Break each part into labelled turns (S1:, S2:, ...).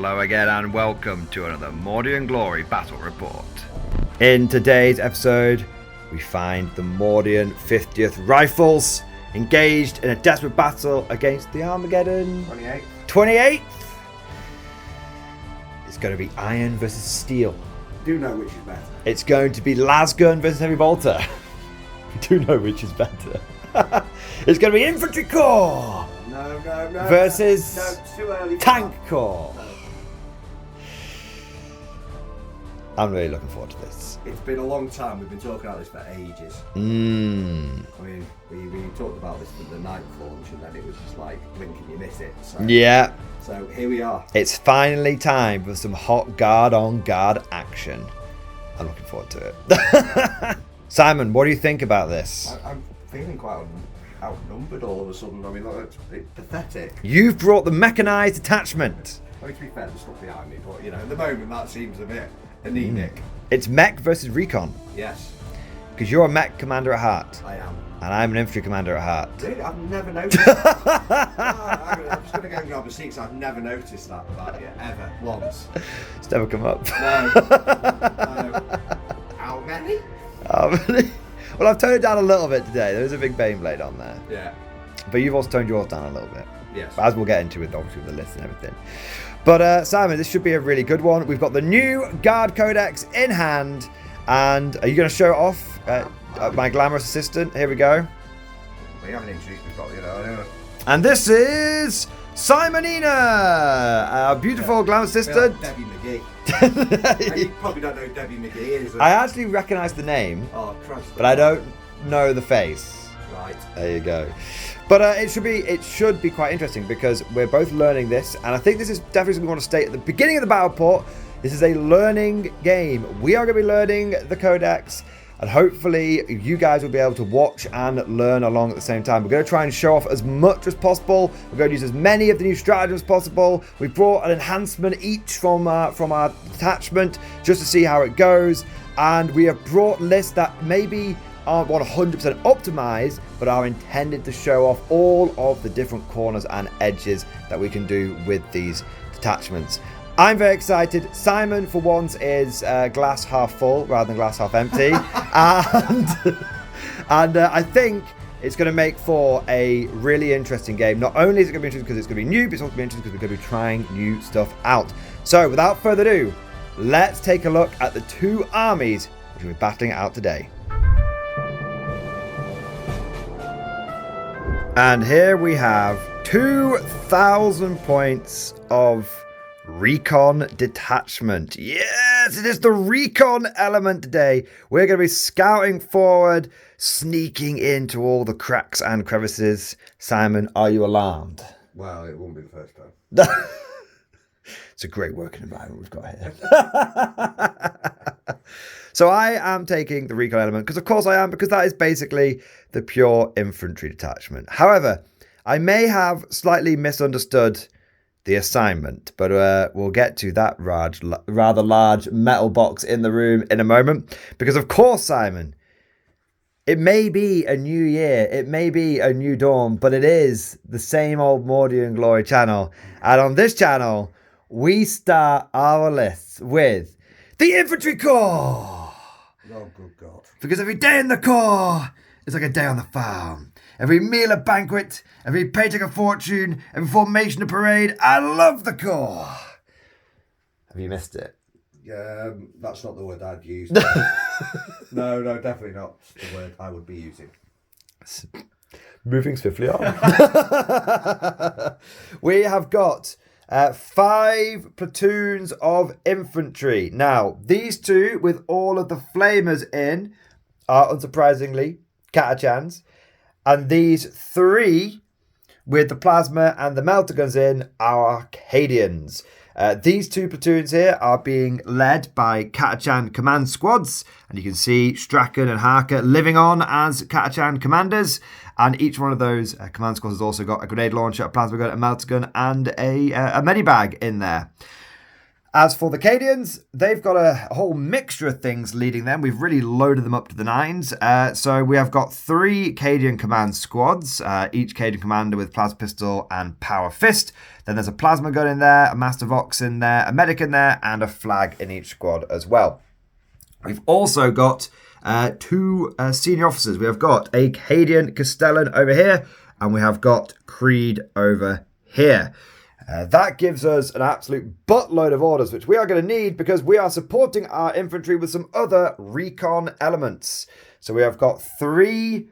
S1: Hello again and welcome to another Mordian Glory Battle Report. In today's episode, we find the Mordian 50th Rifles engaged in a desperate battle against the Armageddon 28th. It's going to be iron versus steel.
S2: Do know which is better.
S1: It's going to be lasgun versus heavy bolter. We do know which is better. It's going to be infantry corps.
S2: No.
S1: Versus
S2: it's too early.
S1: tank corps.
S2: No.
S1: I'm really looking forward to this.
S2: It's been a long time. We've been talking about this for ages. I mean, we talked about this at the ninth launch, and then it was just like blink and you miss it. So,
S1: Yeah.
S2: So here we are.
S1: It's finally time for some hot guard-on-guard action. I'm looking forward to it. Simon, what do you think about this?
S2: I'm feeling quite outnumbered all of a sudden. I mean, it's pathetic.
S1: You've brought the mechanized detachment.
S2: I mean, to be fair, there's stuff behind me, but you know, at the moment that seems a bit anemic.
S1: It's Mech versus Recon.
S2: Yes,
S1: Because you're a Mech commander at heart.
S2: I am.
S1: And I'm an infantry commander at heart.
S2: Really? I've never noticed that. I'm just going to go and grab a seat because I've never noticed that about you, ever, once.
S1: It's never come up.
S2: No. How many?
S1: Well, I've toned it down a little bit today. There is a big Baneblade on there.
S2: Yeah.
S1: But you've also toned yours down a little bit.
S2: Yes.
S1: As we'll get into with obviously with the list and everything. But Simon, this should be a really good one. We've got the new Guard Codex in hand. And are you going to show it off? My glamorous assistant. Here we go.
S2: We haven't introduced me properly, you know.
S1: And this is Simonina, our beautiful glamorous assistant.
S2: Debbie McGee. You probably don't know who Debbie McGee is.
S1: I actually recognise the name.
S2: Oh, Christ.
S1: But I don't know the face.
S2: Right.
S1: There you go. But it should be quite interesting because we're both learning this, and I think this is definitely something we want to state at the beginning of the battle report. This is a learning game. We are going to be learning the Codex, and hopefully you guys will be able to watch and learn along at the same time. We're going to try and show off as much as possible. We're going to use as many of the new stratagems as possible. We brought an enhancement each from our detachment just to see how it goes, and we have brought lists that maybe aren't 100% optimized, but are intended to show off all of the different corners and edges that we can do with these detachments. I'm very excited. Simon, for once, is glass half full rather than glass half empty. and I think it's going to make for a really interesting game. Not only is it going to be interesting because it's going to be new, but it's also going to be interesting because we're going to be trying new stuff out. So, without further ado, let's take a look at the two armies which will be battling it out today. And here we have 2,000 points of Recon detachment. Yes, it is the Recon element today. We're going to be scouting forward, sneaking into all the cracks and crevices. Simon, are you alarmed?
S2: Well, it won't be the first time.
S1: It's a great working environment we've got here. So I am taking the Recon element because of course I am, because that is basically the pure infantry detachment. However, I may have slightly misunderstood the assignment, but we'll get to that rather large metal box in the room in a moment. Because of course, Simon, it may be a new year, it may be a new dawn, but it is the same old Mordian Glory channel. And on this channel, we start our lists with the Infantry Corps.
S2: Oh, good God.
S1: Because every day in the Corps is like a day on the farm. Every meal a banquet, every paycheck a fortune, every formation a parade. I love the Corps. Have you missed it?
S2: That's not the word I'd use. No, definitely not the word I would be using.
S1: Moving swiftly on. We have got 5 platoons of infantry. Now, these two with all of the flamers in are unsurprisingly Catachans. And these 3 with the plasma and the melter guns in are Arcadians. These 2 platoons here are being led by Catachan command squads. And you can see Strachan and Harker living on as Catachan commanders. And each one of those command squads has also got a grenade launcher, a plasma gun, a melter gun, and a medibag in there. As for the Cadians, they've got a whole mixture of things leading them. We've really loaded them up to the nines. So we have got 3 Cadian command squads, each Cadian commander with plasma pistol and power fist. Then there's a plasma gun in there, a master vox in there, a medic in there, and a flag in each squad as well. We've also got 2 senior officers. We have got a Cadian Castellan over here, and we have got Creed over here. That gives us an absolute buttload of orders, which we are going to need because we are supporting our infantry with some other recon elements. So we have got 3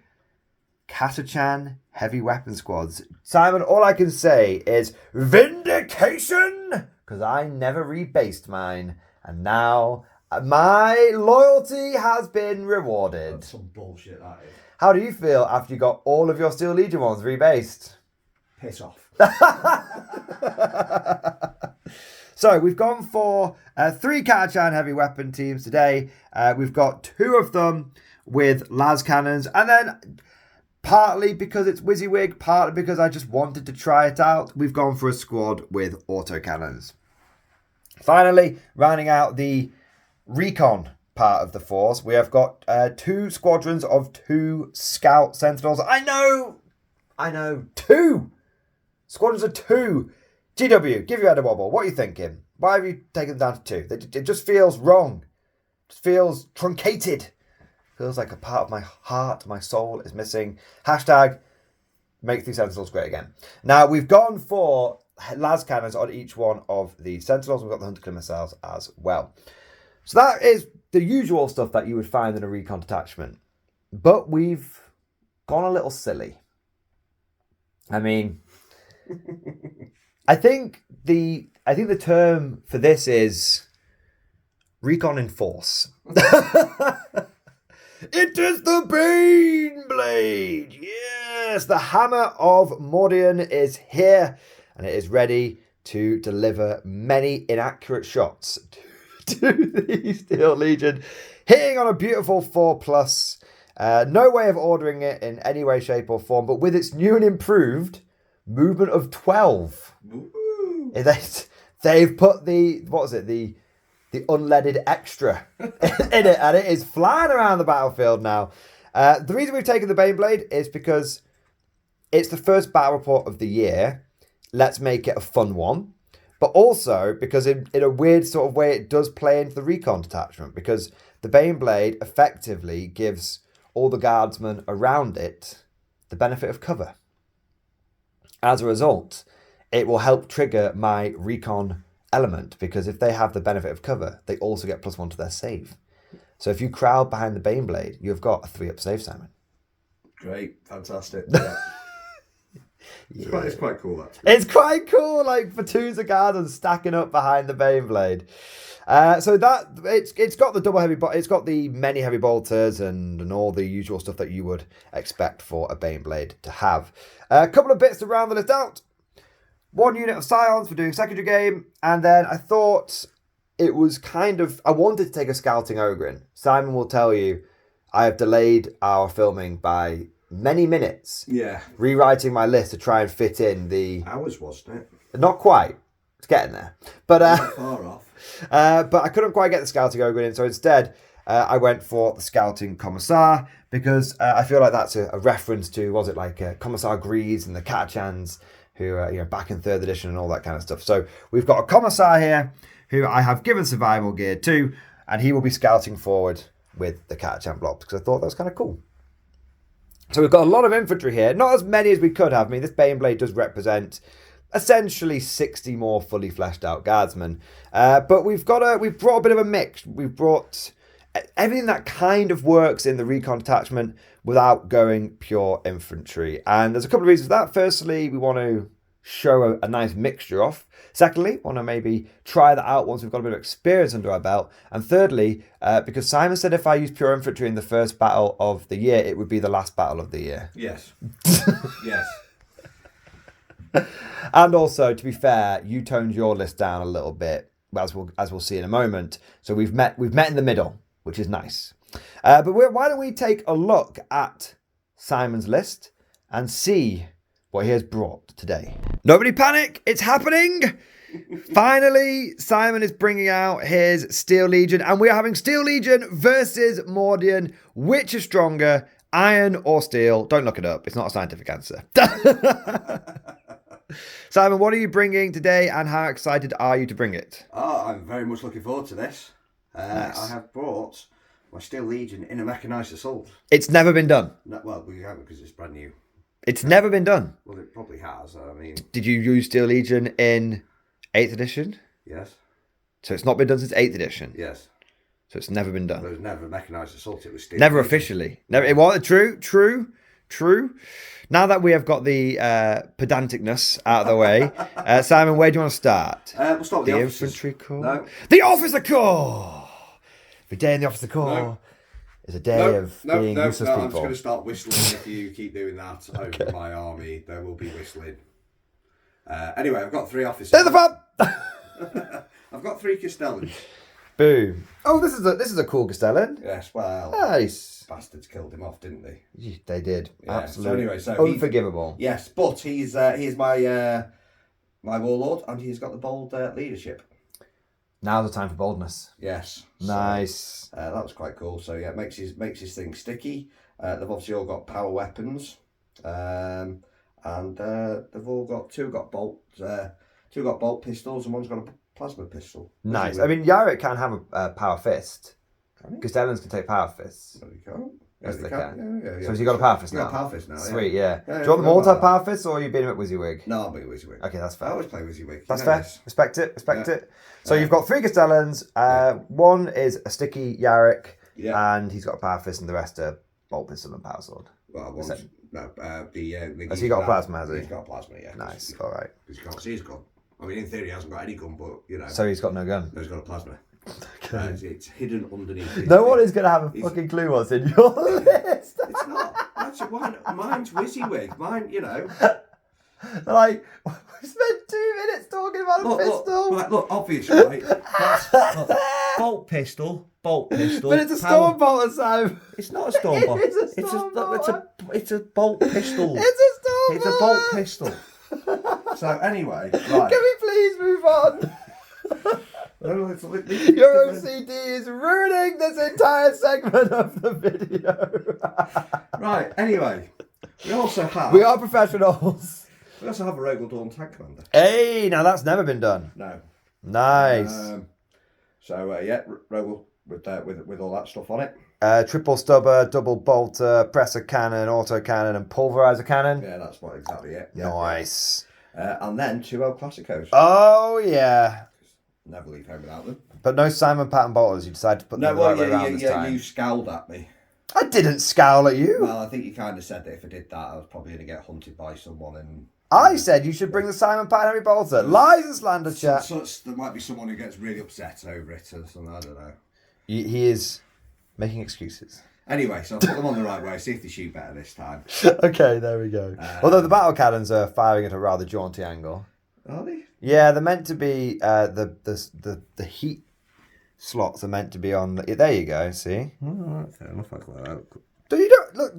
S1: Catachan heavy weapon squads. Simon, all I can say is vindication, because I never rebased mine, and now my loyalty has been rewarded.
S2: That's some bullshit, that is.
S1: How do you feel after you got all of your Steel Legion ones rebased?
S2: Piss off.
S1: So we've gone for 3 Catachan heavy weapon teams today. We've got 2 of them with las cannons, and then partly because it's WYSIWYG, partly because I just wanted to try it out, we've gone for a squad with autocannons. Finally, rounding out the recon part of the force, we have got 2 squadrons of 2 scout sentinels. I know, 2 squadrons of 2. GW, give your head a wobble. What are you thinking? Why have you taken them down to 2? It just feels wrong. It just feels truncated. Feels like a part of my heart, my soul is missing. Hashtag make 3 sentinels great again. Now, we've gone for las cannons on each one of the sentinels. We've got the hunter killer missiles as well. So that is the usual stuff that you would find in a recon detachment. But we've gone a little silly. I mean, I think the term for this is recon in force. It is the Baneblade! Yes, the hammer of Mordian is here, and it is ready to deliver many inaccurate shots to the Steel Legion, hitting on a beautiful 4+. No way of ordering it in any way, shape, or form, but with its new and improved movement of 12. Ooh. They've put the unleaded extra in it, and it is flying around the battlefield now. The reason we've taken the Baneblade is because it's the first battle report of the year. Let's make it a fun one. But also because in a weird sort of way it does play into the recon detachment, because the Baneblade effectively gives all the guardsmen around it the benefit of cover. As a result, it will help trigger my recon element, because if they have the benefit of cover, they also get +1 to their save. So if you crowd behind the Baneblade, you've got a 3-up save, Simon.
S2: Great, fantastic. Yeah. Yeah. It's quite cool, actually.
S1: It's quite cool, like platoons of guards and stacking up behind the Baneblade. So that it's got the double heavy, it's got the many heavy bolters and all the usual stuff that you would expect for a Baneblade to have. A couple of bits to round the list out. 1 unit of Scions for doing secondary game, and then I thought it was I wanted to take a scouting Ogrin. Simon will tell you I have delayed our filming by many minutes.
S2: Yeah.
S1: Rewriting my list to try and fit in the...
S2: Hours, wasn't it?
S1: Not quite. It's getting there. But
S2: not far off.
S1: But I couldn't quite get the scouting Ogrin in, so instead I went for the scouting Commissar, because I feel like that's a reference to, was it like Commissar Greaves and the Catachans, who are back in 3rd edition and all that kind of stuff. So we've got a Commissar here who I have given survival gear to, and he will be scouting forward with the Catachan blobs, because I thought that was kind of cool. So we've got a lot of infantry here, not as many as we could have. I mean, this Baneblade does represent essentially 60 more fully fleshed out guardsmen, but we've brought a bit of a mix. We've brought everything that kind of works in the recon detachment without going pure infantry, and there's a couple of reasons for that. Firstly, we want to show a nice mixture off. Secondly, want to maybe try that out once we've got a bit of experience under our belt. And thirdly, because Simon said if I use pure infantry in the first battle of the year, it would be the last battle of the year.
S2: Yes. Yes.
S1: And also, to be fair, you toned your list down a little bit, as we'll see in a moment. So we've met in the middle, which is nice. But why don't we take a look at Simon's list and see what he has brought today. Nobody panic, it's happening. Finally, Simon is bringing out his Steel Legion, and we are having Steel Legion versus Mordian. Which is stronger, iron or steel? Don't look it up. It's not a scientific answer. Simon, what are you bringing today, and how excited are you to bring it?
S2: Oh, I'm very much looking forward to this.
S1: Nice.
S2: I have brought my Steel Legion in a mechanised assault.
S1: It's never been done.
S2: No, well, we haven't because it's brand new.
S1: It's never been done.
S2: Well, it probably has. I mean,
S1: Did you use Steel Legion in 8th edition?
S2: yes,
S1: So it's not been done since 8th edition.
S2: yes.
S1: So it's never been
S2: But it
S1: done.
S2: was never a mechanised assault. It was Steel
S1: Never
S2: Legion.
S1: officially. Never. It was true. Now that we have got the pedanticness out of the way, Simon, where do you want to start?
S2: We'll start with
S1: The
S2: the officers.
S1: Infantry Corps?
S2: No.
S1: The Officer Corps! Every day in the Officer Corps is a day of being useless
S2: I'm just
S1: people.
S2: going to start whistling if you keep doing that over my army. There will be whistling. Anyway, I've got 3 officers.
S1: There's the fun!
S2: I've got 3 Castellans.
S1: Boom. Oh, this is a cool Castellan.
S2: Yes, well,
S1: Nice.
S2: bastards killed him off, didn't they?
S1: They did.
S2: Yeah,
S1: Absolutely.
S2: so anyway,
S1: unforgivable.
S2: Yes, but he's my my warlord, and he's got the bold leadership.
S1: Now's the time for boldness.
S2: Yes,
S1: Nice.
S2: So, that was quite cool. So yeah, it makes his thing sticky. They've obviously all got power weapons, and they've all got two got bolt pistols, and one's got a plasma pistol.
S1: Nice. I mean, Yarrick can have a power fist. Castellans can take power fists.
S2: No, you can't.
S1: Yes, they can.
S2: Yeah.
S1: So has he got a power fist
S2: You
S1: now?
S2: got a power fist now.
S1: Sweet, yeah.
S2: Yeah,
S1: Do you want them all to
S2: about
S1: have power fists, or are you being a bit WYSIWYG?
S2: No, I'll be WYSIWYG.
S1: Okay, that's
S2: I
S1: fair.
S2: always play WYSIWYG.
S1: That's
S2: You know
S1: fair.
S2: this.
S1: Respect it. So you've got 3 Castellans. One is a sticky Yarrick, and he's got a power fist, and the rest are bolt pistol and power sword.
S2: Well,
S1: Has
S2: has
S1: he got a plasma, has he?
S2: He's got a plasma, yeah.
S1: Nice, all right.
S2: Because you can't see his gun. I mean, in theory, he hasn't got any gun, but, you know.
S1: So he's got no gun.
S2: No, he's got a plasma. It's hidden underneath his
S1: No
S2: thing.
S1: one is going to have a fucking clue what's in your list.
S2: It's not. Actually, mine's WYSIWYG. Mine, you know.
S1: Like, we spent 2 minutes talking about a pistol.
S2: Look, obviously, right? Look, bolt pistol.
S1: But it's a storm bolter, Sam.
S2: It's not a storm bolt.
S1: It is a storm bolter.
S2: It's a bolt pistol.
S1: It's a storm
S2: It's a bolt pistol. So anyway, right.
S1: Can we please move on? Your OCD is ruining this entire segment of the video.
S2: Right, anyway. We also have
S1: are professionals.
S2: a Rogal Dawn tank commander.
S1: Hey, now that's never been done.
S2: No.
S1: Nice.
S2: Rogal with all that stuff on it.
S1: Triple stubber, double bolter, presser cannon, auto cannon, and pulverizer cannon.
S2: Yeah, that's what exactly it. Yeah.
S1: Nice.
S2: And then 2 El Clasicos.
S1: Oh, yeah.
S2: Never leave home without them.
S1: But no Simon Patton bolters. You decided to put them the right way around this time.
S2: You scowled at me.
S1: I didn't scowl at you.
S2: Well, I think you kind of said that if I did that, I was probably going to get hunted by someone. And
S1: I said you should bring the Simon Patton Henry bolter. Lies and slander, chat.
S2: So there might be someone who gets really upset over it or something. I don't know.
S1: He is making excuses.
S2: Anyway, so I'll put them on the right way. See if they shoot better this time.
S1: Okay, there we go. Although the battle cannons are firing at a rather jaunty angle.
S2: Are they?
S1: Yeah, they're meant to be the heat slots are meant to be on. There you go. See.
S2: Fair enough.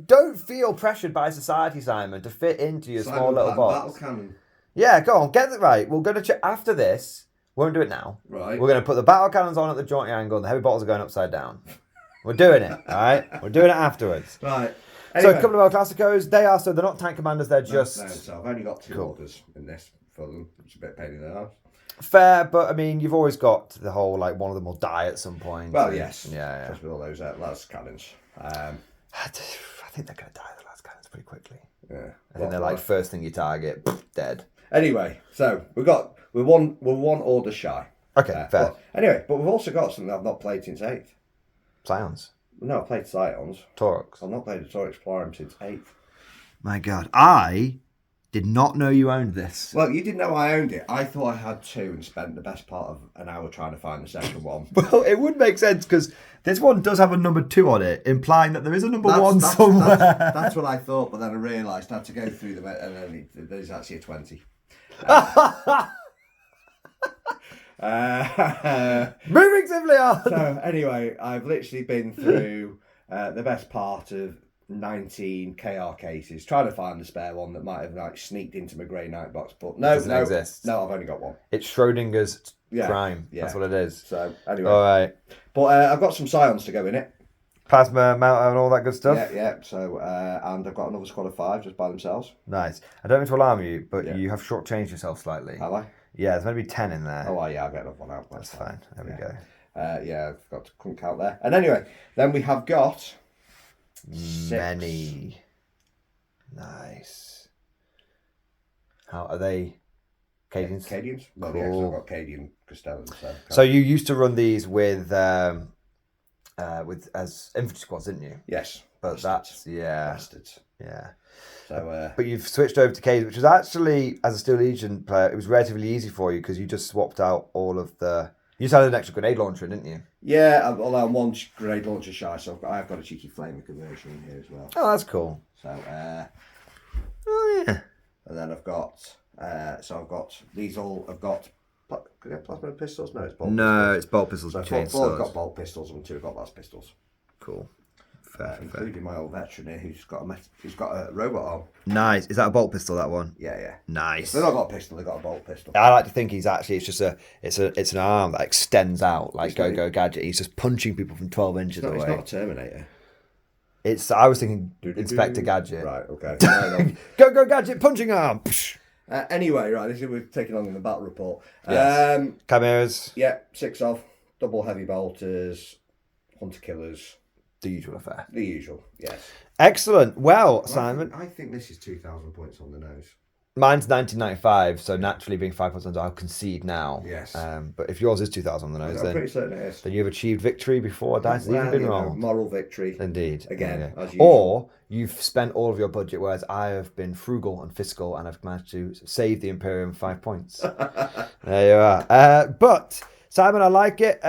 S1: Don't feel pressured by society, Simon, to fit into your small little box.
S2: Battle cannon.
S1: Yeah, go on, get it right. We're going to after this. Won't do it now.
S2: Right.
S1: We're going to put the battle cannons on at the jaunty angle, and the heavy bottles are going upside down. We're doing it. All right. We're doing it afterwards.
S2: Right.
S1: So
S2: Anyway.
S1: a couple of El Clasicos. They're not tank commanders. They're just
S2: No, so I've only got 2
S1: Cool.
S2: orders in this for them. It's a bit pain in the ass.
S1: fair, but I mean, you've always got the whole like one of them will die at some point.
S2: Well, yes.
S1: Yeah.
S2: Just with all those last cannons.
S1: I think they're going to die the last cannons pretty quickly.
S2: Yeah.
S1: I think they're like first thing you target, dead.
S2: Anyway, so we're one order shy.
S1: Okay, fair.
S2: But we've also got something I've not played since 8th.
S1: Scions.
S2: No, I've played Scions.
S1: Taurox.
S2: I've not played a Taurus Explorer since 8th.
S1: My God, I did not know you owned this.
S2: Well, you didn't know I owned it. I thought I had 2 and spent the best part of an hour trying to find the second one.
S1: Well, it would make sense because this one does have a number 2 on it, implying that there is a number 1 somewhere.
S2: That's what I thought, but then I realised I had to go through them, and then there's actually a 20.
S1: Moving swiftly on.
S2: So anyway, I've literally been through the best part of 19 KR cases, trying to find the spare one that might have like sneaked into my Grey Knight box, but no,
S1: doesn't exist.
S2: No, I've only got one.
S1: It's Schrodinger's crime.
S2: Yeah.
S1: That's what it is.
S2: So anyway,
S1: all right.
S2: But I've got some Scions to go in it.
S1: Plasma mount and all that good stuff.
S2: Yeah. So and I've got another squad of 5 just by themselves.
S1: Nice. I don't mean to alarm you, but you have shortchanged yourself slightly.
S2: Have I?
S1: Yeah, there's maybe 10 in there.
S2: Oh, well, yeah, I'll get another one out.
S1: That's fine. There we go.
S2: Yeah, I've got to clunk out there. And anyway, then we have got 6.
S1: Many. Nice. How are they? Cadians?
S2: Cadians? Well,
S1: cool.
S2: Yeah, because I've got Cadian Castellans.
S1: So you used to run these with as infantry squads, didn't you?
S2: Yes.
S1: But
S2: Bastards.
S1: Bastards. Yeah.
S2: So,
S1: but you've switched over to Cadians, which was actually, as a Steel Legion player, it was relatively easy for you because you just swapped out all of the... You just had an extra grenade launcher, didn't you?
S2: Yeah, although I'm one grenade launcher shy, so I've got a cheeky flamer conversion in here as well.
S1: Oh, that's cool.
S2: So,
S1: oh, yeah.
S2: And then I've got... I've got these all... I've got... Plasma pistols? No, it's bolt pistols.
S1: No, it's bolt pistols.
S2: So 4 have got bolt pistols and 2 have got las pistols.
S1: Cool.
S2: Including my old veteran here who's got a robot arm.
S1: Nice. Is that a bolt pistol, that one?
S2: Yeah.
S1: Nice.
S2: They've not got a pistol, they've got a bolt pistol.
S1: I like to think he's actually, it's an arm that extends out like Go Gadget. He's just punching people from 12 inches away.
S2: It's not a Terminator.
S1: I was thinking Inspector Gadget.
S2: Right, okay.
S1: Go Gadget, punching arm.
S2: Anyway, right, this is we're taking on in the battle report.
S1: Yes. Chimeras.
S2: Yeah, 6 of, double heavy bolters, hunter killers.
S1: The usual affair.
S2: The usual, yes.
S1: Excellent. Well, Simon.
S2: I think this is 2,000 points on the nose.
S1: Mine's 1995, so naturally being 5 points under, I'll concede now.
S2: Yes.
S1: but if yours is 2,000 on the nose,
S2: I'm pretty certain it is.
S1: Then you've achieved victory before dice has even been rolled.
S2: Moral victory.
S1: Indeed.
S2: Again, as usual.
S1: Or you've spent all of your budget, whereas I have been frugal and fiscal, and I've managed to save the Imperium 5 points. There you are. But Simon, I like it.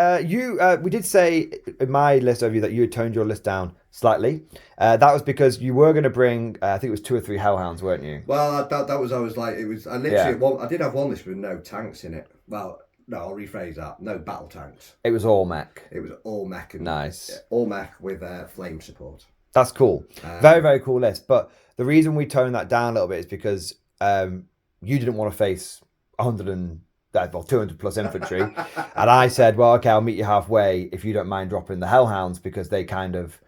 S1: We did say in my list of you that you had toned your list down slightly. That was because you were going to bring, I think it was 2 or 3 Hellhounds, weren't you?
S2: Well, that was, I was like, it was, I literally, I did have one list with no tanks in it. Well, no, I'll rephrase that. No battle tanks.
S1: It was all mech.
S2: It was all mech.
S1: Nice.
S2: All mech with flame support.
S1: That's cool. Very, very cool list. But the reason we toned that down a little bit is because you didn't want to face 200 plus infantry. And I said, well, okay, I'll meet you halfway if you don't mind dropping the Hellhounds because they kind of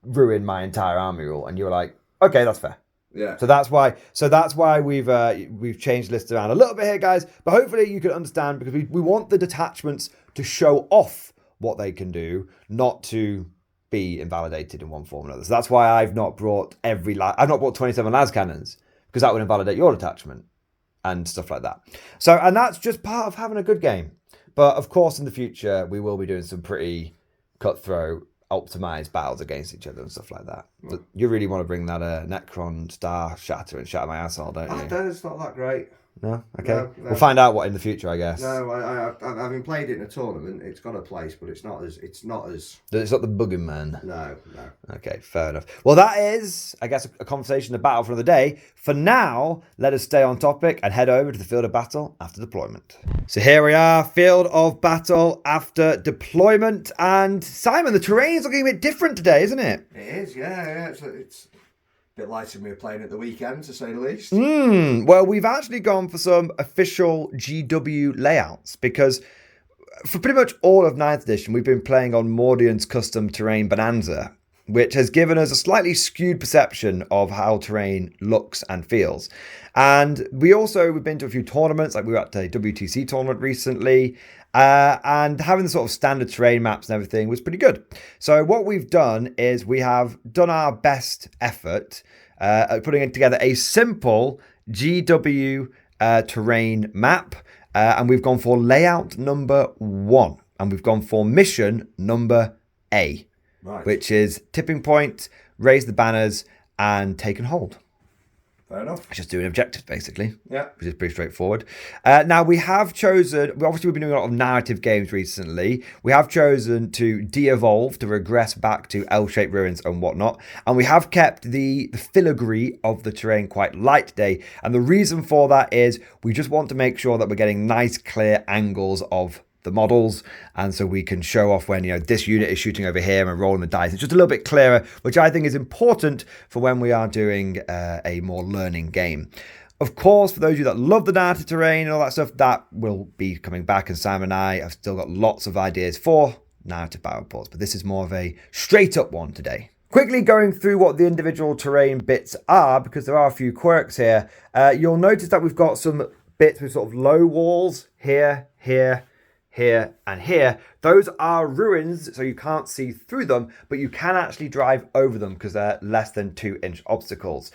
S1: ruin my entire army rule. And you were like, okay, that's fair.
S2: Yeah.
S1: So that's why we've changed lists around a little bit here, guys. But hopefully you can understand because we want the detachments to show off what they can do, not to be invalidated in one form or another. So that's why I've not brought 27 las cannons because that would invalidate your detachment and stuff like that. So, and that's just part of having a good game. But of course, in the future, we will be doing some pretty cutthroat, optimized battles against each other and stuff like that. But you really want to bring that Necron Star Shatter and shatter my asshole, don't you?
S2: It's not that great.
S1: No? Okay.
S2: No.
S1: We'll find out what in the future, I guess.
S2: No, having played it in a tournament, it's got a place, but it's not as...
S1: It's not the boogeyman.
S2: No.
S1: Okay, fair enough. Well, that is, I guess, a conversation, a battle for another day. For now, let us stay on topic and head over to the field of battle after deployment. So here we are, field of battle after deployment. And Simon, the terrain is looking a bit different today, isn't it?
S2: It is, yeah. It's a bit lighter than we were playing at the weekend, to say the least.
S1: Well, we've actually gone for some official GW layouts because for pretty much all of 9th edition, we've been playing on Mordian's custom terrain Bonanza, which has given us a slightly skewed perception of how terrain looks and feels. And we've been to a few tournaments, like we were at a WTC tournament recently, and having the sort of standard terrain maps and everything was pretty good. So what we've done is we have done our best effort at putting together a simple GW terrain map, and we've gone for layout number 1, and we've gone for mission number A.
S2: Right.
S1: Which is tipping point, raise the banners, and take and hold.
S2: Fair enough.
S1: Just doing objectives, basically.
S2: Yeah.
S1: Which is pretty straightforward. Now, we've been doing a lot of narrative games recently. We have chosen to de-evolve, to regress back to L-shaped ruins and whatnot. And we have kept the filigree of the terrain quite light today. And the reason for that is we just want to make sure that we're getting nice, clear angles of the models, and so we can show off when, you know, this unit is shooting over here and rolling the dice. It's just a little bit clearer, which I think is important for when we are doing a more learning game. Of course, for those of you that love the narrative terrain and all that stuff, that will be coming back, and Simon and I have still got lots of ideas for narrative battle reports, but this is more of a straight up one today. Quickly going through what the individual terrain bits are, because there are a few quirks here. You'll notice that we've got some bits with sort of low walls here, here, here, and here. Those are ruins, so you can't see through them, but you can actually drive over them because they're less than 2-inch obstacles.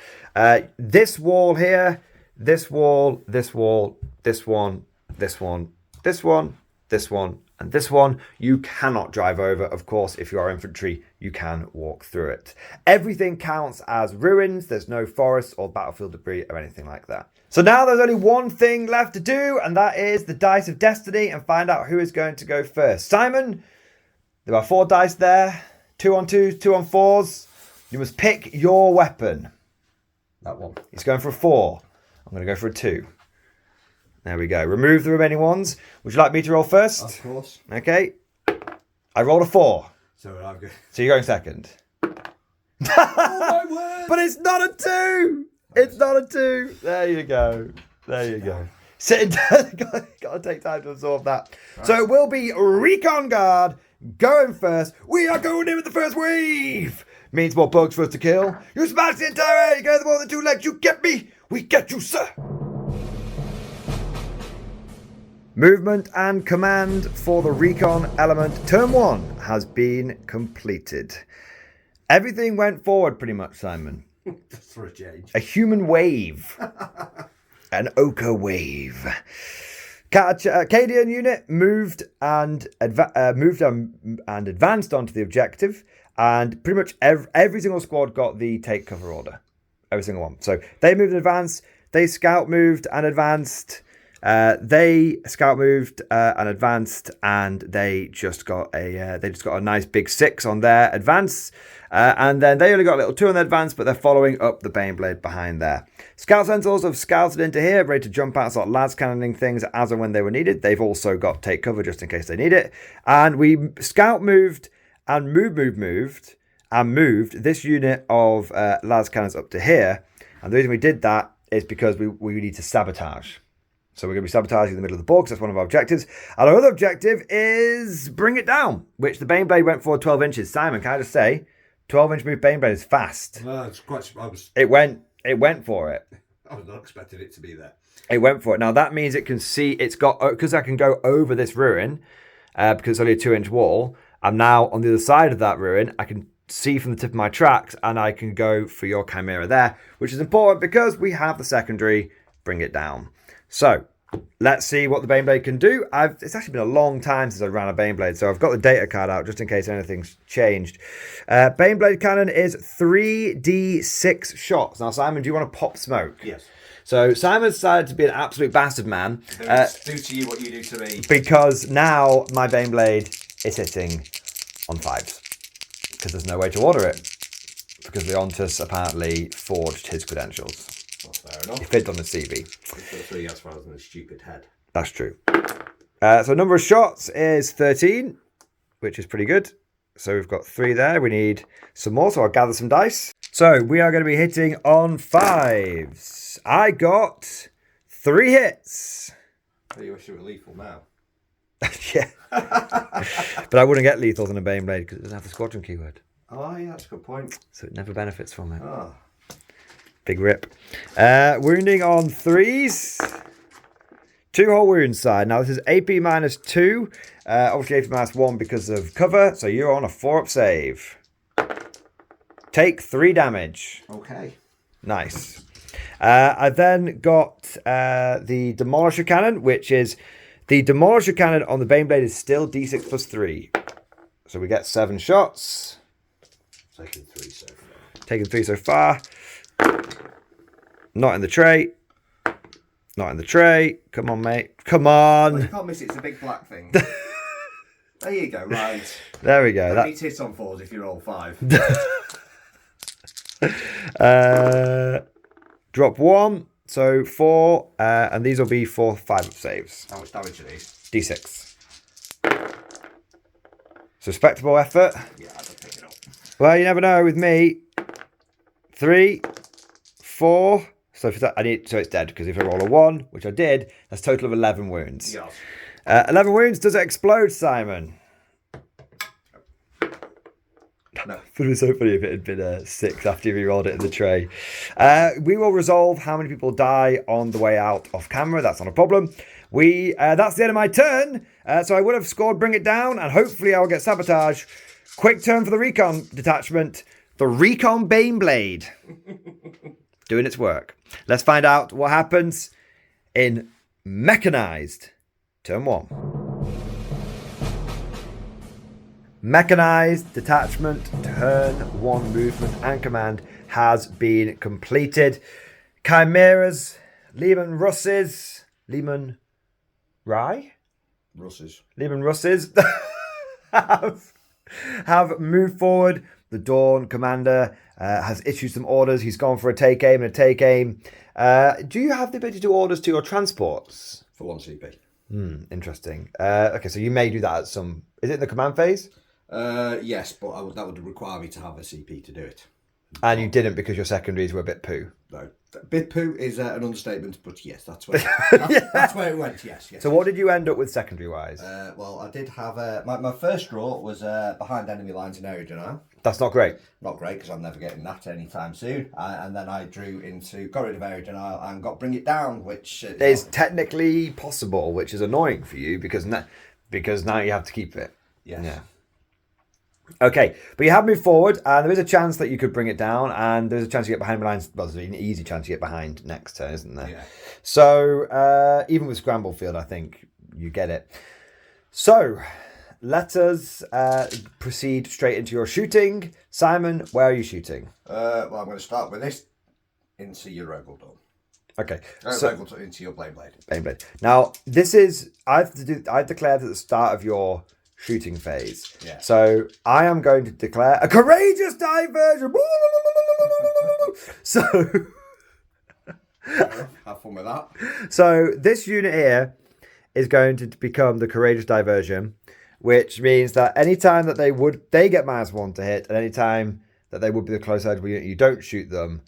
S1: This wall here, this wall, this wall, this one, this one, this one, this one, and this one, you cannot drive over. Of course, if you are infantry, you can walk through it. Everything counts as ruins. There's no forests or battlefield debris or anything like that. So now there's only one thing left to do, and that is the Dice of Destiny and find out who is going to go first. Simon, there are 4 dice there. 2 on 2s, 2 on 4s. You must pick your weapon.
S2: That one.
S1: He's going for a 4. I'm going to go for a 2. There we go. Remove the remaining ones. Would you like me to roll first?
S2: Of course.
S1: Okay. I rolled a 4.
S2: So I'm good.
S1: So you're going second.
S2: Oh my word!
S1: But it's not a 2! It's not a 2. There you go. There you go. Sitting down. Got to take time to absorb that. Right. So it will be Recon Guard going first. We are going in with the first wave. Means more bugs for us to kill. You smash the entire area. You go the more than 2 legs. You get me. We get you, sir. Movement and command for the Recon element. Turn 1 has been completed. Everything went forward pretty much, Simon.
S2: Just for a change.
S1: A human wave. An ochre wave. Cadian unit moved and advanced onto the objective, and pretty much every single squad got the take cover order. Every single one. So they moved and advanced. They scout moved and advanced. They scout moved and advanced, and they just got a nice big 6 on their advance, and then they only got a little 2 on their advance, but they're following up the Baneblade behind there. Scout Sentinels have scouted into here, ready to jump out, start las cannoning things as and when they were needed. They've also got take cover just in case they need it, and we scout moved and moved this unit of las cannons up to here, and the reason we did that is because we need to sabotage. So we're going to be sabotaging in the middle of the board, because that's one of our objectives. And our other objective is bring it down, which the Baneblade went for 12 inches. Simon, can I just say, 12-inch move Baneblade is fast.
S2: It's quite.
S1: It went for it.
S2: I was not expecting it to be there.
S1: It went for it. Now that means it can see. It's got, because I can go over this ruin, because it's only a 2-inch wall. I'm now on the other side of that ruin. I can see from the tip of my tracks, and I can go for your Chimera there, which is important because we have the secondary bring it down. So, let's see what the Baneblade can do. It's actually been a long time since I ran a Baneblade, so I've got the data card out just in case anything's changed. Baneblade cannon is 3d6 shots. Now, Simon, do you want to pop smoke?
S2: Yes.
S1: So, Simon decided to be an absolute bastard man.
S2: Do to you what you do to me.
S1: Because now my Baneblade is hitting on 5s. Because there's no way to order it. Because Leontus apparently forged his credentials.
S2: Fair enough.
S1: He fit on the CV.
S2: So he has rather than a stupid head.
S1: That's true. So number of shots is 13, which is pretty good. So we've got 3 there. We need some more, so I'll gather some dice. So we are going to be hitting on 5s. I got 3 hits.
S2: Oh, you wish you were lethal now.
S1: Yeah. But I wouldn't get lethals on a Baneblade because it doesn't have the squadron keyword.
S2: Oh, yeah, that's a good point.
S1: So it never benefits from it.
S2: Oh.
S1: Big rip. Wounding on 3s. 2 whole wounds side. Now this is AP -2. Obviously AP -1 because of cover. So you're on a 4-up save. Take 3 damage.
S2: Okay.
S1: Nice. I then got the Demolisher Cannon, which is the Demolisher Cannon on the Baneblade is still D6 +3. So we get 7 shots.
S2: Taking 3 so far.
S1: Taking 3 so far. Not in the tray. Not in the tray. Come on, mate. Come on.
S2: Well, you can't miss it. It's a big black thing. There you go. Right.
S1: There we go.
S2: That needs hit on 4s if you're all 5.
S1: Drop 1. So 4. And these will be for 5-up saves.
S2: How much damage are these?
S1: D6. It's a respectable effort.
S2: Yeah, I don't pick it up.
S1: Well, you never know with me. 3, 4. So so it's dead because if I roll a 1, which I did, that's a total of 11 wounds.
S2: Yes.
S1: 11 wounds. Does it explode, Simon?
S2: No.
S1: It would be so funny if it had been 6 after you re-rolled it in the tray. We will resolve how many people die on the way out off camera. That's not a problem. That's the end of my turn. So I would have scored Bring It Down, and hopefully I'll get Sabotage. Quick turn for the Recon detachment. The Recon Baneblade. Doing its work. Let's find out what happens in Mechanized. Turn 1. Mechanized detachment, turn 1 movement and command has been completed. Chimeras, Lehman Russes have moved forward. The Dawn commander has issued some orders. He's gone for a take aim and a take aim. Do you have the ability to do orders to your transports?
S2: For 1 CP.
S1: Interesting. Okay, so you may do that at some... Is it in the command phase?
S2: Yes, but that would require me to have a CP to do it.
S1: And you didn't because your secondaries were a bit poo.
S2: No, bit poo is an understatement, but yes, that's where that's where it went. Yes.
S1: So what did you end up with secondary wise?
S2: Well, I did have my first draw was behind enemy lines in area denial.
S1: That's not great.
S2: Not great because I'm never getting that anytime soon. And then I got rid of area denial and got Bring It Down, which
S1: is technically possible, which is annoying for you because now you have to keep it.
S2: Yes.
S1: Yeah. Okay, but you have moved forward, and there is a chance that you could Bring It Down, and there's a chance you get behind the lines. Well, there's an easy chance you get behind next turn, isn't there?
S2: Yeah.
S1: So, even with Scramble Field, I think you get it. So, let us proceed straight into your shooting. Simon, where are you shooting?
S2: Well, I'm going to start with this into your Rogaldorn.
S1: Okay.
S2: Into your Baneblade.
S1: Baneblade. Now, this is... I've declared at the start of your shooting phase.
S2: Yeah.
S1: So I am going to declare a courageous diversion. So
S2: have fun with that.
S1: So this unit here is going to become the courageous diversion, which means that anytime that they get -1 to hit, and anytime that they would be the close edge unit, you don't shoot them,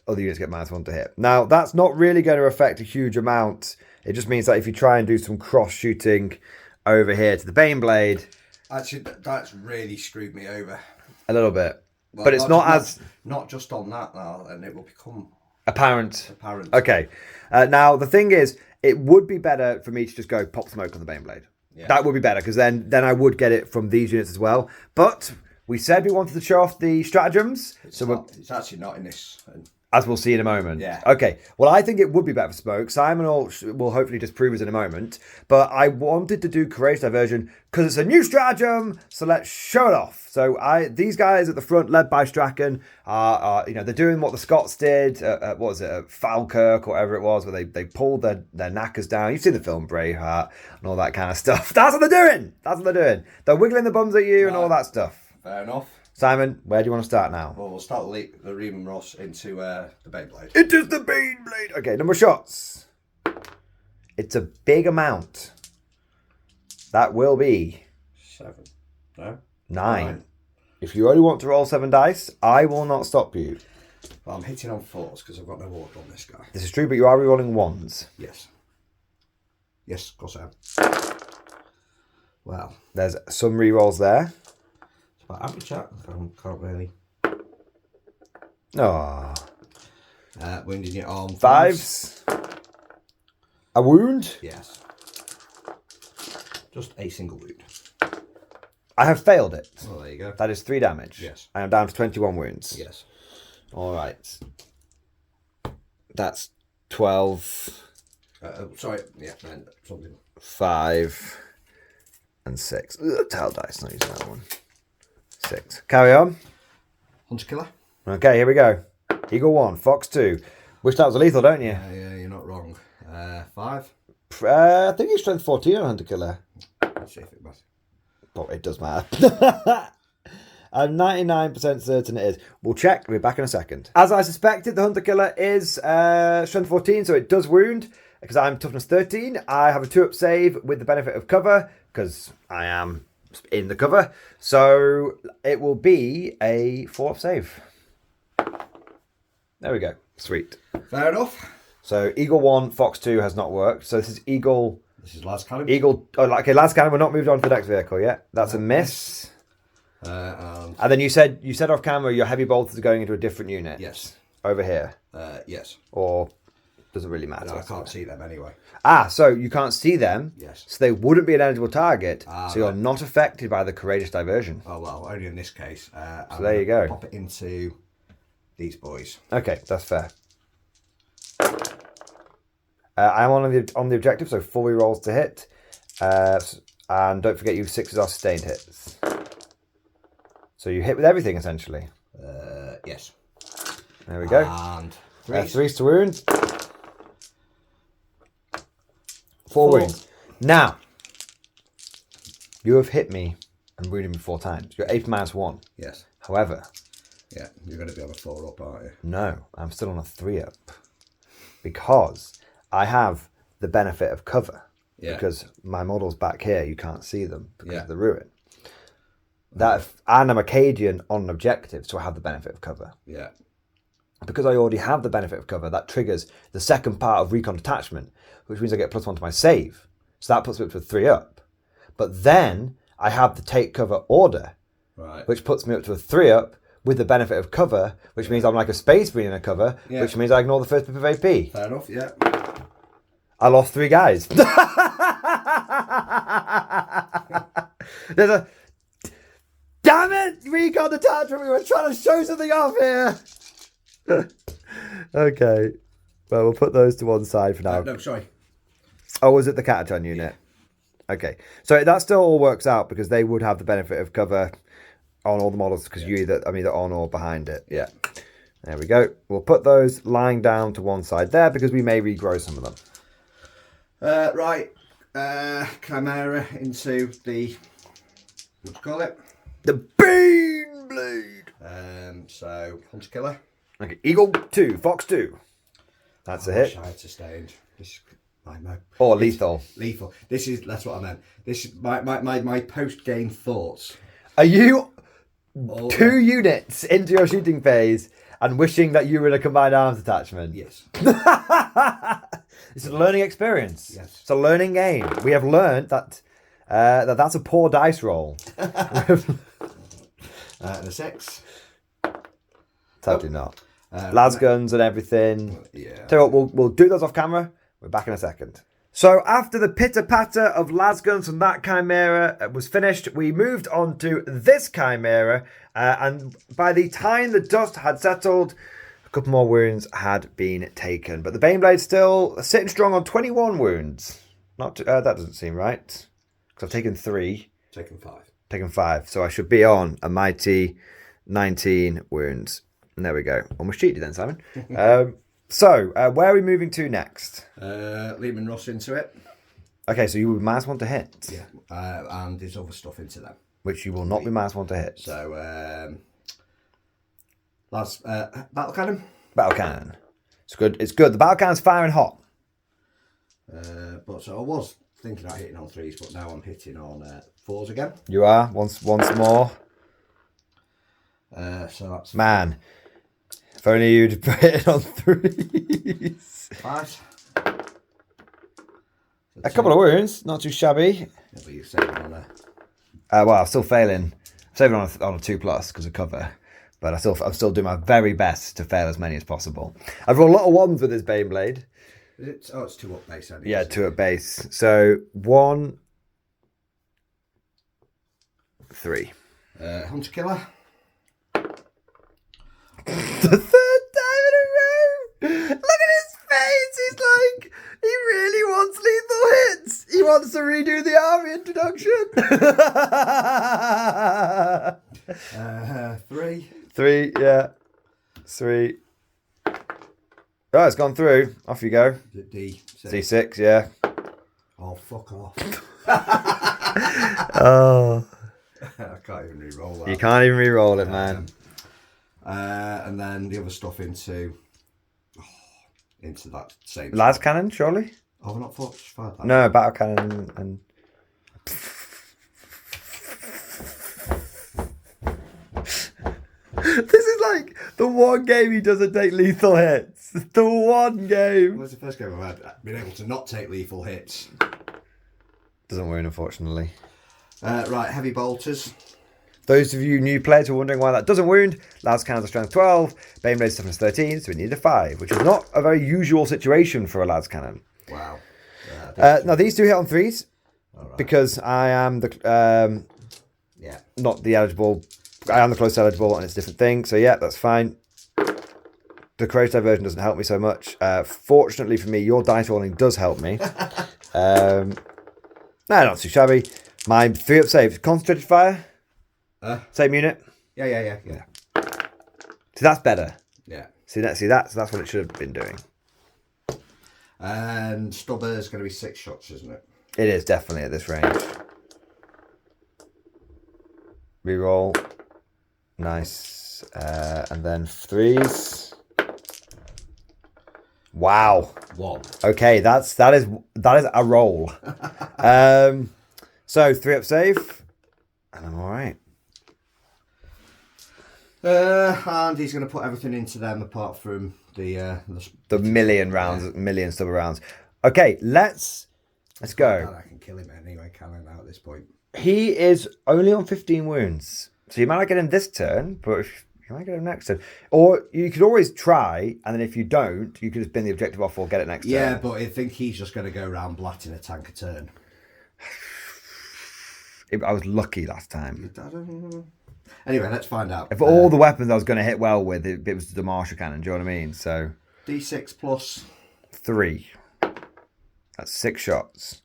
S1: other units get -1 to hit. Now that's not really going to affect a huge amount. It just means that if you try and do some cross shooting over here to the Baneblade.
S2: Actually, that's really screwed me over.
S1: A little bit.
S2: Well,
S1: but it's
S2: not just on that now, and it will become
S1: apparent.
S2: Okay.
S1: Now, the thing is, it would be better for me to just go pop smoke on the Baneblade. Yeah. That would be better, because then I would get it from these units as well. But we said we wanted to show off the stratagems.
S2: It's actually not in this.
S1: As we'll see in a moment.
S2: Yeah.
S1: Okay. Well, I think it would be better for smoke. Simon will hopefully disprove us in a moment. But I wanted to do Courageous Diversion because it's a new stratagem. So let's show it off. So these guys at the front, led by Strachan, are they're doing what the Scots did. What was it? At Falkirk or whatever it was, where they pulled their knackers down. You've seen the film Braveheart and all that kind of stuff. That's what they're doing. They're wiggling the bums at you and all that stuff.
S2: Fair enough.
S1: Simon, where do you want to start now?
S2: Well, we'll start the Riemann Ross into the Baneblade.
S1: It is the Baneblade! Okay, number of shots. It's a big amount. That will be...
S2: 7. No?
S1: 9. If you only want to roll 7 dice, I will not stop you.
S2: Well, I'm hitting on 4s because I've got no order on this guy.
S1: This is true, but you are rerolling 1s.
S2: Yes. Yes, of course I am. Well.
S1: There's some rerolls there.
S2: Average chat. Can't really.
S1: Oh.
S2: Wounding your arm.
S1: 5s. A wound?
S2: Yes. Just a single wound.
S1: I have failed it.
S2: Well, there you go.
S1: That is 3 damage.
S2: Yes.
S1: I am down to 21 wounds.
S2: Yes.
S1: All right. That's 12.
S2: Sorry. Yeah, something.
S1: 5 and 6. Ugh, tail dice. Not using that one. 6. Carry on.
S2: Hunter Killer.
S1: Okay, here we go. Eagle 1, Fox 2. Wish that was a lethal, don't you?
S2: Yeah, you're not wrong. 5.
S1: I think it's strength 14 on Hunter Killer.
S2: Let's see if it matters.
S1: Oh, it does matter. I'm 99% certain it is. We'll check. We'll be back in a second. As I suspected, the Hunter Killer is strength 14, so it does wound. Because I'm toughness 13. I have a 2-up save with the benefit of cover. Because I am in the cover. So it will be a 4-up save. There we go. Sweet.
S2: Fair enough.
S1: So Eagle 1, Fox 2 has not worked. So this is Eagle.
S2: This is Las Cannon.
S1: Eagle. Oh, okay, Las Cannon. We're not moved on to the next vehicle yet. That's a miss. And then you said off camera your heavy bolters are going into a different unit.
S2: Yes.
S1: Over here.
S2: Yes.
S1: Or doesn't really matter.
S2: No, I can't see them anyway.
S1: So you can't see them.
S2: Yes.
S1: So they wouldn't be an eligible target. So you're
S2: right.
S1: not affected by the courageous diversion.
S2: Oh well, only in this case.
S1: So there you go.
S2: Pop it into these boys.
S1: Okay, that's fair. I'm on the objective, so 4 rerolls to hit. And don't forget you 6s are sustained hits. So you hit with everything essentially.
S2: Yes.
S1: There we go.
S2: And
S1: 3s to wounds. 4 wounds. Now, you have hit me and wounded me 4 times. You're 8 -1.
S2: Yes.
S1: However,
S2: yeah, you're going to be on a 4-up, aren't you?
S1: No, I'm still on a 3-up because I have the benefit of cover.
S2: Yeah.
S1: Because my models back here, you can't see them because of the ruin. And I'm Acadian on an objective, so I have the benefit of cover.
S2: Yeah.
S1: Because I already have the benefit of cover, that triggers the second part of Recon detachment, which means I get +1 to my save. So that puts me up to a 3-up. But then I have the take cover order,
S2: right,
S1: which puts me up to a 3-up with the benefit of cover, which means I'm like a space marine in a cover, which means I ignore the first bit of AP.
S2: Fair enough, yeah.
S1: I lost 3 guys. There's a... Damn it! Recon detachment, we were trying to show something off here. Okay. Well, we'll put those to one side for now.
S2: No, sorry.
S1: Oh, was it the Catachan unit? Yeah. Okay. So that still all works out because they would have the benefit of cover on all the models because I'm either on or behind it. Yeah. There we go. We'll put those lying down to one side there because we may regrow some of them.
S2: Right. Chimera into the... what do you call it?
S1: The Beam Blade.
S2: So, Hunter Killer.
S1: Okay. Eagle 2, Fox 2. That's a hit.
S2: I had sustained. This
S1: Or lethal.
S2: Lethal. That's what I meant. This is my post-game thoughts.
S1: Are you 2 units into your shooting phase and wishing that you were in a combined arms attachment?
S2: Yes.
S1: It's a learning experience.
S2: Yes.
S1: It's a learning game. We have learned that that's a poor dice roll.
S2: And a 6.
S1: Totally not. Las guns and everything.
S2: Yeah.
S1: Tell you what, we'll do those off camera. We're back in a second. So after the pitter-patter of las guns from that Chimera was finished, we moved on to this Chimera. And by the time the dust had settled, a couple more wounds had been taken. But the Baneblade's still sitting strong on 21 wounds. Not that doesn't seem right. Because I've taken 3. Taken 5. So I should be on a mighty 19 wounds. And there we go. Almost cheated then, Simon. So, where are we moving to next?
S2: Lehman Ross into it.
S1: Okay, so you would -1 to hit.
S2: Yeah. And there's other stuff into them.
S1: Which you will not be -1 to hit.
S2: So, last battle cannon.
S1: Battle cannon. It's good. It's good. The battle cannon's firing hot.
S2: But so I was thinking about hitting on 3s, but now I'm hitting on 4s again.
S1: You are once more.
S2: So that's
S1: man. If only you'd put it on 3s.
S2: 5.
S1: A couple of wounds, not too shabby.
S2: Yeah, but you're saving on there.
S1: Well, I'm still failing. I'm saving on a 2+ because of cover, but I'm still doing my very best to fail as many as possible. I've rolled a lot of 1s with this Baneblade.
S2: It's 2-up base. I think,
S1: yeah, 2-up base. So 1, 3.
S2: Hunter Killer.
S1: The 3rd time in a row. Look at his face. He's like, he really wants lethal hits. He wants to redo the army introduction.
S2: 3.
S1: 3, yeah. 3. Oh, it's gone through. Off you go.
S2: D6.
S1: D6, yeah.
S2: Oh, fuck off.
S1: Oh.
S2: I can't even re-roll that.
S1: You can't even re-roll it, man.
S2: And then the other stuff into that same...
S1: Las cannon, surely?
S2: Oh, we're not fortified.
S1: No, battle cannon and... This is like the one game he doesn't take lethal hits. The one game.
S2: What's the first game I've been able to not take lethal hits?
S1: Doesn't win, unfortunately.
S2: Right, heavy bolters.
S1: Those of you new players who are wondering why that doesn't wound, Lad's Cannon's strength 12, Baneblade toughness 13, so we needed a 5, which is not a very usual situation for a Lad's Cannon.
S2: Wow.
S1: Now these two hit on 3s,
S2: right.
S1: because I am the not the eligible. I am the close eligible, and it's a different thing. So yeah, that's fine. The courageous diversion doesn't help me so much. Fortunately for me, your dice rolling does help me. No, not too shabby. My 3-up save, concentrated fire. Same unit.
S2: Yeah.
S1: So that's better.
S2: Yeah.
S1: See that's what it should have been doing.
S2: And stubber is going to be 6 shots, isn't it?
S1: It is definitely at this range. Reroll. Nice. And then 3s. Wow.
S2: 1.
S1: Okay, that is a roll. So 3-up save, and I'm all right.
S2: And he's going to put everything into them apart from the
S1: million rounds, million stubber rounds. Okay, let's go.
S2: I can kill him anyway, can I now at this point?
S1: He is only on 15 wounds, so you might not get him this turn, but you might get him next turn. Or you could always try, and then if you don't, you could just bin the objective off or get it next turn.
S2: Yeah, but I think he's just going to go around blatting a tank a turn.
S1: I was lucky last time.
S2: Anyway, let's find out.
S1: If all the weapons I was going to hit well with, it was the Marshall Cannon, do you know what I mean? So
S2: D6 plus
S1: 3. That's 6 shots.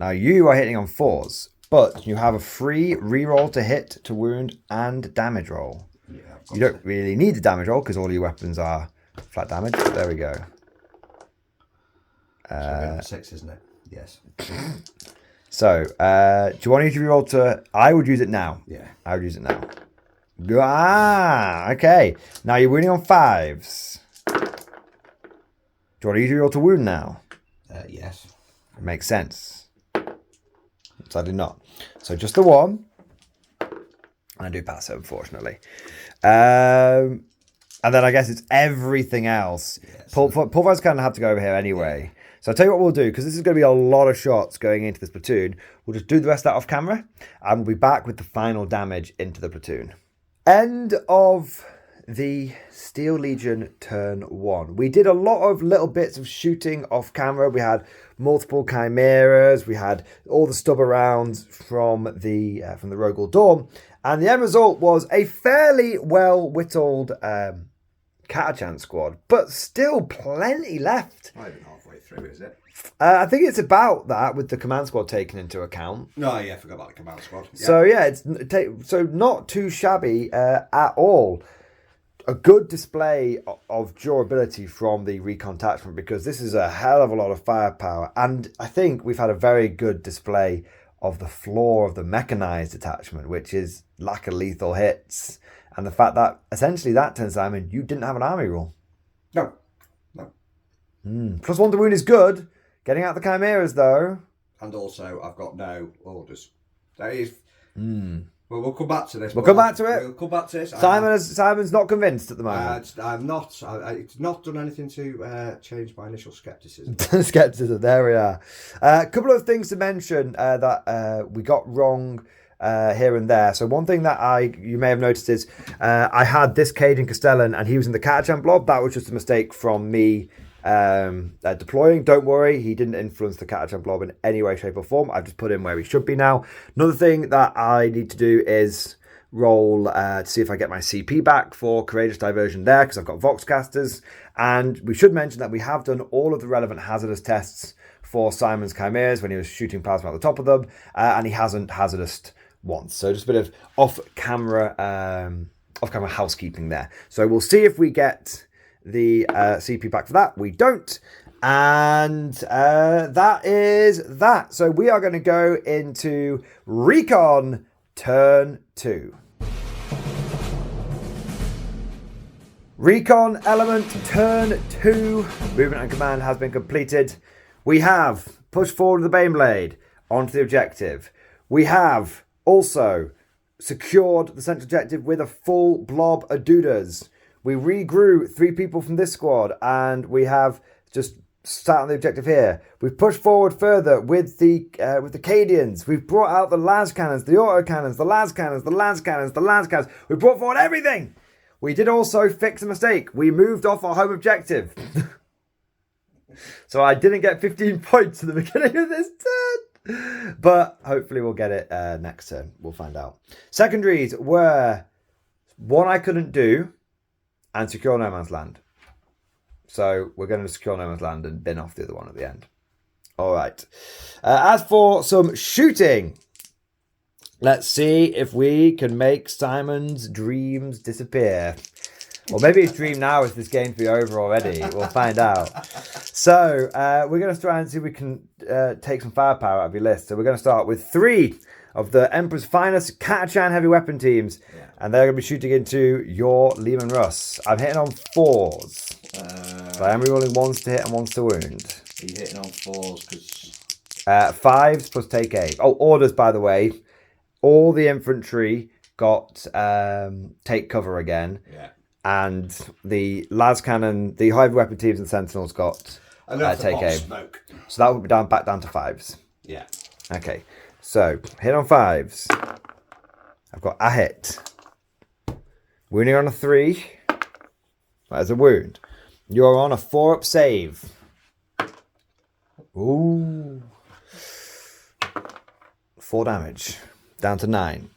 S1: Now you are hitting on 4s, but you have a free reroll to hit, to wound, and damage roll.
S2: Yeah,
S1: you don't really need the damage roll because all your weapons are flat damage. But there we go.
S2: So 6, isn't it? Yes.
S1: So, do you want to use your reroll to... I would use it now.
S2: Yeah.
S1: I would use it now. Okay. Now you're wounding on 5s. Do you want to use your reroll to wound now?
S2: Yes.
S1: It makes sense. Sadly not. So just the 1. And I do pass it, unfortunately. And then I guess it's everything else. Yes. Pulverize kind of have to go over here anyway. Yeah. So I'll tell you what we'll do, because this is going to be a lot of shots going into this platoon. We'll just do the rest of that off camera, and we'll be back with the final damage into the platoon. End of the Steel Legion turn 1. We did a lot of little bits of shooting off camera. We had multiple chimeras. We had all the stubber rounds from the Rogel Dawn, and the end result was a fairly well whittled Catachan squad, but still plenty left.
S2: Not even halfway through, is it?
S1: I think it's about that with the command squad taken into account.
S2: No, yeah, I forgot about the command squad. Yeah.
S1: So yeah, it's not too shabby at all. A good display of durability from the Recon attachment, because this is a hell of a lot of firepower, and I think we've had a very good display of the flaw of the mechanized attachment, which is lack of lethal hits, and the fact that essentially that turn, Simon, you didn't have an army rule.
S2: No.
S1: +1 to wound is good. Getting out the chimeras though.
S2: And also, I've got no orders. That is. Well, we'll come back to this.
S1: We'll come back to it.
S2: We'll come back to this.
S1: Simon's not convinced at the moment.
S2: I'm not. It's not done anything to change my initial scepticism.
S1: Skepticism. There we are. A couple of things to mention that we got wrong here and there. So one thing that you may have noticed is I had this Cajun Castellan and he was in the Catachan blob. That was just a mistake from me deploying. Don't worry, he didn't influence the Catachan blob in any way, shape or form. I've just put him where he should be now. Another thing that I need to do is roll to see if I get my CP back for Courageous Diversion there, because I've got Voxcasters. And we should mention that we have done all of the relevant hazardous tests for Simon's Chimeras when he was shooting plasma at the top of them, and he hasn't hazardous once. So just a bit of off-camera housekeeping there. So we'll see if we get the CP back for that. We don't. And that is that. So we are going to go into Recon turn 2. Recon element turn 2. Movement and command has been completed. We have pushed forward the Baneblade onto the objective. We have also secured the central objective with a full blob of dudas. We regrew 3 people from this squad, and we have just sat on the objective here. We've pushed forward further with the Cadians. We've brought out the las cannons, the auto cannons, the las cannons, the lance cannons, the lance cannons. We brought forward everything. We did also fix a mistake. We moved off our home objective. So I didn't get 15 points at the beginning of this turn. But hopefully we'll get it next turn. We'll find out. Secondaries were one I couldn't do and secure no man's land. So we're going to secure no man's land and bin off the other one at the end. All right. As for some shooting, let's see if we can make Simon's dreams disappear. Or maybe his dream now is this game to be over already. We'll find out. So we're going to try and see if we can take some firepower out of your list. So we're going to start with 3 of the Emperor's finest Katachan heavy weapon teams. Yeah. And they're going to be shooting into your Lehman Russ. I'm hitting on 4s. So I am rerolling 1s to hit and 1s to wound.
S2: Are you hitting on 4s? Because
S1: 5s plus take aim. Oh, orders, by the way. All the infantry got take cover again.
S2: Yeah.
S1: And the las cannon, the heavy weapon teams and sentinels got take aim.
S2: Smoke.
S1: So that would be back down to 5s.
S2: Yeah.
S1: Okay. So hit on 5s. I've got a hit. Wounding on a 3. That's a wound. You're on a 4-up save. Ooh. 4 damage. Down to 9.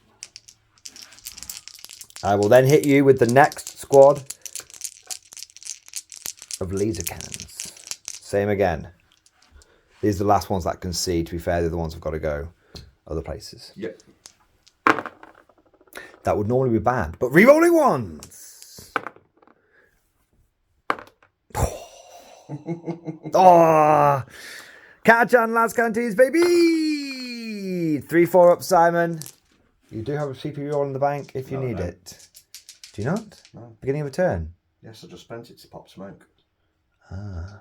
S1: I will then hit you with the next squad of laser cannons. Same again. These are the last ones that can see. To be fair, they're the ones who've got to go other places.
S2: Yep.
S1: That would normally be bad, but re-rolling ones. Oh, Katachan last canteens, baby. 3-4 up, Simon. You do have a CPU roll in the bank if you need it. Do you not?
S2: No.
S1: Beginning of a turn.
S2: Yes, I just spent it to pop smoke.
S1: Ah.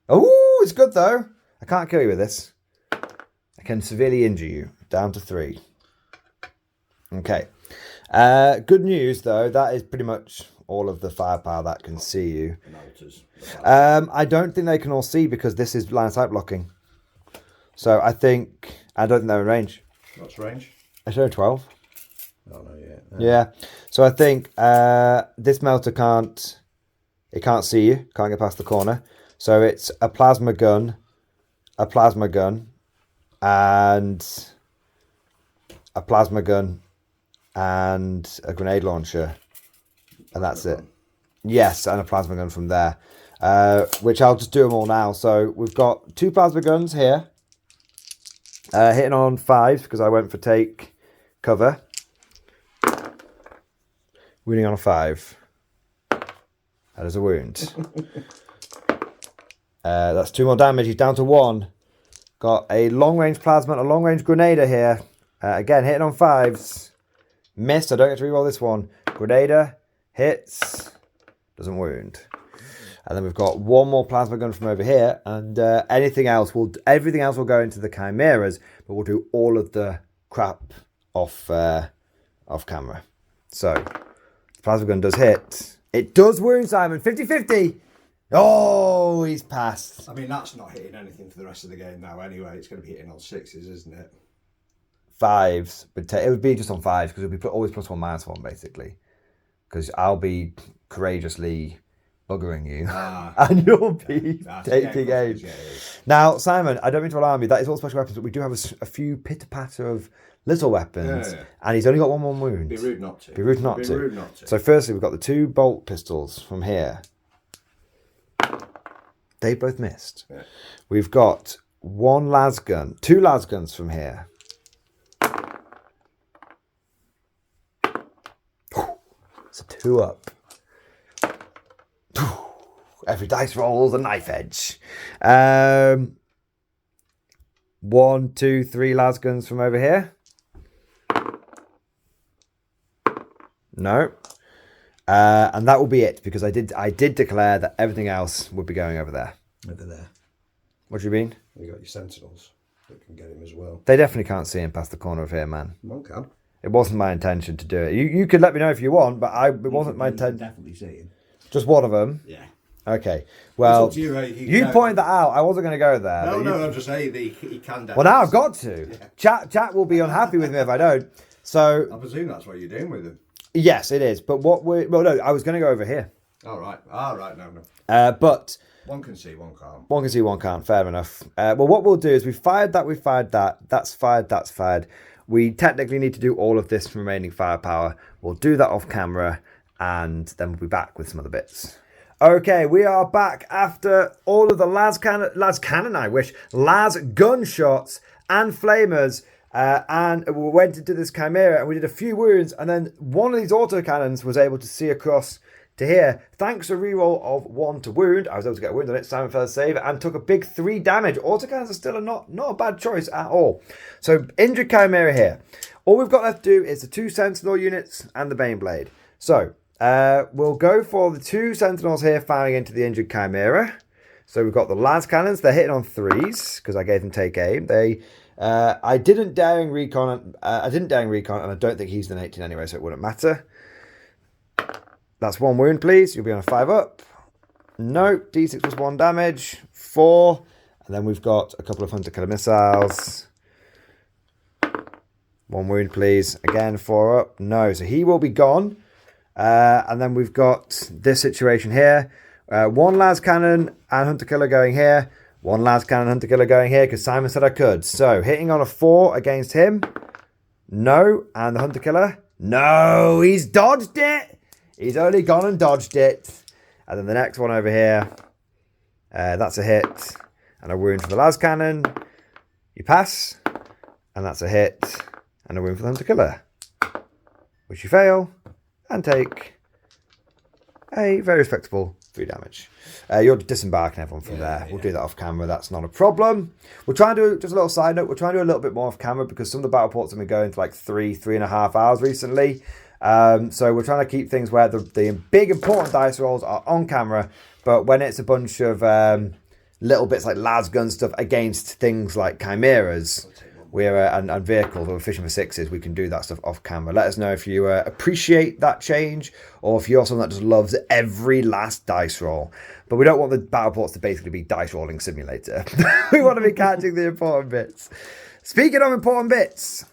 S1: Oh, it's good though. I can't kill you with this. I can severely injure you. Down to 3. Okay. Good news though. That is pretty much all of the firepower that can see you. I don't think they can all see because this is line of sight blocking. So I don't think they're in range.
S2: What's range?
S1: I showed 12.
S2: Oh no, yeah.
S1: Yeah. So I think this melter can't see you, can't get past the corner. So it's a plasma gun, and a plasma gun, and a grenade launcher. And that's it. Yes, and a plasma gun from there. Which I'll just do them all now. So we've got 2 plasma guns here. Hitting on 5s because I went for take cover. Wounding on a 5. That is a wound. That's 2 more damage. He's down to 1. Got a long-range plasma and a long-range grenader here. Again, hitting on 5s. Missed. I don't get to reroll this one. Grenader hits. Doesn't wound. And then we've got 1 more plasma gun from over here, and everything else will go into the chimeras, but we'll do all of the crap off camera. So the plasma gun does hit. It does wound, Simon. 50-50. Oh, he's passed.
S2: I mean, that's not hitting anything for the rest of the game now. Anyway, it's going to be hitting on 6s, isn't it?
S1: 5s, but it would be just on 5s because it would be always +1 -1 basically. Because I'll be courageously buggering you, and you'll be taking aim. Now, Simon, I don't mean to alarm you, that is all special weapons, but we do have a few pitter-patter of little weapons, and he's only got 1 more wound.
S2: Be rude not to.
S1: Be rude not to. So firstly, we've got the 2 bolt pistols from here. They both missed. Yeah. We've got 1 las gun, 2 las guns from here. It's a 2 up. Every dice rolls a knife edge. 1, 2, 3 las guns from over here. No. And that will be it because I did declare that everything else would be going over there.
S2: Over there.
S1: What do you mean?
S2: You got your sentinels that can get him as well.
S1: They definitely can't see him past the corner of here, man.
S2: One can.
S1: It wasn't my intention to do it. You could let me know if you want, but it wasn't my intention.
S2: Definitely see him.
S1: Just one of them?
S2: Yeah.
S1: Okay. Well, you pointed that out. I wasn't going to go there.
S2: No, I'm just saying he can definitely.
S1: Well, now I've got to. Yeah. Chat will be unhappy with me if I don't. So
S2: I presume that's what you're doing with him.
S1: Yes, it is. But well, no, I was going to go over here.
S2: All right. No.
S1: But
S2: one can see, one can't.
S1: One can see, one can't. Fair enough. Well, what we'll do is we fired that. That's fired. We technically need to do all of this from remaining firepower. We'll do that off camera, and then we'll be back with some other bits. Okay, we are back after all of the las gunshots and flamers, and we went into this chimera and we did a few wounds, and then one of these autocannons was able to see across to here. Thanks to a reroll of 1 to wound, I was able to get a wound on it. Simon first save and took a big 3 damage. Autocannons are still not a bad choice at all. So injured chimera here. All we've got left to do is the 2 sentinel units and the Baneblade. So we'll go for the 2 sentinels here firing into the injured chimera. So we've got the las cannons. They're hitting on 3s because I gave them take aim. I didn't daring recon. And I don't think he's an 18 anyway, so it wouldn't matter. That's 1 wound, please. You'll be on a 5 up. No, D6 was 1 damage. 4. And then we've got a couple of hunter killer missiles. 1 wound, please. Again, 4 up. No, so he will be gone. And then we've got this situation here. 1 las cannon and hunter killer going here. 1 las cannon, hunter killer going here because Simon said I could. So hitting on a 4 against him. No. And the hunter killer. No, he's dodged it. He's only gone and dodged it. And then the next one over here. That's a hit. And a wound for the las cannon. You pass. And that's a hit. And a wound for the hunter killer. Which you fail. And take a very respectable 3 damage. You're disembarking everyone from there. We'll do that off camera. That's not a problem. We'll try and do, just a little side note, we'll try and do a little bit more off camera because some of the battle ports have been going for like 3.5 hours recently. So we're trying to keep things where the big important dice rolls are on camera, but when it's a bunch of little bits like las gun stuff against things like chimeras, and vehicles, or fishing for 6s, we can do that stuff off camera. Let us know if you appreciate that change, or if you're someone that just loves every last dice roll. But we don't want the battle ports to basically be dice rolling simulator. We want to be catching the important bits. Speaking of important bits,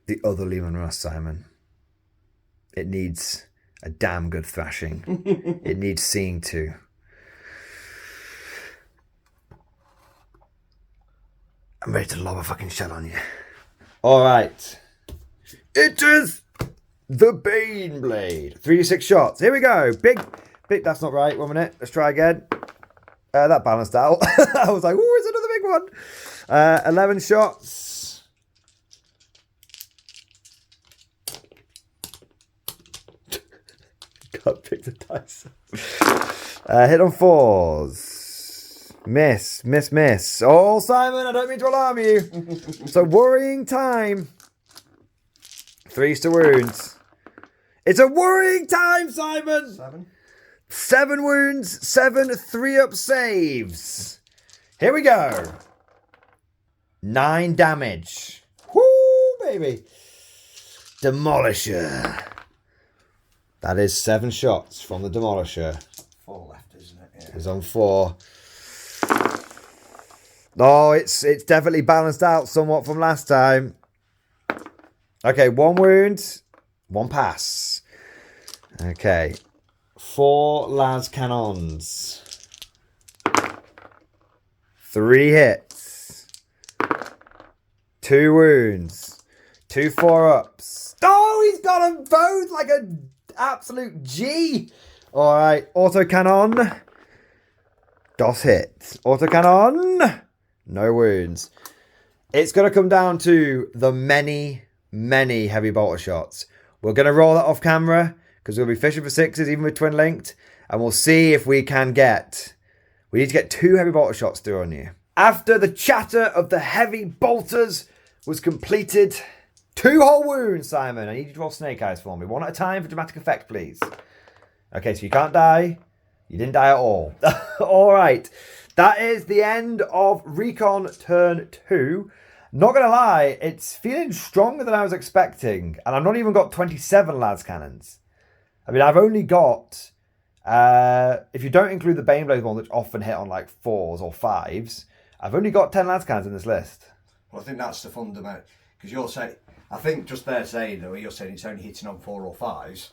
S1: the other Lehman Russ, Simon. It needs a damn good thrashing. It needs seeing to. I'm ready to lob a fucking shell on you. Alright. It is the Baneblade. 3d6 shots. Here we go. Big, that's not right. 1 minute. Let's try again. That balanced out. I was like, ooh, it's another big one. 11 shots. Can't pick the dice. Hit on 4s. Miss. Oh, Simon, I don't mean to alarm you. It's a worrying time. 3s to wounds. It's a worrying time, Simon. 7 wounds, 7 3-up saves. Here we go. 9 damage. Woo, baby. Demolisher. That is 7 shots from the Demolisher.
S2: 4 left, isn't it? Yeah.
S1: It's on 4. Oh, it's definitely balanced out somewhat from last time. Okay, 1 wound, 1 pass. Okay, 4 las cannons. 3 hits. 2 wounds. 2 4-ups. Oh, he's got them both like an absolute G. All right, autocannon. DOS hit. Autocannon. No wounds. It's going to come down to the many heavy bolter shots. We're going to roll that off camera because we'll be fishing for 6s even with twin linked. And we'll see if we can get... We need to get 2 heavy bolter shots through on you. After the chatter of the heavy bolters was completed... 2 whole wounds, Simon. I need you to roll snake eyes for me. 1 at a time for dramatic effect, please. Okay, so you can't die. You didn't die at all. All right. that is the end of Recon Turn 2. Not going to lie, it's feeling stronger than I was expecting. And I've not even got 27 las cannons. I mean, I've only got, if you don't include the Baneblade ones, which often hit on like 4s or 5s, I've only got 10 las cannons in this list.
S2: Well, I think that's the fundamental, because you're saying, I think just there saying, though, you're saying it's only hitting on 4 or 5s.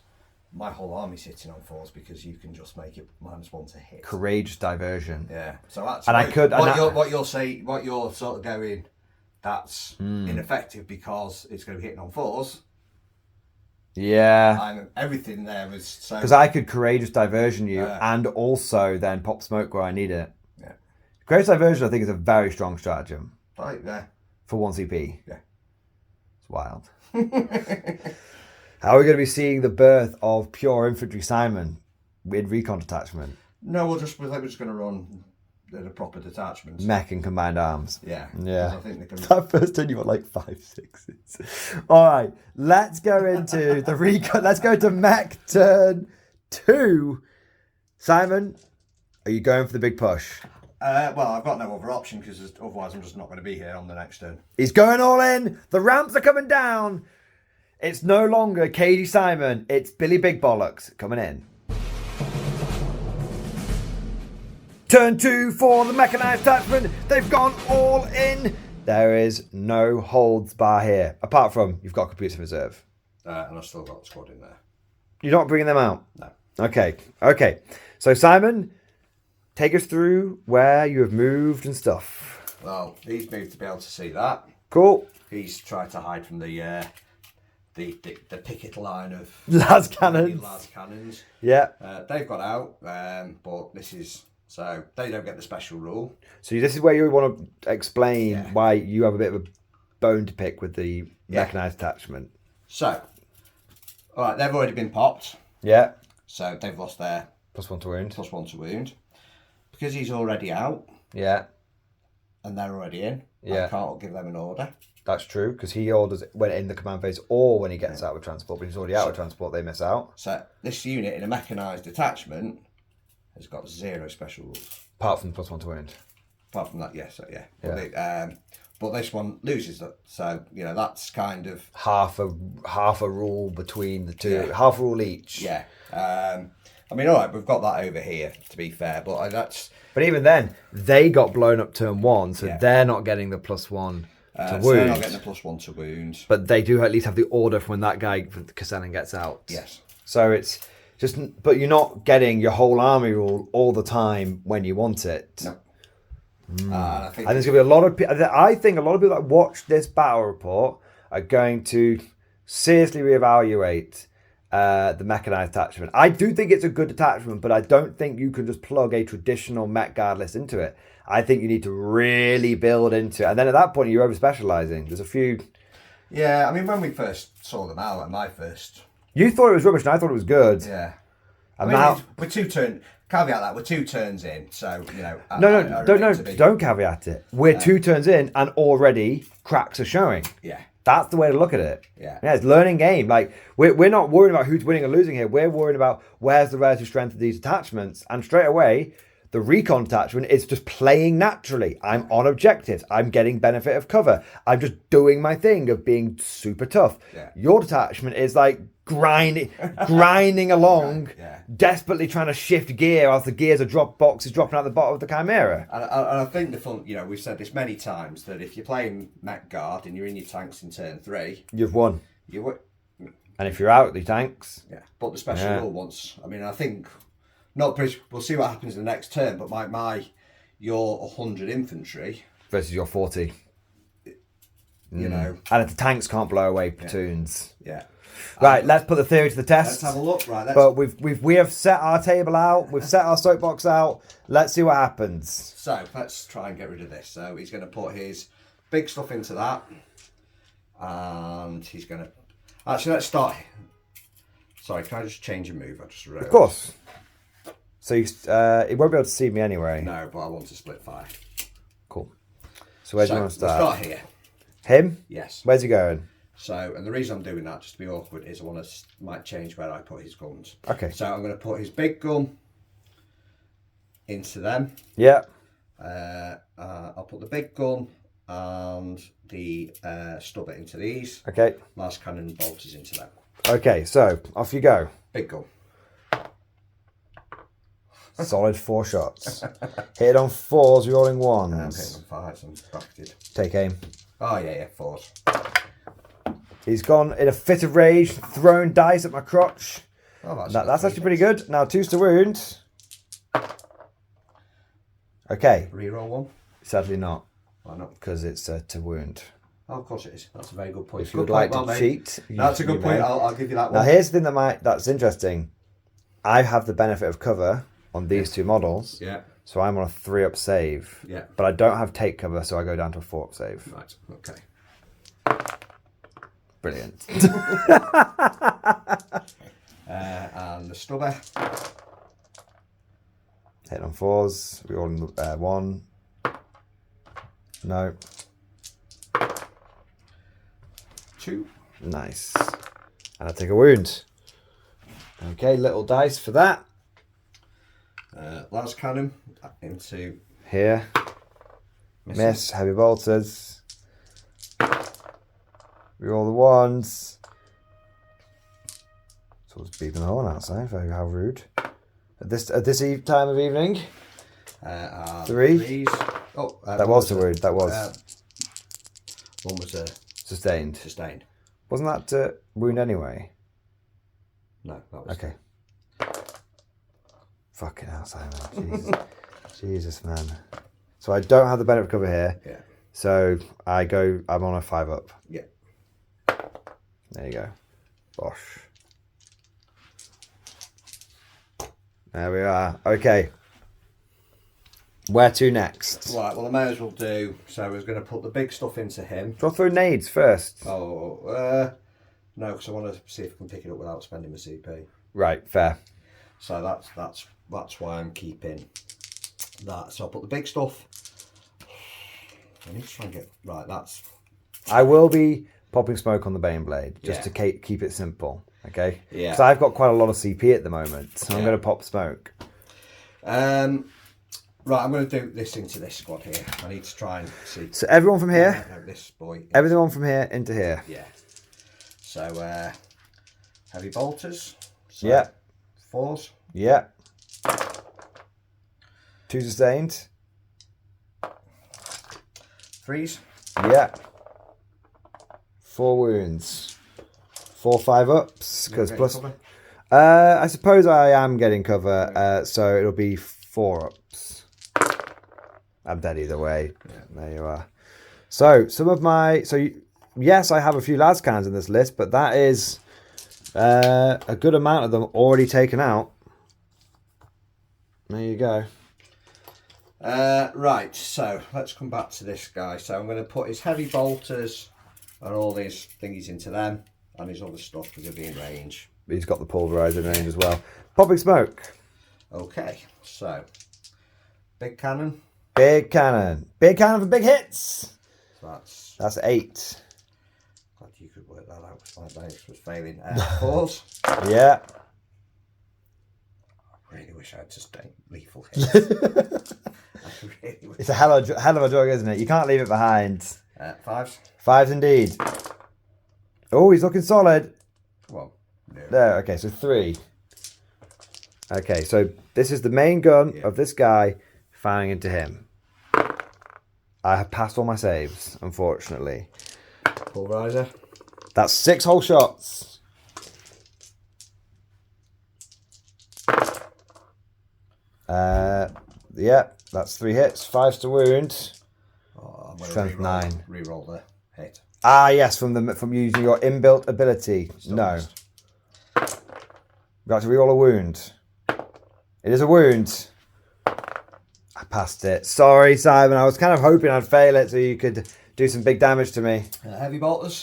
S2: My whole army's hitting on 4s because you can just make it -1 to hit.
S1: Courageous diversion.
S2: Yeah. So that's
S1: and I could.
S2: What you're sort of going, that's ineffective because it's going to be hitting on 4s.
S1: Yeah.
S2: And everything there was so.
S1: Because I could courageous diversion you and also then pop smoke where I need it.
S2: Yeah.
S1: Courageous diversion, I think, is a very strong stratagem.
S2: Right there.
S1: For 1 CP.
S2: Yeah.
S1: It's wild. How are we going to be seeing the birth of Pure Infantry Simon with Recon detachment?
S2: No, we're just going to run the proper detachments.
S1: Mech and combined arms.
S2: Yeah.
S1: Yeah.
S2: I think they can.
S1: That first turn you got like 5 6s. All right, let's go into the Recon. Let's go to Mech turn 2. Simon, are you going for the big push?
S2: Well, I've got no other option because otherwise I'm just not going to be here on the next turn.
S1: He's going all in. The ramps are coming down. It's no longer KD Simon. It's Billy Big Bollocks coming in. Turn 2 for the mechanized attachment. They've gone all in. There is no holds bar here. Apart from you've got computers in reserve.
S2: And I've still got a squad in there.
S1: You're not bringing them out?
S2: No.
S1: Okay. So Simon, take us through where you have moved and stuff.
S2: Well, he's moved to be able to see that.
S1: Cool.
S2: He's tried to hide from the picket line of
S1: las cannons. Yeah.
S2: They've got out, but this is so they don't get the special rule.
S1: So this is where you want to explain why you have a bit of a bone to pick with the mechanized attachment.
S2: So, all right, they've already been popped.
S1: Yeah.
S2: So they've lost their
S1: +1 to wound.
S2: +1 to wound because he's already out.
S1: Yeah.
S2: And they're already in.
S1: Yeah.
S2: I can't give them an order.
S1: That's true, because he orders when in the command phase or when he gets out of transport, but he's already out of transport, they miss out.
S2: So this unit in a mechanised detachment has got 0 special rules.
S1: Apart from +1 to wound.
S2: Apart from that, yes, yeah. But this one loses that, so that's kind of
S1: half a rule between the two, half a rule each.
S2: Yeah. I mean, all right, we've got that over here to be fair, but that's.
S1: But even then, they got blown up turn 1, so they're not getting the +1. To wound.
S2: So they're not getting a +1 to wound.
S1: But they do at least have the order from when that guy, Kassanan, gets out.
S2: Yes.
S1: So it's just, but you're not getting your whole army rule all the time when you want it.
S2: No.
S1: And I think there's going to be a lot of people, I think a lot of people that watch this battle report are going to seriously reevaluate the mechanized attachment. I do think it's a good attachment, but I don't think you can just plug a traditional mech guard list into it. I think you need to really build into it. And then at that point, you're over-specialising. There's a few...
S2: Yeah, I mean, when we first saw them out, at my first...
S1: You thought it was rubbish, and I thought it was good.
S2: Yeah.
S1: And
S2: now... We're 2 turns... Caveat that, we're 2 turns in, so,
S1: Don't caveat it. We're 2 turns in, and already cracks are showing.
S2: Yeah.
S1: That's the way to look at it.
S2: Yeah.
S1: Yeah, it's learning game. Like, we're not worried about who's winning or losing here. We're worried about where's the relative strength of these attachments. And straight away... The Recon attachment is just playing naturally. I'm on objectives. I'm getting benefit of cover. I'm just doing my thing of being super tough.
S2: Yeah.
S1: Your detachment is like grinding along, desperately trying to shift gear as the gears are boxes dropping out the bottom of the Chimera.
S2: And I think the fun, we've said this many times, that if you're playing Mech Guard and you're in your tanks in turn 3...
S1: You've won.
S2: And
S1: if you're out, the tanks...
S2: Yeah, but the special rule once... I mean, I think... We'll see what happens in the next turn, but your 100 infantry
S1: versus your 40,
S2: and
S1: if the tanks can't blow away platoons,
S2: right.
S1: Let's put the theory to the test.
S2: Let's have a look. Right,
S1: but we have set our table out. We've set our soapbox out. Let's see what happens.
S2: So let's try and get rid of this. So he's going to put his big stuff into that, and he's going to actually let's start. Sorry, can I just change a move? I just realized.
S1: Of course. So it won't be able to see me anyway.
S2: No, but I want to split fire.
S1: Cool. So where do you want to start?
S2: We'll start here.
S1: Him?
S2: Yes.
S1: Where's he going?
S2: So, and the reason I'm doing that, just to be awkward, is I might change where I put his guns.
S1: Okay.
S2: So I'm going to put his big gun into them.
S1: Yeah.
S2: I'll put the big gun and the stubber into these.
S1: Okay.
S2: Last cannon bolters into them.
S1: Okay, so off you go.
S2: Big gun.
S1: Solid 4 shots. Hit on 4s, rolling 1s.
S2: I'm hitting on 5s, I'm bracketed.
S1: Take aim.
S2: Oh yeah, 4s.
S1: He's gone in a fit of rage, thrown dice at my crotch.
S2: Oh,
S1: That's actually pretty good. Now 2s to wound. Okay.
S2: Reroll 1?
S1: Sadly not.
S2: Why not?
S1: Because it's to wound.
S2: Oh, of course it is. That's a very good point.
S1: If you would like to cheat.
S2: That's a good point. I'll give you that one.
S1: Now here's the thing that's interesting. I have the benefit of cover on these 2 models.
S2: Yeah.
S1: So I'm on a 3-up save.
S2: Yeah.
S1: But I don't have take cover, so I go down to a 4-up save.
S2: Right, okay.
S1: Brilliant.
S2: And the stubber.
S1: Hit on 4s. We all in 1. No.
S2: 2.
S1: Nice. And I take a wound. Okay, little dice for that.
S2: Last cannon into
S1: Here. Miss. Heavy bolters. Reroll the 1s. Someone's beeping the horn outside. How rude. At this time of evening. 3.
S2: Oh,
S1: that was the wound. That was.
S2: One was
S1: sustained.
S2: Sustained.
S1: Wasn't that wound anyway?
S2: No, that was.
S1: Okay. Fucking hell, Simon. Jesus. Jesus, man. So I don't have the benefit of cover here.
S2: Yeah.
S1: So I'm on a 5-up.
S2: Yeah.
S1: There you go. Bosh. There we are. Okay. Where to next?
S2: Right, well, I may as well do. So I was going to put the big stuff into him.
S1: Do I throw nades first?
S2: Oh, no, because I want to see if I can pick it up without spending my CP.
S1: Right, fair.
S2: So that's why I'm keeping that. So I'll put the big stuff. I need to try and get right.
S1: I will be popping smoke on the Bane Blade just to keep it simple. Okay.
S2: Yeah.
S1: So I've got quite a lot of CP at the moment, so I'm going to pop smoke.
S2: Right, I'm going to do this into this squad here. I need to try and see.
S1: So everyone from here.
S2: No, this boy.
S1: Everyone from here into here.
S2: Yeah. So heavy bolters. So
S1: Yeah.
S2: 4s.
S1: Yeah. 2 sustained.
S2: 3s.
S1: Yeah. 4 wounds. 4 5-ups. Because plus.
S2: Cover?
S1: I suppose I am getting cover. So it'll be 4-ups. I'm dead either way. Yeah. There you are. So some of my. Yes, I have a few lads cannons in this list, but that is a good amount of them already taken out. There you go.
S2: Right, so let's come back to this guy. So I'm going to put his heavy bolters and all these thingies into them, and his other stuff because it'll be in range.
S1: He's got the pulverizer in range as well. Popping smoke.
S2: Okay, so big cannon.
S1: Big cannon. Big cannon for big hits.
S2: So
S1: that's 8.
S2: Glad you could work that out. My dice was failing. 4s.
S1: Yeah.
S2: I really wish I had sustained lethal hits. I really wish.
S1: It's a hell of a drug, isn't it? You can't leave it behind.
S2: 5s.
S1: 5s indeed. Oh, he's looking solid.
S2: Well, no.
S1: There, okay, so 3. Okay, so this is the main gun of this guy firing into him. I have passed all my saves, unfortunately.
S2: Pulverizer.
S1: That's 6 whole shots. Yeah, that's 3 hits. 5s to wound.
S2: Oh,
S1: Strength 9.
S2: Reroll the hit.
S1: Ah, yes, from using your inbuilt ability. No. You have to reroll a wound. It is a wound. I passed it. Sorry, Simon. I was kind of hoping I'd fail it so you could do some big damage to me.
S2: Heavy bolters.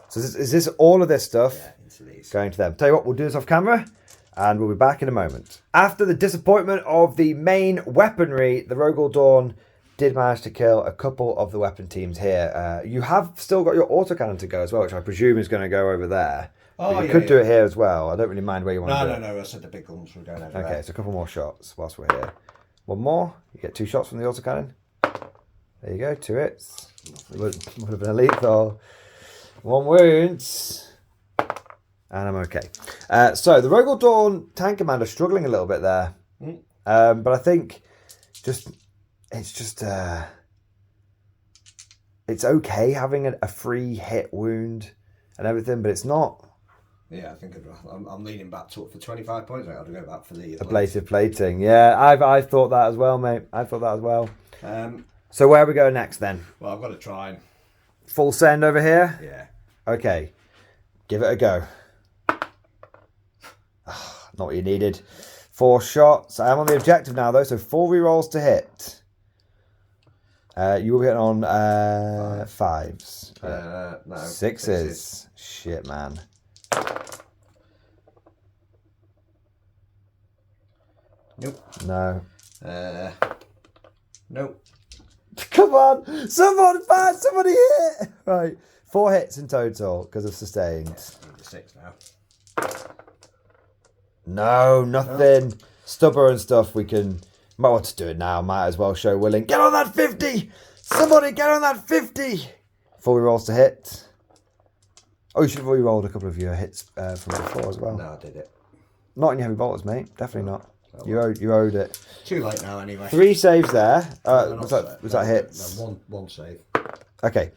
S1: So is this all of this stuff?
S2: Yeah, into these.
S1: Going to them. Tell you what, we'll do this off camera and we'll be back in a moment. After the disappointment of the main weaponry, the Rogal Dawn did manage to kill a couple of the weapon teams here. You have still got your autocannon to go as well, which I presume is going to go over there.
S2: Oh,
S1: but you could do it here as well. I don't really mind where you want to do it.
S2: No. I said the big guns were going over there.
S1: Okay, so a couple more shots whilst we're here. One more. You get 2 shots from the autocannon. There you go, 2 hits. Would have been a lethal. 1 wound. And I'm okay. So the Rogal Dawn tank commander struggling a little bit there. But I think it's okay having a free hit wound and everything, but it's not.
S2: Yeah, I think I'm leaning back to it for 25 points. I got to go back for the
S1: ablative plating. Yeah, I thought that as well, mate. I thought that as well. So where are we going next then?
S2: Well, I've got to try and...
S1: Full send over here?
S2: Yeah.
S1: Okay. Give it a go. Not what you needed. 4 shots. I am on the objective now, though, so 4 rerolls to hit. You will be hitting on 5s.
S2: No.
S1: 6s. Shit, man.
S2: Nope.
S1: No.
S2: Nope.
S1: Come on! Somebody hit! Right. 4 hits in total because of sustained.
S2: Yeah, 6 now.
S1: No, nothing. No. Stubber and stuff we can... Might want to do it now. Might as well show willing. Get on that 50! Somebody get on that 50! 4 rerolls to hit. Oh, you should have re-rolled a couple of your hits from before as well.
S2: No, I did it.
S1: Not in your heavy bolters, mate. Definitely not. You owed it.
S2: Too late now, anyway.
S1: 3 saves there. Was that hits?
S2: No, one save.
S1: Okay.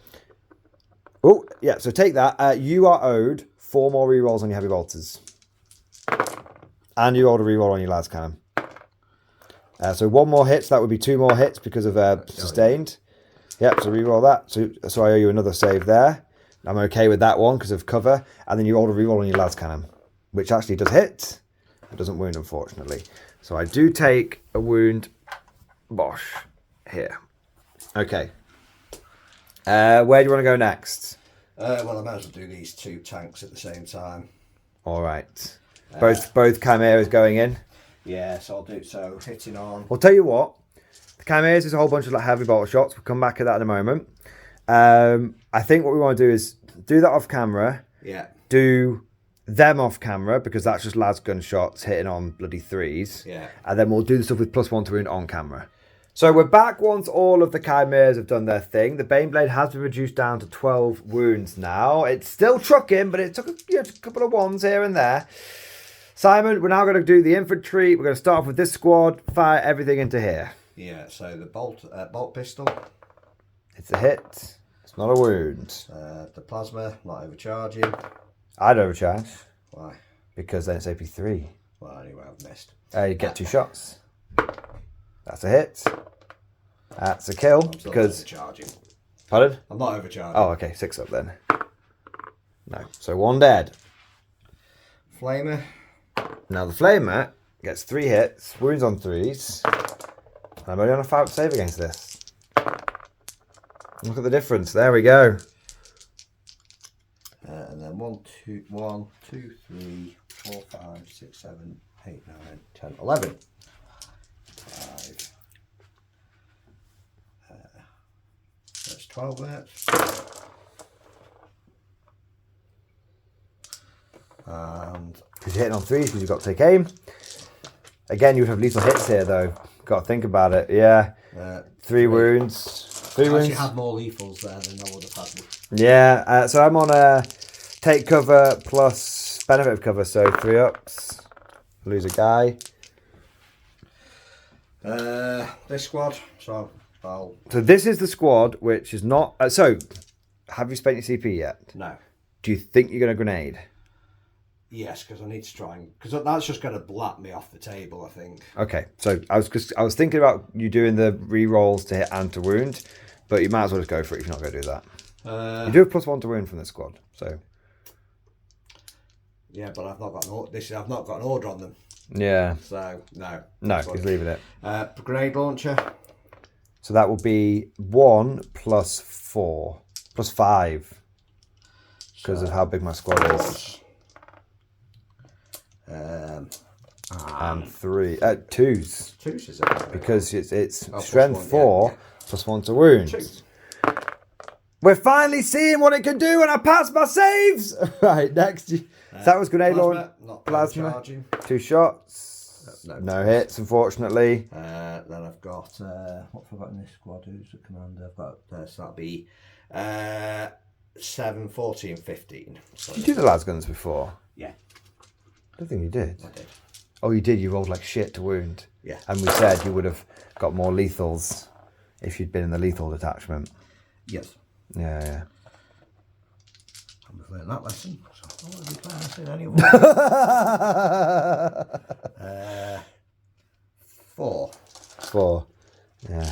S1: Oh, yeah. So take that. You are owed 4 more rerolls on your heavy bolters, and you rolled a reroll on your lads cannon. So 1 more hit. So that would be 2 more hits because of sustained. Yep. So reroll that. So I owe you another save there. I'm okay with that one because of cover, and then you rolled a reroll on your lads cannon, which actually does hit. It doesn't wound, unfortunately. So I do take a wound. Bosh. Here. Okay. Where do you want to go next?
S2: Well, I might as well do these 2 tanks at the same time.
S1: All right. Both chimeras going in?
S2: Yeah, so I'll do so. Hitting on.
S1: I'll tell you what. The chimeras is a whole bunch of like heavy bolter shots. We'll come back at that in a moment. I think what we want to do is do that off camera.
S2: Yeah.
S1: Do them off camera because that's just lads gunshots hitting on bloody 3s.
S2: Yeah. And
S1: then we'll do the stuff with +1 to wound on camera. So we're back once all of the chimeras have done their thing. The Baneblade has been reduced down to 12 wounds now. It's still trucking, but it took a couple of 1s here and there. Simon, we're now going to do the infantry. We're going to start off with this squad. Fire everything into here.
S2: Yeah, so the bolt pistol.
S1: It's a hit. It's not a wound.
S2: The plasma, not overcharging.
S1: I'd overcharge.
S2: Why?
S1: Because then it's AP3.
S2: Well, anyway, I've missed.
S1: You get 2 shots. That's a hit. That's a kill.
S2: I'm still
S1: because
S2: overcharging.
S1: Pardon?
S2: I'm not overcharging.
S1: Oh, okay. 6 up then. No. So 1 dead.
S2: Flamer.
S1: Now the Flamer gets 3 hits, wounds on 3s. I'm only on a 5 save against this. Look at the difference. There we go.
S2: And then 1, 2, 3, 4, 5, 6, 7, 8, 9, 10, 11. 5. That's 12 there. And
S1: because you're hitting on 3s because you've got to take aim. Again, you would have lethal hits here though. Got to think about it. Yeah. 3 wounds. 3 wounds.
S2: I actually had more lethals there than I would have had.
S1: Yeah. So I'm on a take cover plus benefit of cover. So 3 ups. Lose a guy.
S2: This squad. So
S1: this is the squad which is not. So have you spent your CP yet?
S2: No.
S1: Do you think you're going to grenade?
S2: Yes, because I need to try and... Because that's just going to blap me off the table, I think.
S1: Okay, so I was thinking about you doing the re-rolls to hit and to wound, but you might as well just go for it if you're not going to do that. You do have +1 to wound from this squad, so...
S2: Yeah, but I've not got I've not got an order on them.
S1: Yeah.
S2: So, no.
S1: No, he's leaving it.
S2: Grenade launcher.
S1: So that will be 1 + 4, + 5, because of how big my squad is. And 3 2s.
S2: 2s is it?
S1: Because it's strength 4
S2: yeah.
S1: +1 to wound.
S2: 2.
S1: We're finally seeing what it can do when I pass my saves. Right, next. That was grenade launch.
S2: Not
S1: Plasma.
S2: charging.
S1: 2 shots. No hits, unfortunately.
S2: Then I've got, what have I got in this squad? Who's the commander? I've got, so that'll be 7, 14, 15. So
S1: Did you do the lasguns before?
S2: Yeah.
S1: I don't think you did.
S2: I did.
S1: Oh, you did. You rolled like shit to wound.
S2: Yeah.
S1: And we said you would have got more lethals if you'd been in the lethal detachment.
S2: Yes.
S1: Yeah.
S2: I've learned that lesson. So I don't want to be playing this in anymore. 4.
S1: 4. Yeah.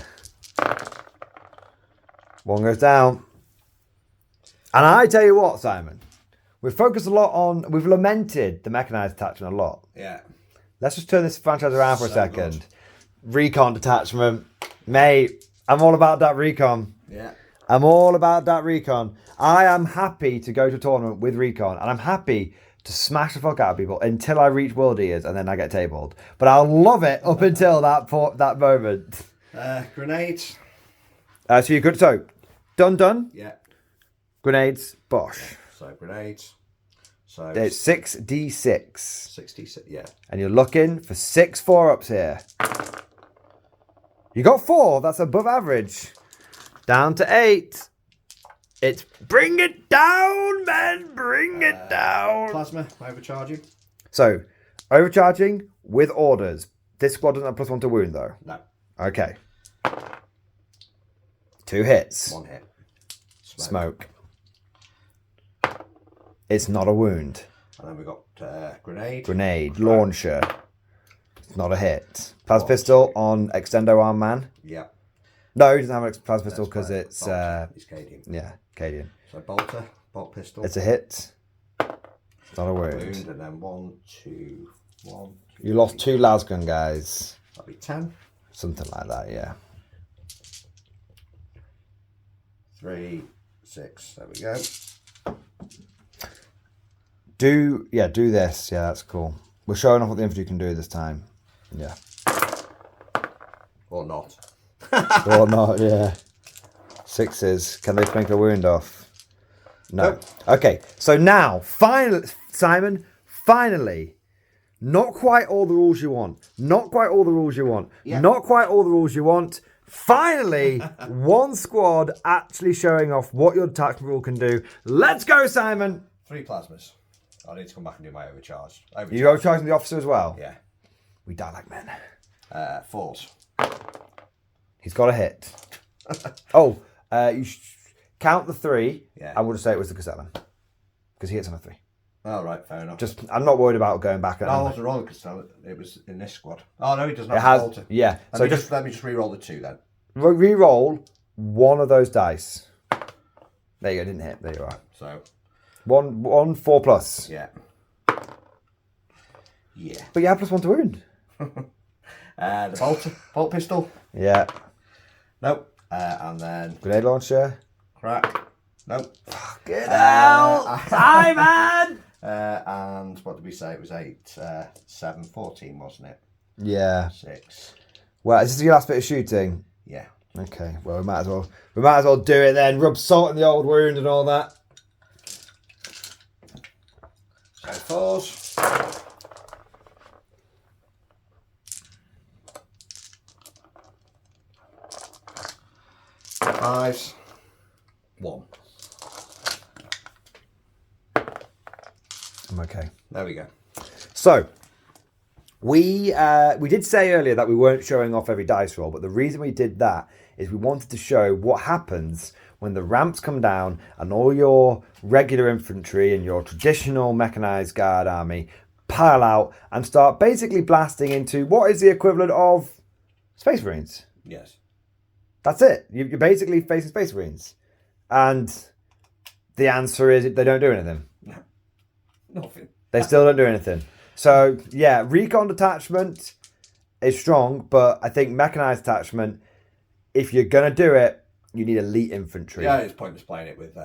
S1: 1 goes down. And I tell you what, Simon, we've focused a lot on, we've lamented the mechanized detachment a lot.
S2: Yeah.
S1: Let's just turn this franchise around for a second.
S2: Good.
S1: Recon detachment. Mate, I'm all about that Recon.
S2: Yeah.
S1: I'm all about that Recon. I am happy to go to a tournament with Recon, and I'm happy to smash the fuck out of people until I reach World Eaters and then I get tabled. But I'll love it up until that moment.
S2: Grenades.
S1: So you're good. So, done.
S2: Yeah.
S1: Grenades, bosh.
S2: So grenades. So
S1: It's 6d6.
S2: 66. Yeah.
S1: And you're looking for 6 4-ups here. You got 4. That's above average. Down to 8. It's bring it down, man. Bring it down.
S2: Plasma overcharging.
S1: So, overcharging with orders. This squad doesn't have +1 to wound, though.
S2: No.
S1: Okay. 2 hits.
S2: 1 hit.
S1: Smoke. It's not a wound.
S2: And then we got grenade.
S1: Grenade. Launcher. It's not a hit. Plasma pistol on Extendo Arm Man.
S2: Yeah.
S1: No, he doesn't have a plasma pistol because it's...
S2: It's Cadian.
S1: Yeah, Cadian.
S2: So bolt pistol.
S1: It's a hit. It's not a wound.
S2: And then 1, 2, 1.
S1: You lost 2 lasgun, guys.
S2: That'll be 10.
S1: Something like that, yeah.
S2: 3, 6. There we go.
S1: Do this. Yeah, that's cool. We're showing off what the infantry can do this time. Yeah.
S2: Or not.
S1: Or not, yeah. 6s. Can they sprinkle a wound off? No.
S2: Nope.
S1: Okay, so now, finally, Simon, not quite all the rules you want. Not quite all the rules you want.
S2: Yeah.
S1: Not quite all the rules you want. Finally, one squad actually showing off what your tactical rule can do. Let's go, Simon.
S2: 3 plasmas. I need to come back and do my overcharge.
S1: You overcharging the officer as well?
S2: Yeah.
S1: We die like men.
S2: 4s.
S1: He's got a hit. Oh, you count the 3,
S2: Yeah.
S1: and we'll just say it was the Castellan. Because he hits on a 3.
S2: Oh, right, fair enough.
S1: I'm not worried about going back.
S2: No, I wasn't rolling Castellan. It was in this squad. Oh, no, he doesn't have
S1: It has,
S2: bolter.
S1: yeah.
S2: Let me just re-roll the 2 then.
S1: Re-roll one of those dice. There you go, didn't hit. There you are.
S2: So.
S1: One 4+.
S2: Yeah. Yeah.
S1: But you have +1 to wound.
S2: The bolt pistol.
S1: Yeah.
S2: Nope. And then
S1: Grenade launcher.
S2: crack. Nope.
S1: Get out, Simon!
S2: And what did we say? It was 8, 7, 14, wasn't it?
S1: Yeah.
S2: 6.
S1: Well, is this your last bit of shooting?
S2: Yeah.
S1: Okay. Well, we might as well do it then. Rub salt in the old wound and all that.
S2: So 4s. 5s. 1.
S1: I'm okay.
S2: There we go.
S1: So, we did say earlier that we weren't showing off every dice roll, but the reason we did that is we wanted to show what happens when the ramps come down and all your regular infantry and your traditional mechanized guard army pile out and start basically blasting into what is the equivalent of Space Marines.
S2: Yes.
S1: That's it. You're basically facing Space Marines. And the answer is they don't do anything.
S2: No. Nothing.
S1: They still don't do anything. So, yeah, Recon detachment is strong, but I think mechanized detachment, if you're going to do it, you need elite infantry.
S2: Yeah, it's pointless playing it with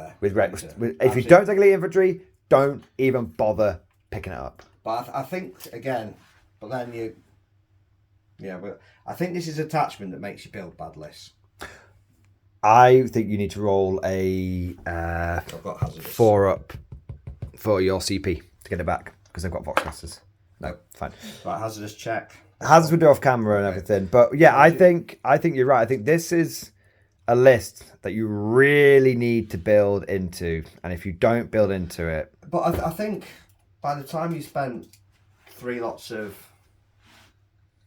S1: if you don't take elite infantry, don't even bother picking it up.
S2: But I think, again, but I think this is attachment that makes you build bad lists.
S1: I think you need to roll a
S2: I've got hazardous.
S1: 4-up for your CP to get it back, because they've got Voxcasters. No, fine.
S2: Right, hazardous check.
S1: Hazards we do off camera and everything. But yeah, I think you're right. I think this is a list that you really need to build into. And if you don't build into it...
S2: But I think by the time you spent 3 lots of...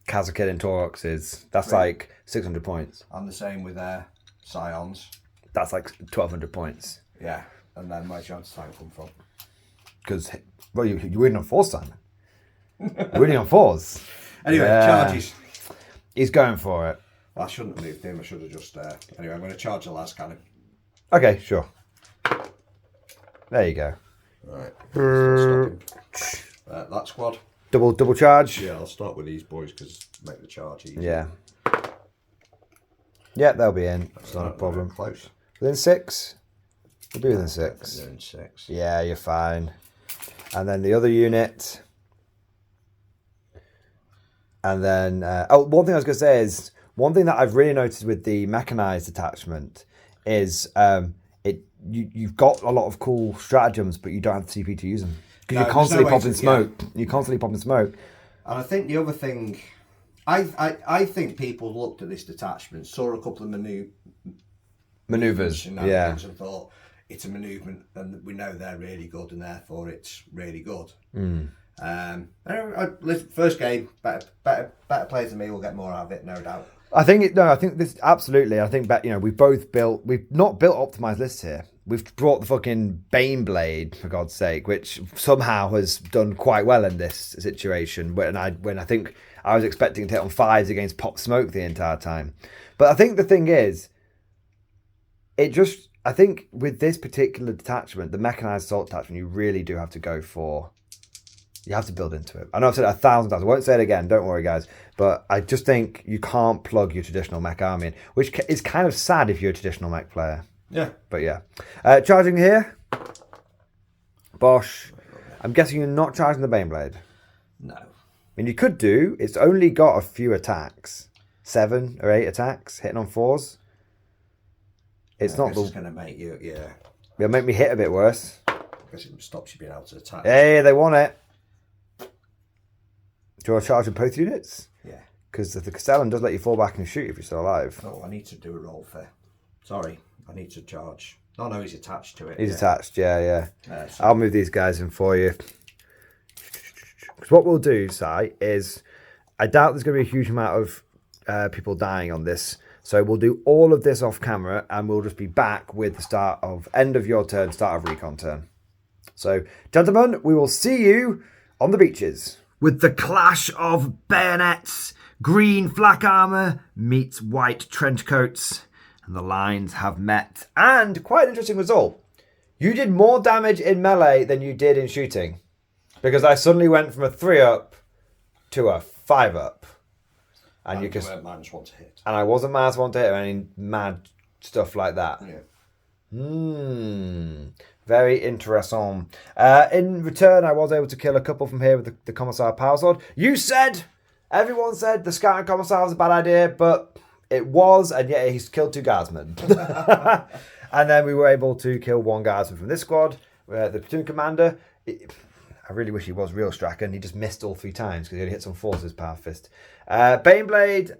S1: Kazakid and Tauroxes, that's like 600 points.
S2: And the same with their Scions.
S1: That's like 1,200 points.
S2: Yeah, and then where's your anti-tank come from?
S1: Because, well, you're winning on 4s, Simon. You're winning on 4s.
S2: Anyway, charges.
S1: He's going for it.
S2: Well, I shouldn't have moved him. I should have just... Anyway, I'm going to charge the last cannon.
S1: Okay, sure. There you go.
S2: Right. Stop him. That squad.
S1: Double charge.
S2: Yeah, I'll start with these boys because make the charge easy.
S1: Yeah. Yeah, they'll be in. It's not a problem.
S2: Close.
S1: Within 6? We'll be within 6.
S2: Within 6.
S1: Yeah, you're fine. And then the other unit. And then... one thing I was going to say is... One thing that I've really noticed with the mechanized attachment is you've got a lot of cool stratagems, but you don't have the CP to use them. Because you're constantly popping smoke. Yeah. You're constantly popping smoke.
S2: And I think the other thing... I think people looked at this detachment, saw a couple of
S1: maneuvers,
S2: yeah, and thought it's a manoeuvre, and we know they're really good, and therefore it's really good. First game, better players than me will get more out of it, no doubt.
S1: I think this absolutely. I think we've not built optimized lists here. We've brought the fucking Baneblade, for God's sake, which somehow has done quite well in this situation. When I think I was expecting to hit on 5s against Pop Smoke the entire time. But I think the thing is, I think with this particular detachment, the mechanized assault detachment, you really do have to go for. You have to build into it. I know I've said it 1,000 times. I won't say it again. Don't worry, guys. But I just think you can't plug your traditional mech army in, which is kind of sad if you're a traditional mech player.
S2: Yeah.
S1: But yeah. Charging here. Bosh. I'm guessing you're not charging the Baneblade.
S2: No.
S1: I mean, you could do. It's only got a few attacks. 7 or 8 attacks, hitting on 4s. It's not
S2: It's going to make you,
S1: It'll make me hit a bit worse.
S2: Because it stops you being able to attack.
S1: Hey, they want it. Do you want to charge in both units?
S2: Yeah. Because
S1: the Castellan does let you fall back and shoot if you're still alive.
S2: Oh, I need to do a roll for... Sorry, I need to charge. Oh, no, he's attached to it.
S1: He's attached, yeah.
S2: So...
S1: I'll move these guys in for you. Because what we'll do, Si, is... I doubt there's going to be a huge amount of people dying on this. So we'll do all of this off camera and we'll just be back with the end of your turn, start of Recon turn. So, gentlemen, we will see you on the beaches. With the clash of bayonets, green flak armour meets white trench coats, and the lines have met. And quite an interesting result. You did more damage in melee than you did in shooting. Because I suddenly went from a 3-up to a 5-up. And you
S2: weren't minus 1 to hit.
S1: And I wasn't minus 1 to hit or any mad stuff like that.
S2: Yeah.
S1: Very interesting. In return, I was able to kill a couple from here with the Commissar Power Sword. Everyone said the Scouting Commissar was a bad idea, but it was, and yet he's killed 2 guardsmen. And then we were able to kill 1 guardsman from this squad. The platoon commander, I really wish he was real Strachan. He just missed all 3 times because he only hit some 4s with his Power Fist. Baneblade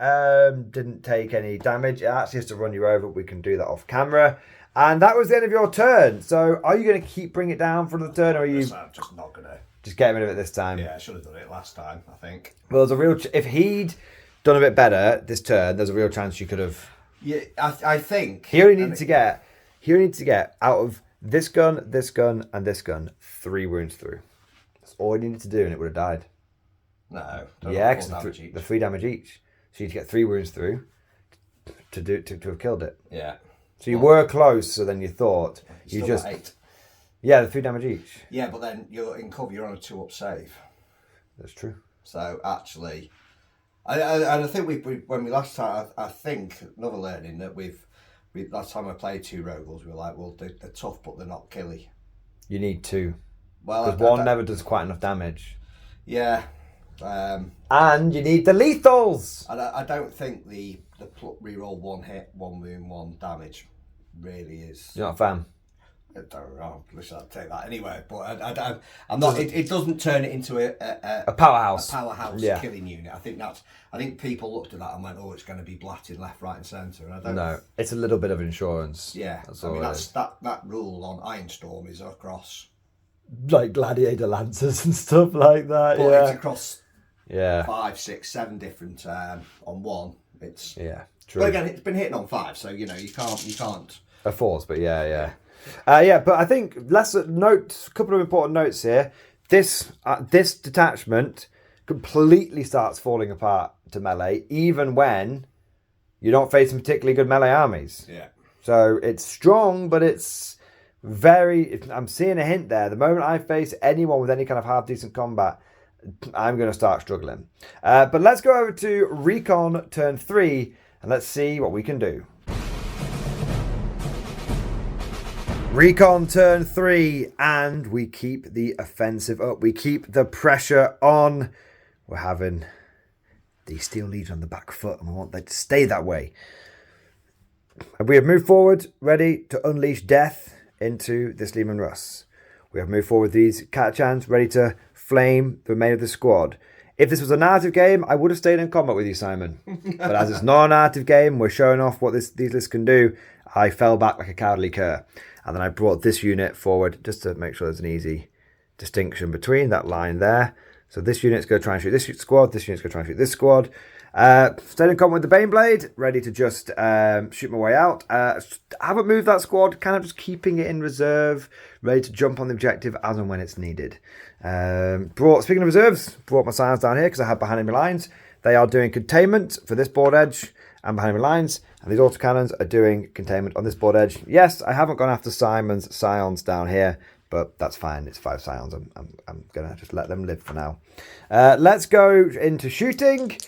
S1: didn't take any damage. It actually has to run you over. We can do that off camera. And that was the end of your turn. So are you going to keep bringing it down for the turn, or are you...
S2: I'm just not going to...
S1: Just get rid of it this time?
S2: Yeah, I should have done it last time, I think.
S1: Well, there's a real... If he'd done a bit better this turn, there's a real chance you could have...
S2: Yeah, I think...
S1: He only needed to get out of this gun, and this gun, 3 wounds through. That's all he needed to do, and it would have died.
S2: No.
S1: Yeah, because the 3 damage each. So you need to get 3 wounds through to have killed it.
S2: Yeah.
S1: So you were closer than you thought.
S2: You just got 8.
S1: Yeah, the 3 damage each.
S2: Yeah, but then you're in cover. You're on a 2-up save.
S1: That's true.
S2: So actually, I think when we last time, I think another learning that last time I played 2 Rogals, we were like, well, they're tough, but they're not killy.
S1: You need 2.
S2: Well,
S1: because 1 never does quite enough damage.
S2: Yeah.
S1: And you need the lethals.
S2: And I don't think the reroll 1 hit, 1 wound, 1 damage really is.
S1: You're not a fan?
S2: I don't know. Listen, I'll take that anyway. But I'm not. It doesn't turn it into
S1: a powerhouse.
S2: A powerhouse killing unit. I think people looked at that and went, "Oh, it's going to be blatted left, right, and centre." And I don't.
S1: No, it's a little bit of insurance.
S2: Yeah, that rule on Ironstorm is across
S1: like gladiator lancers and stuff like that.
S2: But
S1: yeah,
S2: it's across 5, 6, 7 different on one. It's
S1: true.
S2: But again, it's been hitting on 5, so you can't.
S1: A force, but yeah. But I think let's note a couple of important notes here. This detachment completely starts falling apart to melee, even when you're not facing particularly good melee armies.
S2: Yeah.
S1: So it's strong, but it's I'm seeing a hint there. The moment I face anyone with any kind of half decent combat, I'm going to start struggling. But let's go over to Recon turn 3 and let's see what we can do. Recon turn 3, and we keep the offensive up. We keep the pressure on. We're having the Steel Legion on the back foot, and we want that to stay that way. We have moved forward, ready to unleash death into this Lehman Russ. We have moved forward with these Catachans, ready to flame the remainder of the squad. If this was a narrative game, I would have stayed in combat with you, Simon. But as it's not a narrative game, we're showing off what these lists can do. I fell back like a cowardly cur. And then I brought this unit forward just to make sure there's an easy distinction between that line there. So this unit's going to try and shoot this squad. This unit's going to try and shoot this squad. Stayed in combat with the Baneblade, ready to just shoot my way out. Haven't moved that squad, kind of just keeping it in reserve, ready to jump on the objective as and when it's needed. Speaking of reserves, brought my Scions down here because I had behind enemy lines. They are doing containment for this board edge and behind enemy lines, and these autocannons are doing containment on this board edge. Yes, I haven't gone after Simon's Scions down here, but that's fine. It's 5 Scions. I'm going to just let them live for now. Let's go into shooting.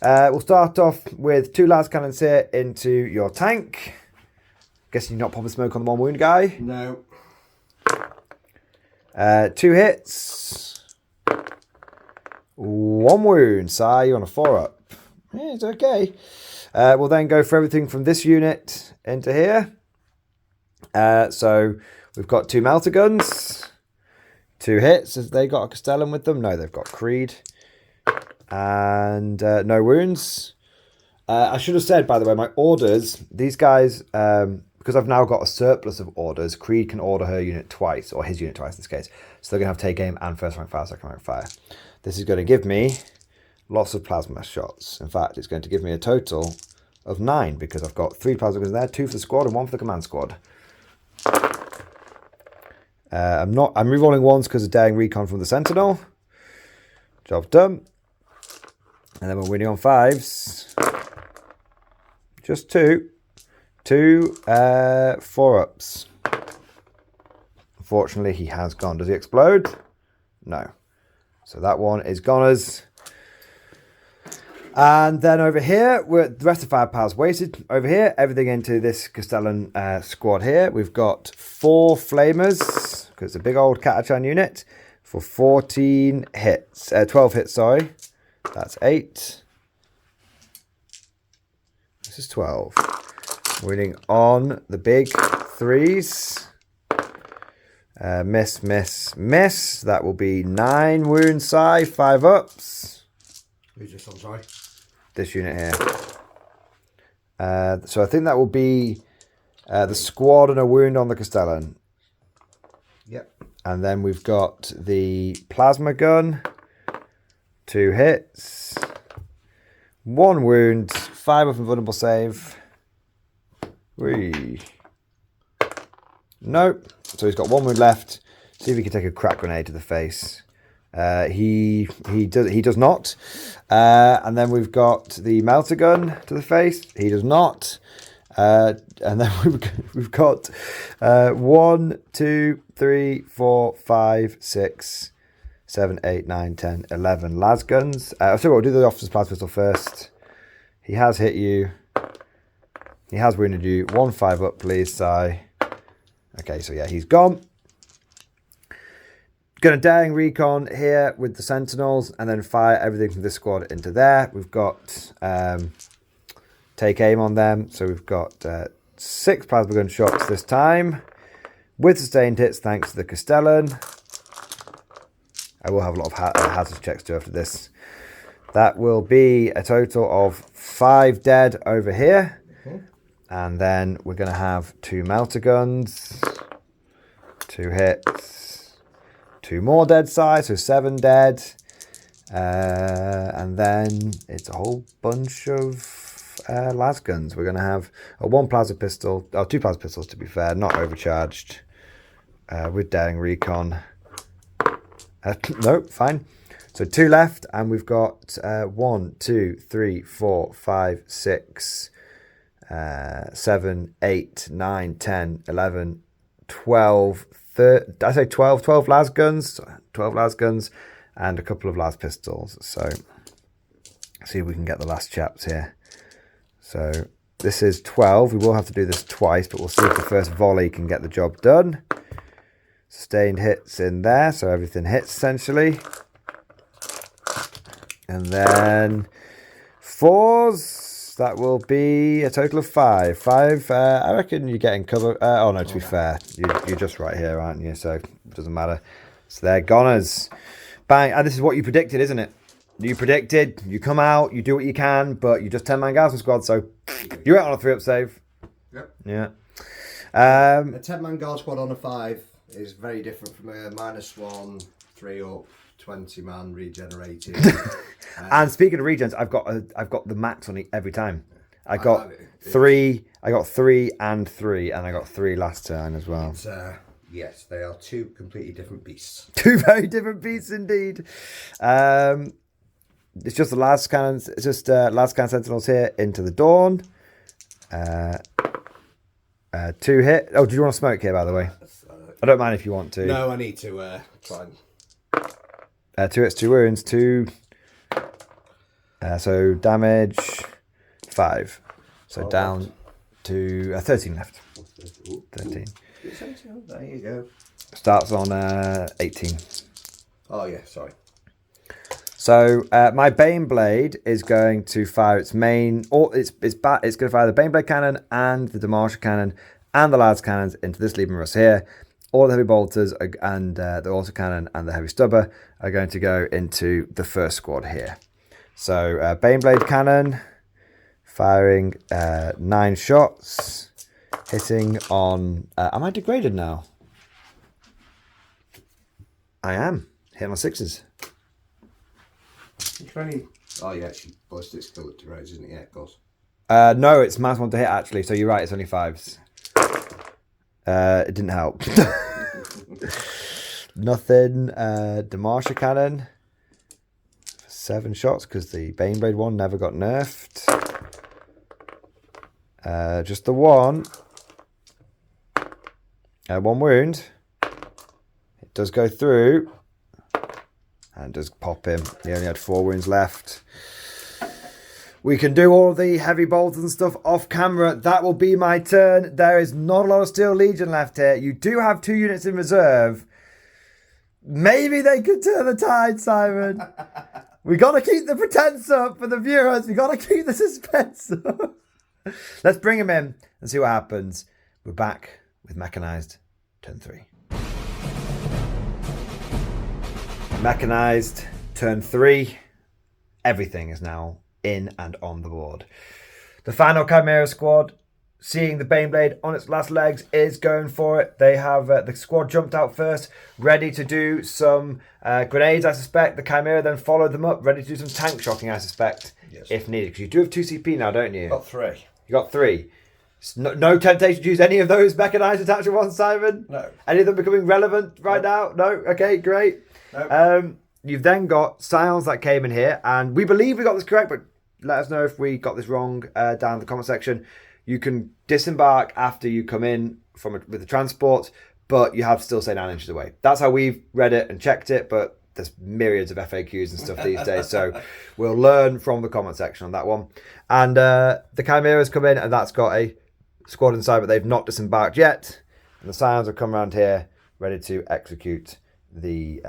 S1: We'll start off with 2 las cannons here into your tank. Guessing you're not popping smoke on the 1 wound guy?
S2: No.
S1: 2 hits. 1 wound. Si, you're on a 4-up. Yeah, it's okay. We'll then go for everything from this unit into here. So we've got 2 melter guns. 2 hits. Have they got a Castellan with them? No, they've got Creed. And no wounds. I should have said, by the way, my orders, these guys, because I've now got a surplus of orders, Creed can order her unit twice, or his unit twice in this case. So they're going to have take aim and first rank fire, second rank fire. This is going to give me lots of plasma shots. In fact, it's going to give me a total of 9 because I've got 3 plasma guns there, 2 for the squad and 1 for the command squad. I'm rerolling ones because of daring recon from the Sentinel. Job done. And then we're winning on 5s. Just 2. 2 4-ups. Unfortunately, he has gone. Does he explode? No. So that one is goners. And then over here, the rest of firepower's wasted. Over here, everything into this Castellan squad here. We've got 4 flamers, because it's a big old Catachan unit, for 14 hits. 12 hits, sorry. That's 8. This is 12. Winning on the big 3s. Miss, miss, miss. That will be 9 wounds, 5 ups.
S2: Who's this one, sorry?
S1: This unit here. So I think that will be the squad and a wound on the Castellan.
S2: Yep.
S1: And then we've got the plasma gun. 2 hits. 1 wound. 5 of invulnerable save. Whee. Nope. So he's got 1 wound left. See if he can take a crack grenade to the face. He does not. And then we've got the melter gun to the face. He does not. And then we've got 1, 2, 3, 4, 5, 6, 7, 8, 9, 10, 11 las guns. So we'll do the officer's plasma pistol first. He has hit you. He has wounded you. 1 5 up, please, Si. Okay, so yeah, he's gone. Going to daring recon here with the Sentinels and then fire everything from this squad into there. We've got take aim on them. So we've got 6 plasma gun shots this time. with sustained hits thanks to the Castellan. I will have a lot of hazard checks too after this. That will be a total of 5 dead over here. And then we're going to have 2 melter guns, 2 hits, 2 more dead sides, so 7 dead. And then it's a whole bunch of las guns. We're going to have a 1 plasma pistol, 2 plasma pistols to be fair, not overcharged, with daring recon. No, fine. So 2 left, and we've got 1, 2, 3, 4, 5, 6, 7, 8, 9, 10, 11, 12, 13, did I say 12? 12 las guns, 12 las guns, and a couple of las pistols. So see if we can get the last chaps here. So this is 12. We will have to do this twice, but we'll see if the first volley can get the job done. Sustained hits in there, so everything hits essentially. And then 4s, that will be a total of 5. 5, I reckon you're getting cover. Oh no, to be fair, you're just right here, aren't you? So it doesn't matter. So they're goners. Bang, and this is what you predicted, isn't it? You predicted, you come out, you do what you can, but you're just 10-man Garrison squad, so you're out on a 3-up save.
S2: Yep.
S1: Yeah.
S2: A 10-man guard squad on a 5 is very different from a -1, 3-up, 20-man regenerated.
S1: And speaking of regens, I've got the max on it every time. I got 3 and 3, and I got 3 last turn as well.
S2: Yes, they are 2 completely different beasts.
S1: 2 very different beasts indeed. It's just the last cannons. It's just last cannon sentinels here into the dawn. 2 hit. Oh, do you want to smoke here, by the way? I don't mind if you want to.
S2: No, I need to try and...
S1: 2 hits, 2 wounds, 2. So damage 5. So down to 13 left. 13.
S2: There you go.
S1: Starts on 18.
S2: Oh yeah, sorry.
S1: So my Baneblade is going to fire its main, or it's going to fire the Baneblade cannon and the Demarcher cannon and the Lads cannons into this Lieben Russ here. All the heavy bolters and the autocannon and the heavy stubber are going to go into the first squad here. So Baneblade cannon firing 9 shots, hitting on. Am I degraded now? I am. Hitting on 6s.
S2: Oh yeah, actually ballistic skill at degrades, isn't it? Yeah, of course.
S1: No, it's -1 to hit actually. So you're right. It's only 5s. It didn't help. Nothing. Demarcher cannon. 7 shots because the Baneblade one never got nerfed. Just the 1. 1 wound. It does go through. And does pop him. He only had 4 wounds left. We can do all the heavy bolts and stuff off camera. That will be my turn. There is not a lot of Steel Legion left here. You do have 2 units in reserve. Maybe they could turn the tide, Simon. We got to keep the pretense up for the viewers. We got to keep the suspense up. Let's bring him in and see what happens. We're back with Mechanized, turn 3. Mechanized, turn 3. Everything is now in and on the board. The final Chimera squad, seeing the Baneblade on its last legs, is going for it. They have the squad jumped out first, ready to do some grenades, I suspect. The Chimera then followed them up, ready to do some tank shocking, I suspect, yes, if needed. Because you do have 2 CP now, don't you?
S2: Got 3. You
S1: got 3. No temptation to use any of those mechanized attachment ones, Simon?
S2: No.
S1: Any of them becoming relevant right now? No? Okay, great.
S2: No.
S1: You've then got Scions that came in here, and we believe we got this correct, but let us know if we got this wrong down in the comment section. You can disembark after you come in with the transport, but you have to still stay 9 inches away. That's how we've read it and checked it, but there's myriads of FAQs and stuff these days, so we'll learn from the comment section on that one. And the Chimeras come in, and that's got a squad inside, but they've not disembarked yet. And the Scions have come around here, ready to execute the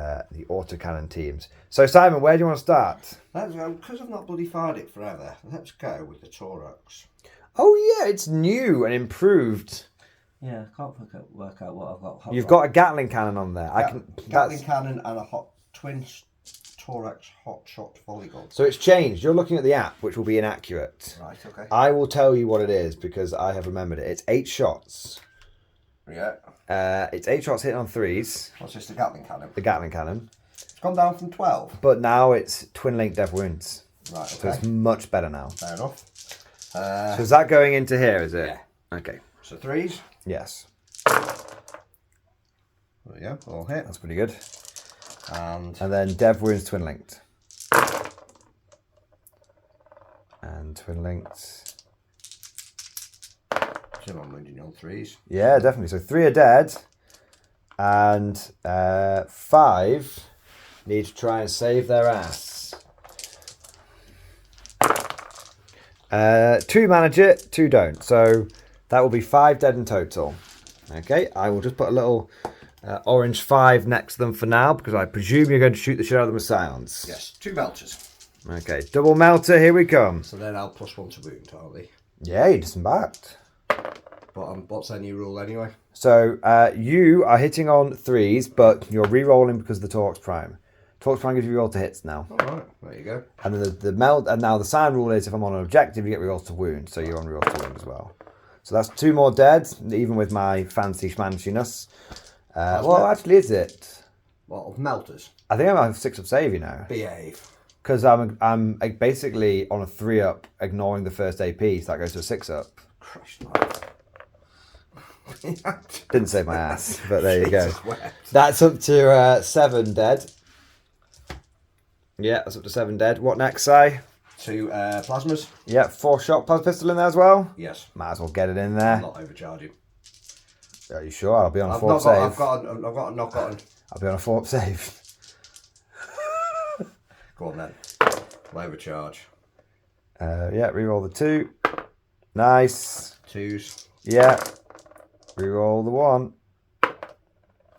S1: autocannon teams. So Simon, where do you want to start?
S2: Because I've not bloody fired it forever, let's go with the Thorax.
S1: Oh yeah, it's new and improved.
S2: Yeah, I can't work out what I've got.
S1: You've got a Gatling cannon on there.
S2: Gatling cannon and a twin Thorax hot shot volley gun.
S1: So it's changed. You're looking at the app, which will be inaccurate.
S2: Right, okay.
S1: I will tell you what it is because I have remembered it. It's 8 shots.
S2: Yeah.
S1: It's 8 shots hitting on 3s.
S2: What's this, the Gatling cannon?
S1: The Gatling cannon.
S2: It's gone down from 12.
S1: But now it's twin link dev wounds.
S2: Right, okay.
S1: So it's much better now.
S2: Fair enough.
S1: So is that going into here, is it?
S2: Yeah.
S1: Okay.
S2: So 3s.
S1: Yes.
S2: There we go, all hit.
S1: That's pretty good.
S2: And
S1: then dev wounds twin linked. And twin linked.
S2: still on wounding on 3s.
S1: Yeah, definitely. So 3 are dead. And 5 need to try and save their ass. 2 manage it, 2 don't. So that will be 5 dead in total. Okay, I will just put a little orange 5 next to them for now because I presume you're going to shoot the shit out of them with scions.
S2: Yes, 2 melters.
S1: Okay, double melter, here we come.
S2: So then I'll +1 to wound, aren't they?
S1: Yeah, you disembarked.
S2: But what's their new rule anyway?
S1: So you are hitting on 3s, but you're re-rolling because of the Torx Prime. Torx Prime gives you reroll to hits now.
S2: All right, there you go.
S1: And then the meld, and now the sign rule is if I'm on an objective, you get rerolls to wound. So you're on rerolls to wound as well. So that's 2 more dead, even with my fancy schmanchiness. Well, actually, is it?
S2: What, of melters?
S1: I think I'm on 6 up save, you know.
S2: Behave.
S1: Because I'm basically on a 3 up, ignoring the first AP, so that goes to a 6 up.
S2: Christ,
S1: Didn't save my ass, but there you go. That's up to 7 dead. Yeah, that's up to 7 dead. What next, Si?
S2: 2 plasmas.
S1: Yeah, 4 shot plasma pistol in there as well.
S2: Yes.
S1: Might as well get it in there.
S2: I'm not overcharging.
S1: Are you sure? I'll be on a 4 up save.
S2: I've got a knock on.
S1: I'll be on a 4 up save.
S2: Go on then. Overcharge.
S1: Yeah, reroll the 2. Nice.
S2: 2s.
S1: Yeah. Reroll the 1.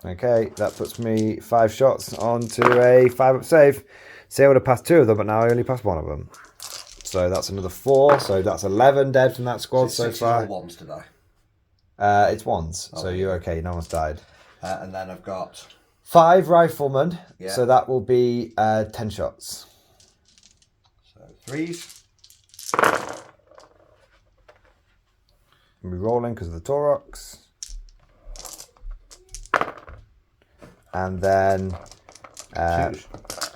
S1: Okay, that puts me 5 shots onto a 5 up save. See, I would have passed 2 of them, but now I only passed 1 of them. So that's another 4. So that's 11 dead from that squad so far.
S2: 1s today.
S1: It's 1s, so you're okay. No one's died.
S2: And then I've got
S1: 5 riflemen.
S2: Yeah.
S1: So that will be 10 shots.
S2: So 3s.
S1: We'll be rolling because of the Taurox. And then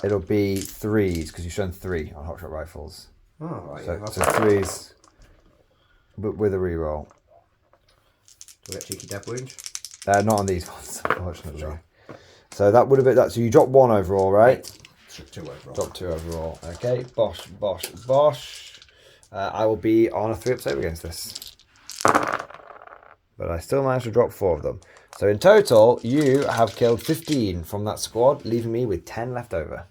S1: it'll be 3s because you've shown 3 on hotshot rifles.
S2: Oh, right.
S1: So 3s, but with a reroll.
S2: Do I get cheeky death wound?
S1: Not on these ones, unfortunately. Sure. So that would have been that. So you dropped 1 overall, right?
S2: 2 overall.
S1: Drop 2 overall. Okay. Bosh, bosh, bosh. I will be on a 3 up save against this. But I still managed to drop 4 of them. So in total, you have killed 15 from that squad, leaving me with 10 left over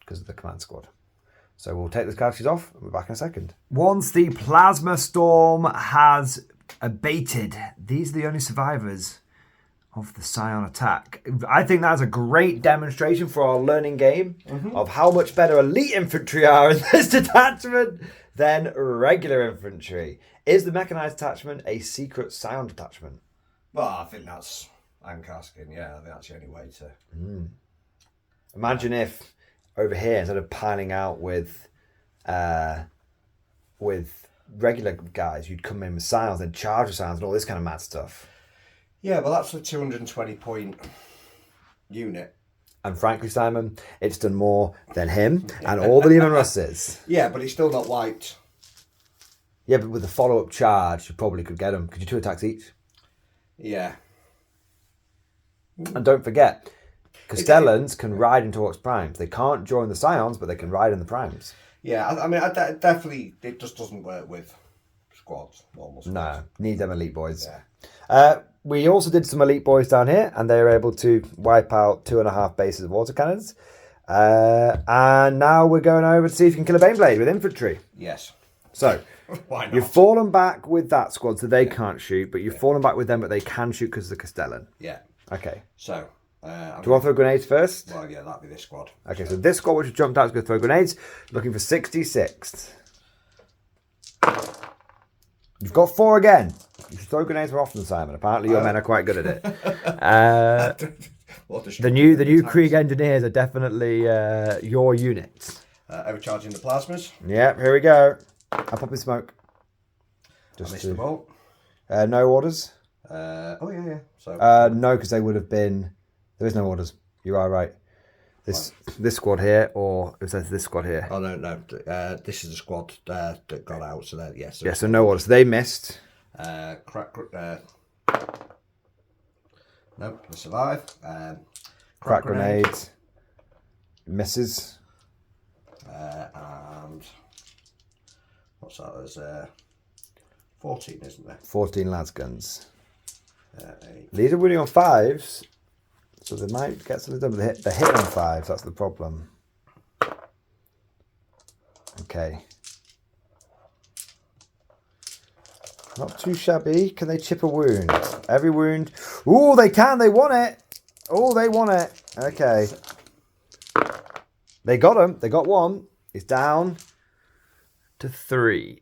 S1: because of the command squad. So we'll take the cartridges off and we're back in a second. Once the plasma storm has abated, these are the only survivors of the Scion attack. I think that's a great demonstration for our learning game of how much better elite infantry are in this detachment than regular infantry. Is the mechanized detachment a secret Scion detachment?
S2: Well, I think that's Ancaskin, yeah. I think that's the only way to...
S1: Imagine if over here, instead of piling out with regular guys, you'd come in with Scions and charge with Scions and all this kind of mad stuff.
S2: Yeah, well, that's a 220 point unit.
S1: And frankly, Simon, it's done more than him and all the Lehman Russes.
S2: Yeah, but he's still not wiped.
S1: Yeah, but with a follow-up charge, you probably could get them. Could you 2 attacks each?
S2: Yeah.
S1: And don't forget, Castellans can ride into Orcs Primes. They can't join the Scions, but they can ride in the Primes.
S2: Yeah, I mean, definitely, it just doesn't work with squads, normal squads.
S1: No, need them elite boys.
S2: Yeah.
S1: We also did some elite boys down here, and they were able to wipe out 2.5 bases of water cannons. And now we're going over to see if you can kill a Baneblade with infantry.
S2: Yes.
S1: So,
S2: why not?
S1: You've fallen back with that squad, so they can't shoot, but you've fallen back with them, but they can shoot because of the Castellan.
S2: Yeah.
S1: Okay.
S2: So,
S1: do you want to throw grenades first?
S2: Well, yeah, that'd be this squad.
S1: Okay, so this squad, which has jumped out, is going to throw grenades, looking for 66. You've got 4 again. You should throw grenades more often, Simon. Apparently your men are quite good at it. The new Krieg engineers are definitely your unit.
S2: Overcharging the plasmas.
S1: Yep, here we go. I'll pop in smoke.
S2: I missed the bolt.
S1: No orders?
S2: Oh, yeah. So
S1: no, because they would have been... There is no orders. You are right. This squad here, or it says this squad here.
S2: Oh, no. This is the squad that got out, so that, yes.
S1: So no orders. They missed.
S2: Nope, they survive.
S1: Crack grenade. Misses.
S2: And what's that? There's 14, isn't there?
S1: 14 lads guns. These are winning on 5s, so they might get something done. But they're hitting on 5s. That's the problem. Okay. Not too shabby. Can they chip a wound? Every wound. Ooh, they can. They want it. Oh, they want it. Okay. They got him. They got one. He's down to 3.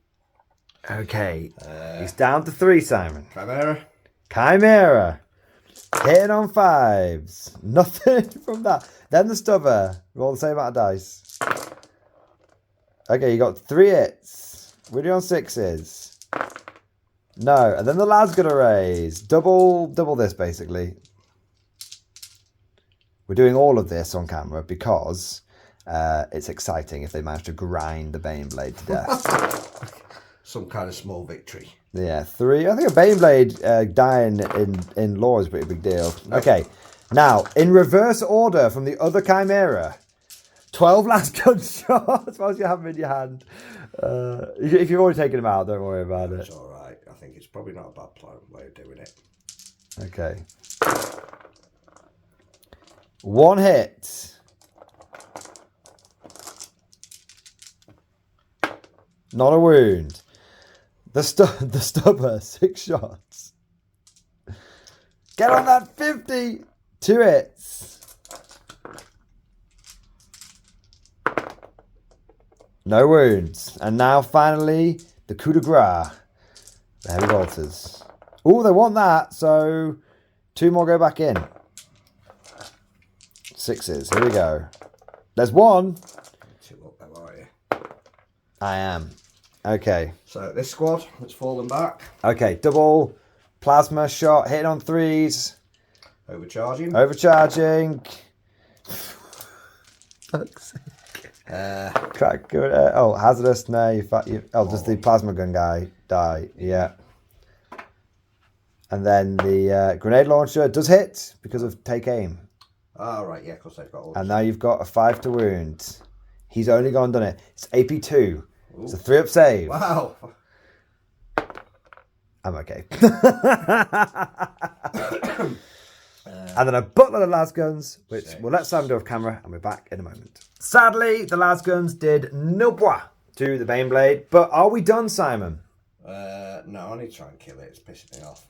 S1: Okay. He's down to 3, Simon. Chimera. Hitting on 5s. Nothing from that. Then the stubber. Roll the same amount of dice. Okay, you got 3 hits. Winning on 6s. No, and then the lad's gonna raise. Double this, basically. We're doing all of this on camera because it's exciting if they manage to grind the Baneblade to death.
S2: Some kind of small victory.
S1: Yeah, 3. I think a Baneblade dying in lore is a pretty big deal. Nope. Okay, now, in reverse order from the other Chimera. 12 last gunshots whilst you have them in your hand. If you've already taken them out, don't worry about it.
S2: It's alright. I think it's probably not a bad way of doing it.
S1: Okay. 1 hit. Not a wound. The stubber, 6 shots. Get on that 50. 2 hits. No wounds. And now finally, the coup de grace. The heavy bolters. Oh, they want that. So 2 more go back in. 6s. Here we go. There's 1.
S2: 2 up there, are you?
S1: I am. Okay.
S2: So this squad has fallen back.
S1: Okay. Double plasma shot. Hitting on 3s.
S2: Overcharging.
S1: Fuck's sake. Crack good. Hazardous. No, does the plasma gun guy die? Yeah. And then the grenade launcher does hit because of take aim.
S2: Oh, right, yeah, because they've got all.
S1: And now you've got a 5 to wound. He's only gone and done it. It's AP2. Ooh. It's a 3-up save.
S2: Wow.
S1: I'm okay. And then a buttload of las-guns, which we'll let Simon do off camera, and we're back in a moment. Sadly, the las-guns did no bois to the Baneblade, but are we done, Simon?
S2: No, I need to try and kill it. It's pissing me off.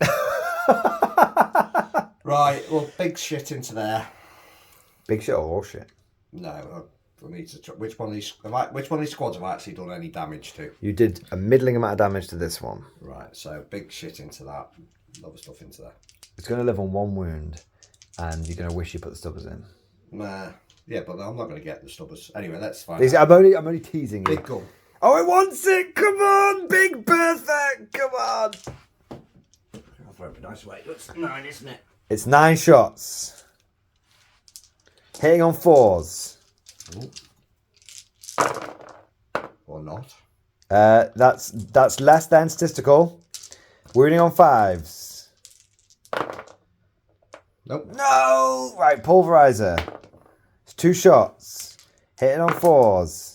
S2: Right, well, big shit into there.
S1: Big shit or horse shit?
S2: No, I need to try. Which one of these squads have I actually done any damage to?
S1: You did a middling amount of damage to this one.
S2: Right, so big shit into that. Other stuff into there.
S1: It's going to live on 1 wound, and you're going to wish you put the stubbers in.
S2: Nah, yeah, but I'm not going to get the stubbers. Anyway, that's fine.
S1: I'm only teasing you.
S2: Big gun.
S1: Oh, it wants it! Come on, Big Bertha! Come on!
S2: I'll throw it a nice way. It's 9, isn't it?
S1: It's 9 shots. Hitting on 4s.
S2: Ooh. Or not.
S1: That's less than statistical. Wounding on 5s.
S2: Nope.
S1: No! Right, pulverizer. It's 2 shots. Hitting on 4s.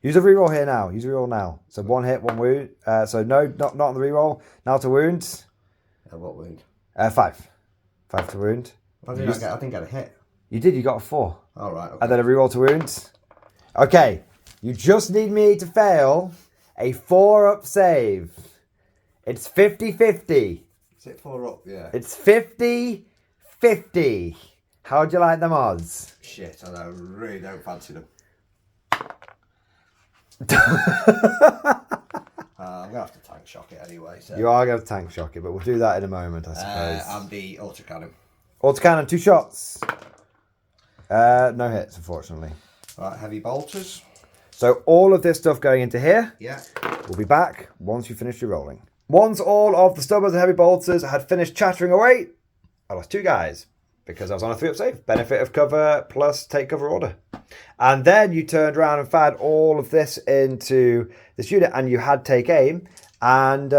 S1: Use a reroll here now. Use a reroll now. So 1 hit, 1 wound. So no, not on the reroll. Now to wounds.
S2: What wound?
S1: 5. 5 to wound.
S2: I didn't get a hit.
S1: You did. You got a 4.
S2: All right. Okay.
S1: And then a reroll to wounds. Okay. You just need me to fail a 4-up save. It's 50-50.
S2: Is it 4 up? Yeah.
S1: It's 50-50. How'd you like them odds?
S2: Shit, I really don't fancy them. I'm going to have to tank shock it anyway. So.
S1: You are going to tank shock it, but we'll do that in a moment, I suppose.
S2: And the autocannon.
S1: Autocannon, 2 shots. No hits, unfortunately.
S2: Right, heavy bolters.
S1: So all of this stuff going into here.
S2: Yeah.
S1: We'll be back once you finish your rolling. Once all of the stubbers and heavy bolters had finished chattering away, I lost 2 guys because I was on a 3-up save. Benefit of cover plus take cover order. And then you turned around and fired all of this into this unit and you had take aim and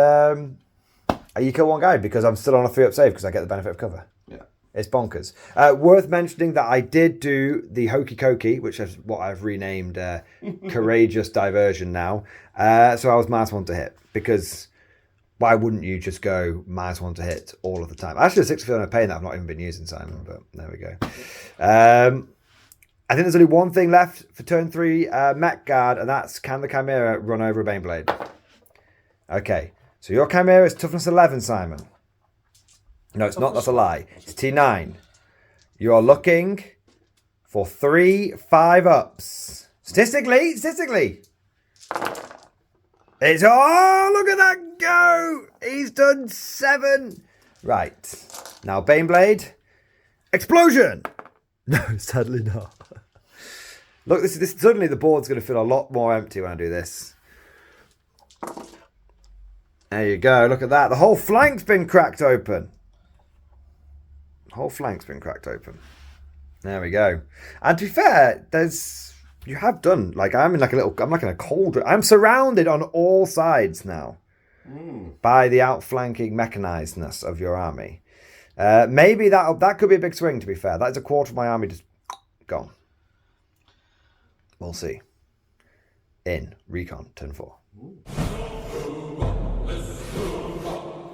S1: you kill 1 guy because I'm still on a 3-up save because I get the benefit of cover.
S2: Yeah.
S1: It's bonkers. Worth mentioning that I did do the Hokey Cokey, which is what I've renamed Courageous Diversion now. So I was -1 to hit because why wouldn't you just go -1 to hit all of the time? Actually, a 6 feel no pain that I've not even been using, Simon, but there we go. I think there's only one thing left for turn 3 Mech Guard, and that's can the Chimera run over a Baneblade? Okay, so your Chimera is toughness 11, Simon. No, it's not. That's a lie. It's T9. You are looking for 3 5-ups. Statistically. It's, oh, look at that go. He's done 7. Right. Now, Baneblade. Explosion. No, sadly not. Look, this suddenly the board's going to feel a lot more empty when I do this. There you go. Look at that. The whole flank's been cracked open. There we go. And to be fair, you have done like I'm in a cauldron. I'm surrounded on all sides now by the outflanking mechanizedness of your army. Maybe that could be a big swing. To be fair, that is a quarter of my army just gone. We'll see. In Recon turn 4.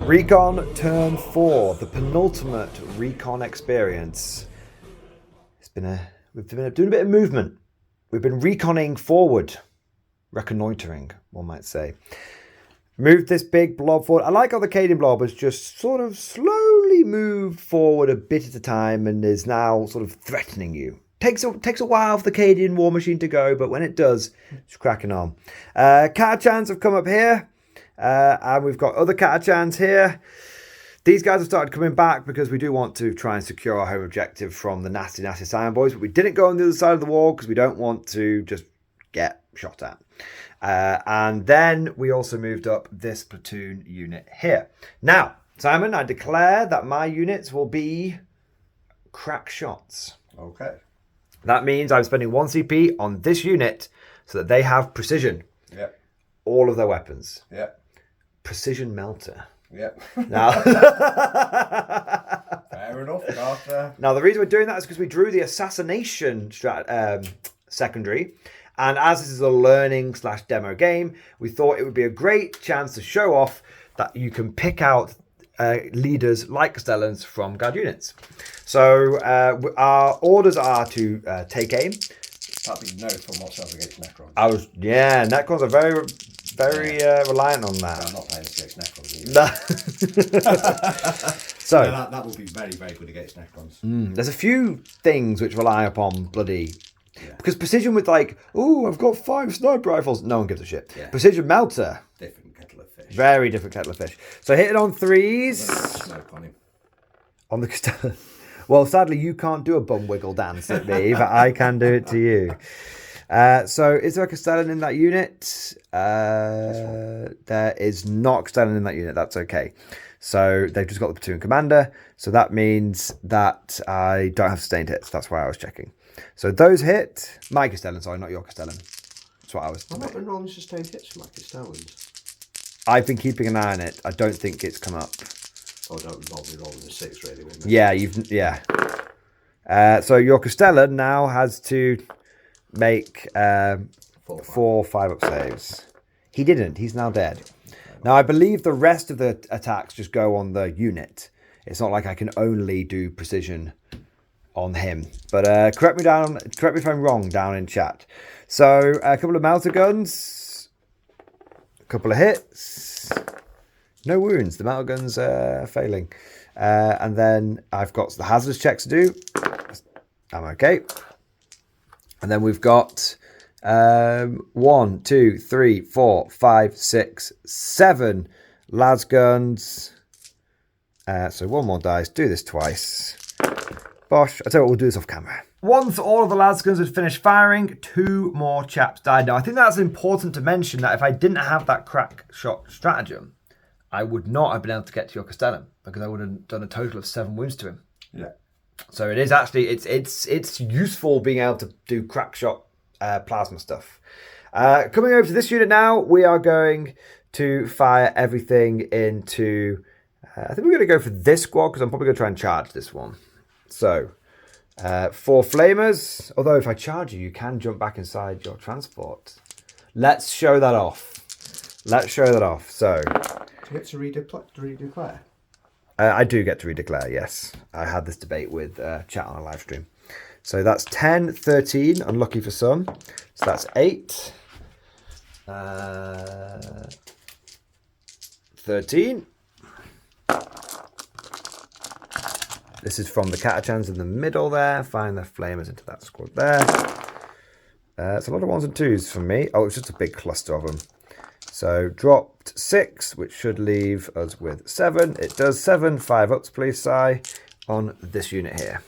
S1: Recon turn 4, the penultimate Recon experience. We've been doing a bit of movement. We've been reconning forward, reconnoitering, one might say. Moved this big blob forward. I like how the Cadian blob has just sort of slowly moved forward a bit at a time and is now sort of threatening you. Takes a while for the Cadian war machine to go, but when it does, it's cracking on. Catachans have come up here. And we've got other Catachans here. These guys have started coming back because we do want to try and secure our home objective from the nasty Cyan boys. But we didn't go on the other side of the wall because we don't want to just get shot at. And then we also moved up this platoon unit here. Now, Simon, I declare that my units will be crack shots.
S2: Okay.
S1: That means I'm spending 1 CP on this unit so that they have precision.
S2: Yep.
S1: All of their weapons.
S2: Yep.
S1: Precision melter.
S2: Yep.
S1: Now,
S2: fair enough, Carter.
S1: Now, the reason we're doing that is because we drew the assassination secondary. And as this is a learning/demo game, we thought it would be a great chance to show off that you can pick out leaders like Castellans from guard units. So our orders are to take aim.
S2: That'd be no fun whatsoever against Necrons.
S1: Necrons are very reliant on that.
S2: I'm not playing this against Necrons either.
S1: So
S2: that would be very, very good against Necrons.
S1: There's a few things which rely upon bloody... Yeah. Because precision with like, oh, I've got 5 sniper rifles. No one gives a shit. Yeah. Precision melter.
S2: Different kettle of fish.
S1: Very different kettle of fish. So hit it on 3s.
S2: Smoke on him.
S1: On the Castellan. Well, sadly, you can't do a bum wiggle dance at me, but I can do it to you. So is there a Castellan in that unit? There is not a Castellan in that unit. That's okay. So they've just got the platoon commander. So that means that I don't have sustained hits. That's why I was checking. So those hit. My Castellan, sorry, not your Castellan. That's what I was...
S2: I've not been rolling sustained hits for my Castellans.
S1: I've been keeping an eye on it. I don't think it's come up.
S2: Oh, don't involve me rolling a 6 really, wouldn't it?
S1: Yeah, so your Castellan now has to make 4 5-up saves. He didn't. He's now dead. Now, I believe the rest of the attacks just go on the unit. It's not like I can only do precision on him. But correct me if I'm wrong down in chat. So a couple of melter guns, a couple of hits, no wounds. The melter guns are failing. And then I've got the hazardous checks to do. I'm okay. And then we've got 1, 2, 3, 4, 5, 6, 7 las guns. So 1 more dice. Do this twice. Bosh. I tell you what, we'll do this off camera. Once all of the las guns had finished firing, 2 more chaps died. Now, I think that's important to mention that if I didn't have that crack shot stratagem, I would not have been able to get to your Castellan because I would have done a total of 7 wounds to him.
S2: Yeah.
S1: So it is actually, it's useful being able to do crack shot plasma stuff. Coming over to this unit now, we are going to fire everything into... I think we're going to go for this squad because I'm probably going to try and charge this one. So, 4 flamers. Although if I charge you, you can jump back inside your transport. Let's show that off. Let's show that off. So...
S2: Do you get to redeclare?
S1: I do get to redeclare, yes. I had this debate with chat on a live stream. So that's 10, 13, unlucky for some. So that's 8. 13. This is from the Catachans in the middle there. Find the flamers into that squad there. It's a lot of 1s and 2s for me. Oh, it's just a big cluster of them. So dropped 6, which should leave us with 7. It does 7. 5 ups, please, Si, on this unit here.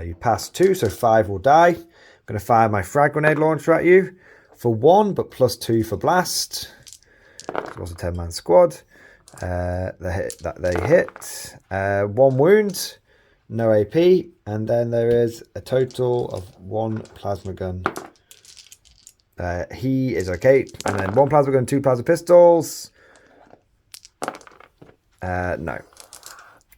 S1: You pass 2, so 5 will die. I'm going to fire my frag grenade launcher at you for 1, but plus 2 for blast. It was a 10-man squad. They hit. 1 wound, no AP, and then there is a total of 1 plasma gun. He is okay, and then 1 plasma gun, 2 plasma pistols. No.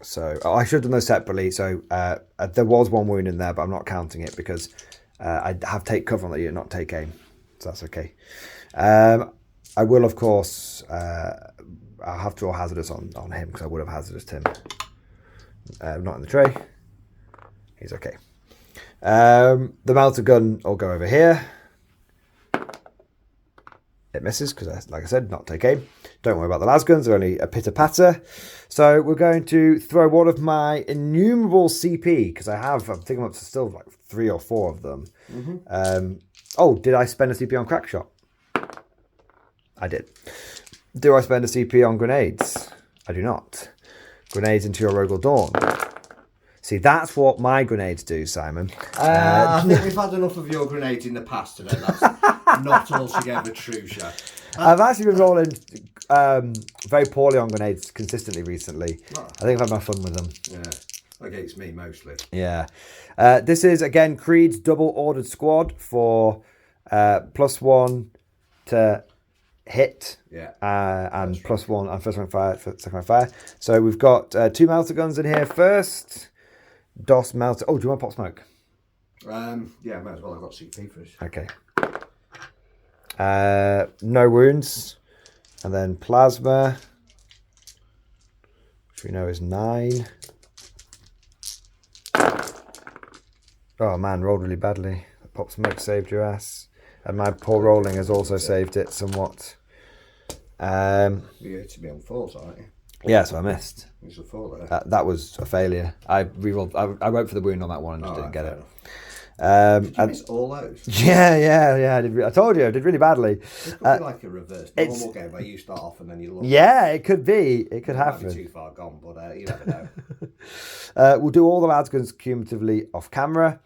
S1: So I should have done those separately. So there was 1 wound in there, but I'm not counting it because I have take cover on that unit, not take aim. So that's okay. I will, of course, I'll have to roll hazardous on him because I would have hazardous him. Not in the tray. He's okay. The melter gun will go over here. It misses because, like I said, not take aim. Don't worry about the las guns. They're only a pitter-patter. So we're going to throw one of my innumerable CP because I think I'm up to still like 3 or 4 of them. Mm-hmm. Oh, did I spend a CP on crack shot? I did. Do I spend a CP on grenades? I do not. Grenades into your Rogal Dawn. See, that's what my grenades do, Simon.
S2: I think we've had enough of your grenades in the past today. That's not altogether true, sir.
S1: I've actually been rolling very poorly on grenades consistently recently. Oh. I think I've had my fun with them.
S2: Yeah, against me mostly.
S1: Yeah. This is, again, Creed's double ordered squad for +1 to hit,
S2: yeah,
S1: and +1 on first round fire, second round fire. So we've got 2 melter guns in here first. DOS melter. Oh, do you want pop smoke?
S2: Yeah, might as well. I've got CP first.
S1: Okay. No wounds, and then plasma, which we know is 9. Oh man, rolled really badly. Pop smoke saved your ass, and my poor rolling has also saved it somewhat.
S2: You're to be on 4s, aren't you?
S1: Yeah, so I missed.
S2: There's a 4 there.
S1: That was a failure. I rerolled. I went for the wound on that one and just didn't get it.
S2: Did you miss all those?
S1: Yeah. I told you, I did really badly.
S2: It could be like a reverse normal game where you start off and then you look.
S1: Yeah, it could be. It could happen.
S2: Might be too far gone, but you never know.
S1: We'll do all the lads guns cumulatively off camera.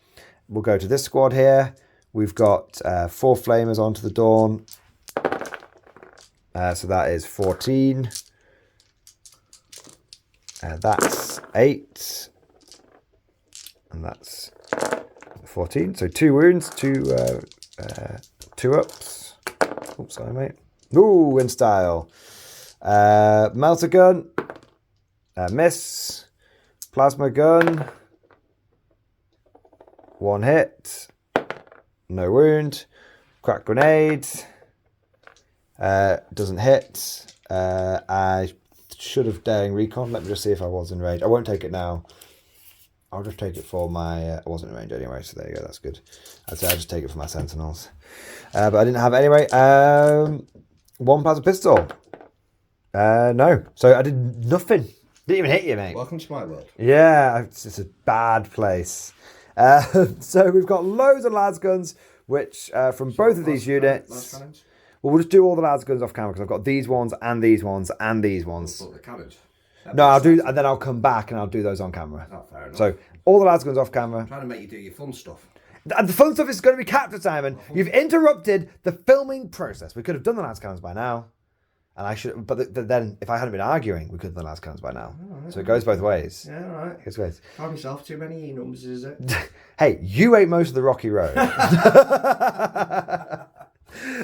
S1: We'll go to this squad here. We've got 4 flamers onto the Dawn. So that is 14. That's 8. And that's 14. So 2 wounds, 2 ups. Oops, sorry, mate. Ooh, in style. Melter gun. Miss. Plasma gun. 1 hit. No wound. Crack grenade. Doesn't hit. I should have daring recon. Let me just see if I was in range. I won't take it now. I'll just take it for my... I wasn't in range anyway, so there you go. That's good. I'd say I'll just take it for my sentinels. But I didn't have it anyway. 1 plasma pistol. No. So I did nothing. Didn't even hit you, mate.
S2: Welcome to my world.
S1: Yeah, it's a bad place. So we've got loads of lads guns, which from both of these units. Well, we'll just do all the lads guns off camera because I've got these ones and these ones and these ones.
S2: The cannons.
S1: No, I'll do, and then I'll come back and I'll do those on camera.
S2: Oh, fair enough.
S1: So all the lads guns off camera.
S2: I'm trying to make you do your fun stuff.
S1: And the fun stuff is going to be capture, Simon. You've interrupted the filming process. We could have done the lads cannons by now. And I should, but then if I hadn't been arguing, we could have done the lads cannons by now. Oh, so it goes both ways.
S2: Yeah, all right.
S1: It goes ways.
S2: Found myself too many E-numbers, is it?
S1: Hey, you ate most of the rocky road.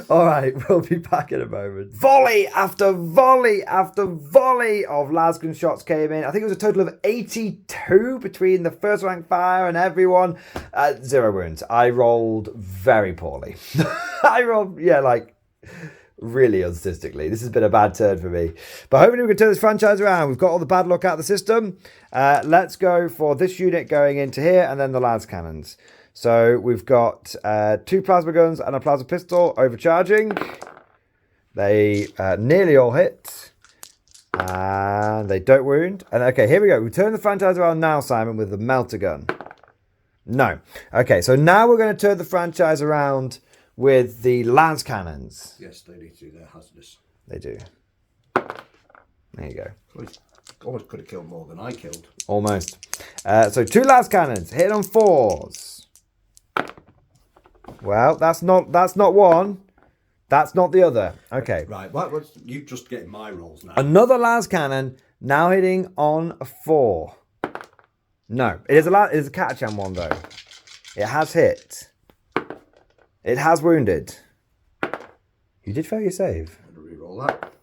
S1: All right, we'll be back in a moment. Volley after volley after volley of lasgun shots came in. I think it was a total of 82 between the first rank fire and everyone. 0 wounds. I rolled very poorly. I rolled, really unstatistically. This has been a bad turn for me. But hopefully we can turn this franchise around. We've got all the bad luck out of the system. Let's go for this unit going into here and then the lads cannons. So we've got 2 plasma guns and a plasma pistol overcharging. They nearly all hit. And they don't wound. And okay, here we go. We turn the franchise around now, Simon, with the melter gun. No. Okay, so now we're going to turn the franchise around with the lance cannons.
S2: Yes, they need to. They're hazardous.
S1: They do. There you go.
S2: Almost could have killed more than I killed.
S1: Almost. So 2 lance cannons. Hit on 4s. Well, that's not one. That's not the other. Okay.
S2: Right. You just getting my rolls now.
S1: Another las cannon now hitting on a 4. No, it is a Catachan one though. It has hit. It has wounded. You did fail your save.
S2: I'm going to reroll that.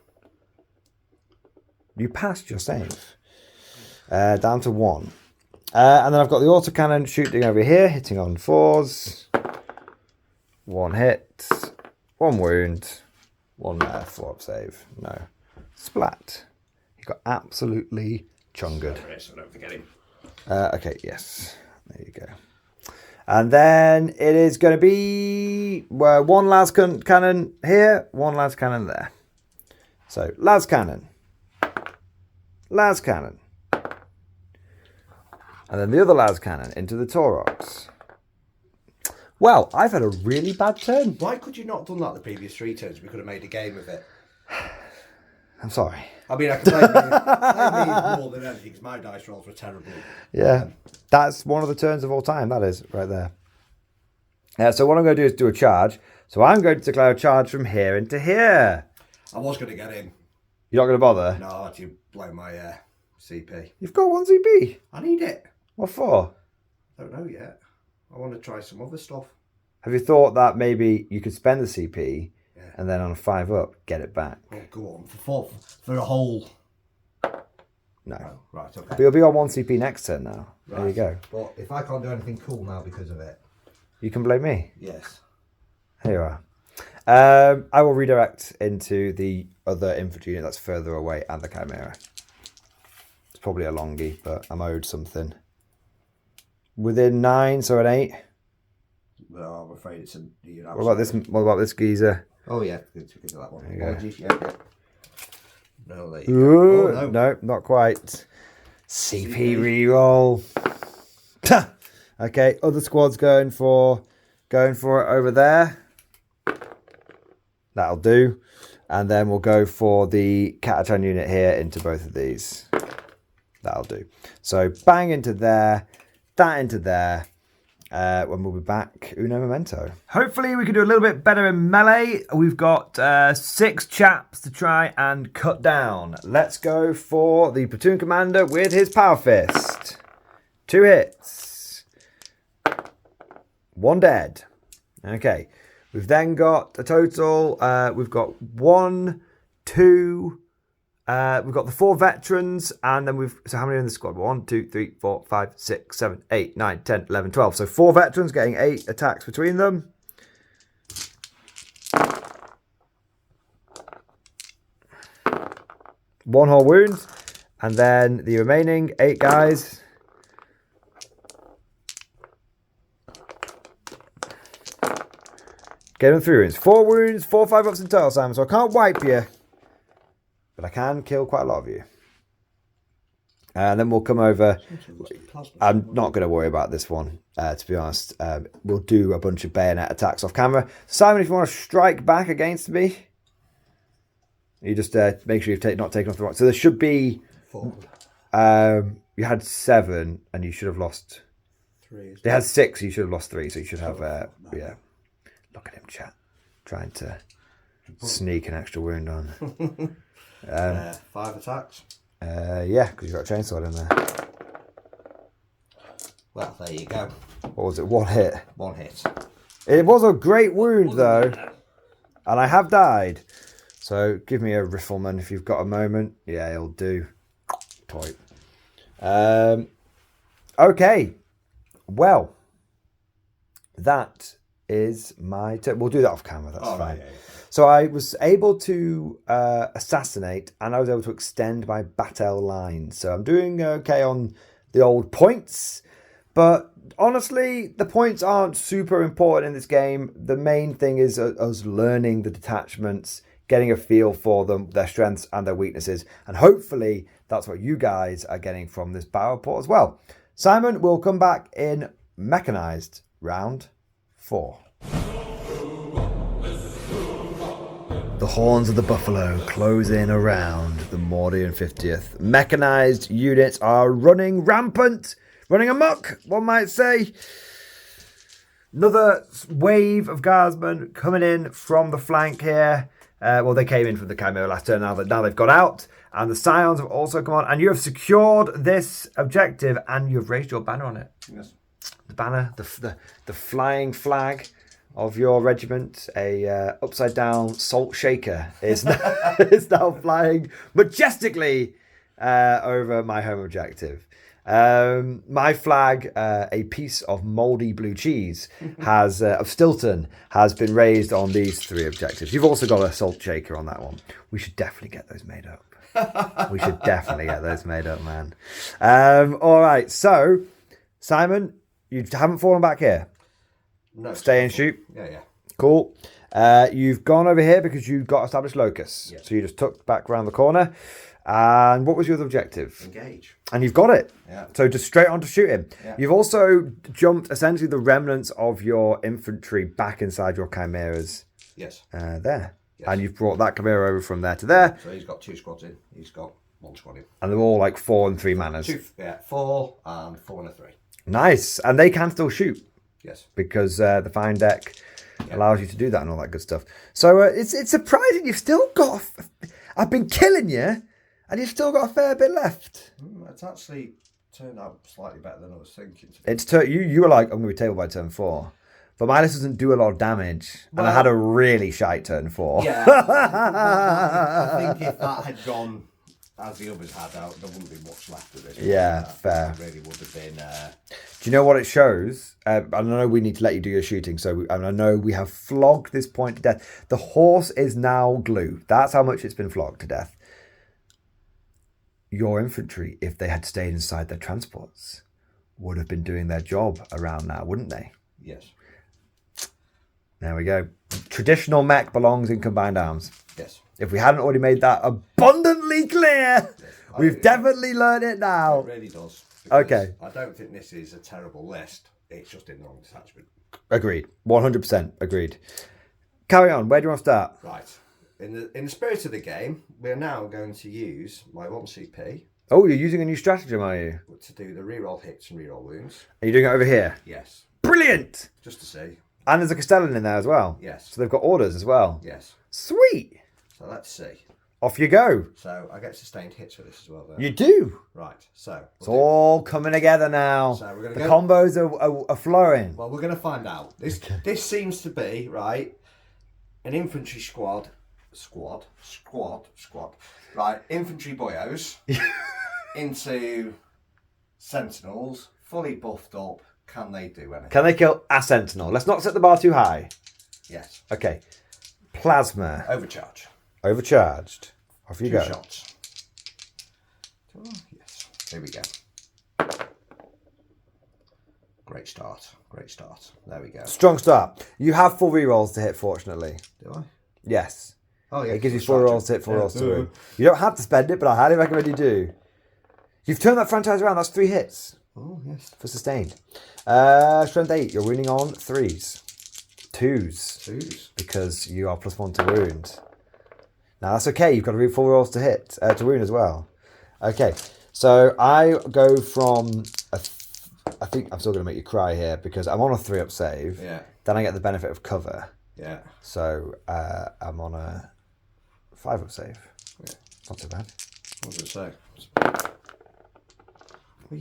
S1: You passed your save. Down to 1. And then I've got the autocannon shooting over here, hitting on 4s. 1 hit. 1 wound. 1 4-up save. No. Splat. He got absolutely chungered.
S2: So don't forget him.
S1: Okay, yes. There you go. And then it is going to be 1 las cannon here, 1 las cannon there. So, las cannon. Las cannon. And then the other las cannon into the Taurox. Well, I've had a really bad turn.
S2: Why could you not have done that the previous 3 turns? We could have made a game of it.
S1: I'm sorry.
S2: I mean, I can blame me more than anything because my dice rolls were terrible.
S1: Yeah, that's one of the turns of all time. That is right there. So what I'm going to do is do a charge. So I'm going to declare a charge from here into here.
S2: I was going to get in.
S1: You're not going to bother?
S2: No, I had to blow my CP.
S1: You've got 1 CP.
S2: I need it.
S1: What for?
S2: I don't know yet. I want to try some other stuff.
S1: Have you thought that maybe you could spend the CP and then on a 5-up get it back?
S2: Oh, go on. For a whole...
S1: No.
S2: Oh, right, okay.
S1: But you'll be on 1 CP next turn now.
S2: Right.
S1: There you go.
S2: But if I can't do anything cool now because of it...
S1: You can blame me.
S2: Yes.
S1: Here you are. I will redirect into the other infantry unit that's further away and the Chimera. It's probably a longie, but I'm owed something. Within 9, so an 8.
S2: No, I'm afraid it's a...
S1: What about this? What about this geezer?
S2: Oh yeah, get to that one. Apologies, yeah. No, there you
S1: Ooh,
S2: go. Oh,
S1: no, not quite. CP reroll. Okay, other squad's going for it over there. That'll do. And then we'll go for the Catachan unit here into both of these. That'll do. So bang into there, that into there. When we'll be back, uno memento. Hopefully we can do a little bit better in melee. We've got 6 chaps to try and cut down. Let's go for the platoon commander with his power fist. 2 hits. 1 dead. Okay. We've then got a total, we've got 1, 2, we've got the 4 veterans, and then so how many are in the squad? 1, 2, 3, 4, 5, 6, 7, 8, 9, 10, 11, 12. So 4 veterans getting 8 attacks between them. One whole wound. And then the remaining 8 guys. Get them 3 wounds. 4 wounds, 4 5-ups in total, Simon. So I can't wipe you. But I can kill quite a lot of you. And then we'll come over. I'm not going to worry about this one, to be honest. We'll do a bunch of bayonet attacks off camera. Simon, if you want to strike back against me, you just make sure you've not taken off the rock. So there should be...
S2: 4.
S1: You had 7, and you should have lost...
S2: 3.
S1: They had 6, you should have lost 3, so you should have... yeah. Look at him, chat. Trying to sneak an extra wound on.
S2: 5 attacks.
S1: Yeah, because you've got a chainsword in there.
S2: Well, there you go.
S1: What was it? 1 hit?
S2: 1 hit.
S1: It was a great wound, though. And I have died. So give me a rifleman if you've got a moment. Yeah, he'll do. Toy. Okay. Well, that is my turn. We'll do that off camera. That's fine. Right, yeah. So I was able to assassinate, and I was able to extend my battle line. So I'm doing okay on the old points. But honestly, the points aren't super important in this game. The main thing is us learning the detachments, getting a feel for them, their strengths and their weaknesses. And hopefully that's what you guys are getting from this battle report as well. Simon will come back in mechanized round 4. The horns of the buffalo close in around the Mordian 50th. Mechanized units are running rampant, running amok, one might say. Another wave of guardsmen coming in from the flank here. Well, they came in from the Chimera last turn. Now they've got out. And the Scions have also come on. And you have secured this objective. And you've raised your banner on it.
S2: Yes.
S1: The banner, the flying flag of your regiment. A upside down salt shaker is now flying majestically over my home objective. My flag, a piece of mouldy blue cheese, of Stilton, has been raised on these 3 objectives. You've also got a salt shaker on that one. We should definitely get those made up. We should definitely get those made up, man. All right, so Simon, you haven't fallen back here.
S2: No.
S1: Stay and shoot.
S2: Yeah.
S1: Cool. You've gone over here because you've got established locus.
S2: Yes.
S1: So you just tucked back around the corner. And what was your other objective?
S2: Engage.
S1: And you've got it.
S2: Yeah.
S1: So just straight on to shoot him.
S2: Yeah.
S1: You've also jumped essentially the remnants of your infantry back inside your chimeras.
S2: Yes.
S1: There.
S2: Yes.
S1: And you've brought that chimera over from there to there.
S2: So he's got 2 squads in. He's got 1 squad in.
S1: And they're all like 4 and 3 manners.
S2: 4 and 4 and a 3.
S1: Nice. And they can still shoot.
S2: Yes.
S1: Because the fine deck allows you to do that and all that good stuff. So it's surprising you've still got... I've been killing you, and you've still got a fair bit left.
S2: It's actually turned out slightly better than I was thinking.
S1: You were like, I'm going to be table by turn 4. But my list doesn't do a lot of damage. And I had a really shite turn 4.
S2: Yeah. I think if that had gone as the others had out, there wouldn't be much left of this.
S1: Yeah, fair.
S2: It really would have been...
S1: Do you know what it shows? I know we need to let you do your shooting, and I know we have flogged this point to death. The horse is now glue. That's how much it's been flogged to death. Your infantry, if they had stayed inside their transports, would have been doing their job around now, wouldn't they?
S2: Yes.
S1: There we go. Traditional mech belongs in combined arms.
S2: Yes.
S1: If we hadn't already made that abundantly clear, we've definitely learned it now.
S2: It really does.
S1: Okay.
S2: I don't think this is a terrible list. It's just in the wrong detachment.
S1: Agreed. 100% agreed. Carry on. Where do you want to start?
S2: Right. In the spirit of the game, we're now going to use my 1 CP.
S1: Oh, you're using a new stratagem, are you?
S2: To do the reroll hits and reroll wounds.
S1: Are you doing it over here?
S2: Yes.
S1: Brilliant!
S2: Just to see.
S1: And there's a Castellan in there as well.
S2: Yes.
S1: So they've got orders as well.
S2: Yes.
S1: Sweet!
S2: So let's see.
S1: Off you go.
S2: So I get sustained hits for this as well, though.
S1: You do.
S2: Right. So
S1: it's all coming together now.
S2: So we're
S1: the combos are flowing.
S2: Well, we're going to find out. This seems to be right. An infantry squad. Right. Infantry boyos into sentinels, fully buffed up. Can they do anything?
S1: Can they kill a sentinel? Let's not set the bar too high.
S2: Yes.
S1: Okay. Plasma.
S2: Overcharge.
S1: Overcharged. Off you
S2: 2
S1: go.
S2: shots. Yes. Here we go. Great start. Great start. There we go.
S1: Strong start. You have full rerolls to hit, fortunately.
S2: Do I?
S1: Yes.
S2: Oh, yeah.
S1: It gives you 4 rolls to hit, 4 rolls to win. You don't have to spend it, but I highly recommend you do. You've turned that franchise around. That's 3 hits.
S2: Oh, yes.
S1: For sustained. Strength 8. You're wounding on 3s. 2s. Because you are +1 to wound. Now that's okay. You've got to read 4 rolls to hit. To wound as well. Okay. So I go from... I think I'm still going to make you cry here because I'm on a 3-up save.
S2: Yeah.
S1: Then I get the benefit of cover.
S2: Yeah.
S1: So I'm on a 5-up save.
S2: Yeah.
S1: Not too bad.
S2: What was I say? You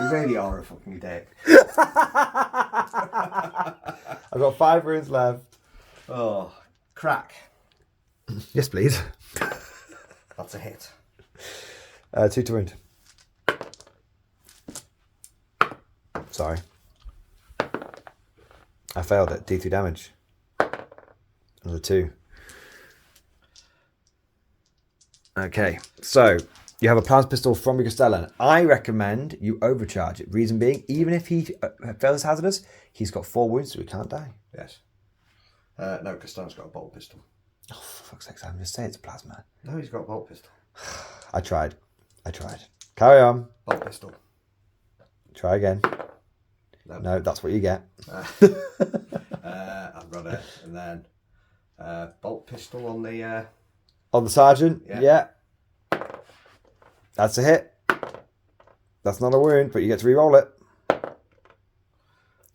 S2: really are a fucking dick.
S1: I've got 5 runes left.
S2: Oh, crack.
S1: Yes, please.
S2: That's a hit.
S1: 2 to wound. Sorry. I failed it. D3 damage. Another 2. Okay, so you have a plasma pistol from your Castellan. I recommend you overcharge it. Reason being, even if he fails hazardous, he's got 4 wounds, so he can't die.
S2: Yes. No, Castellan's got a bolt pistol.
S1: Oh, for fuck's sake, I'm just saying it's a plasma.
S2: No, he's got a bolt pistol.
S1: I tried. Carry on.
S2: Bolt pistol.
S1: Try again.
S2: No,
S1: that's what you get.
S2: I've got it. And then bolt pistol on the...
S1: On the sergeant? Yeah. That's a hit. That's not a wound, but you get to re-roll it.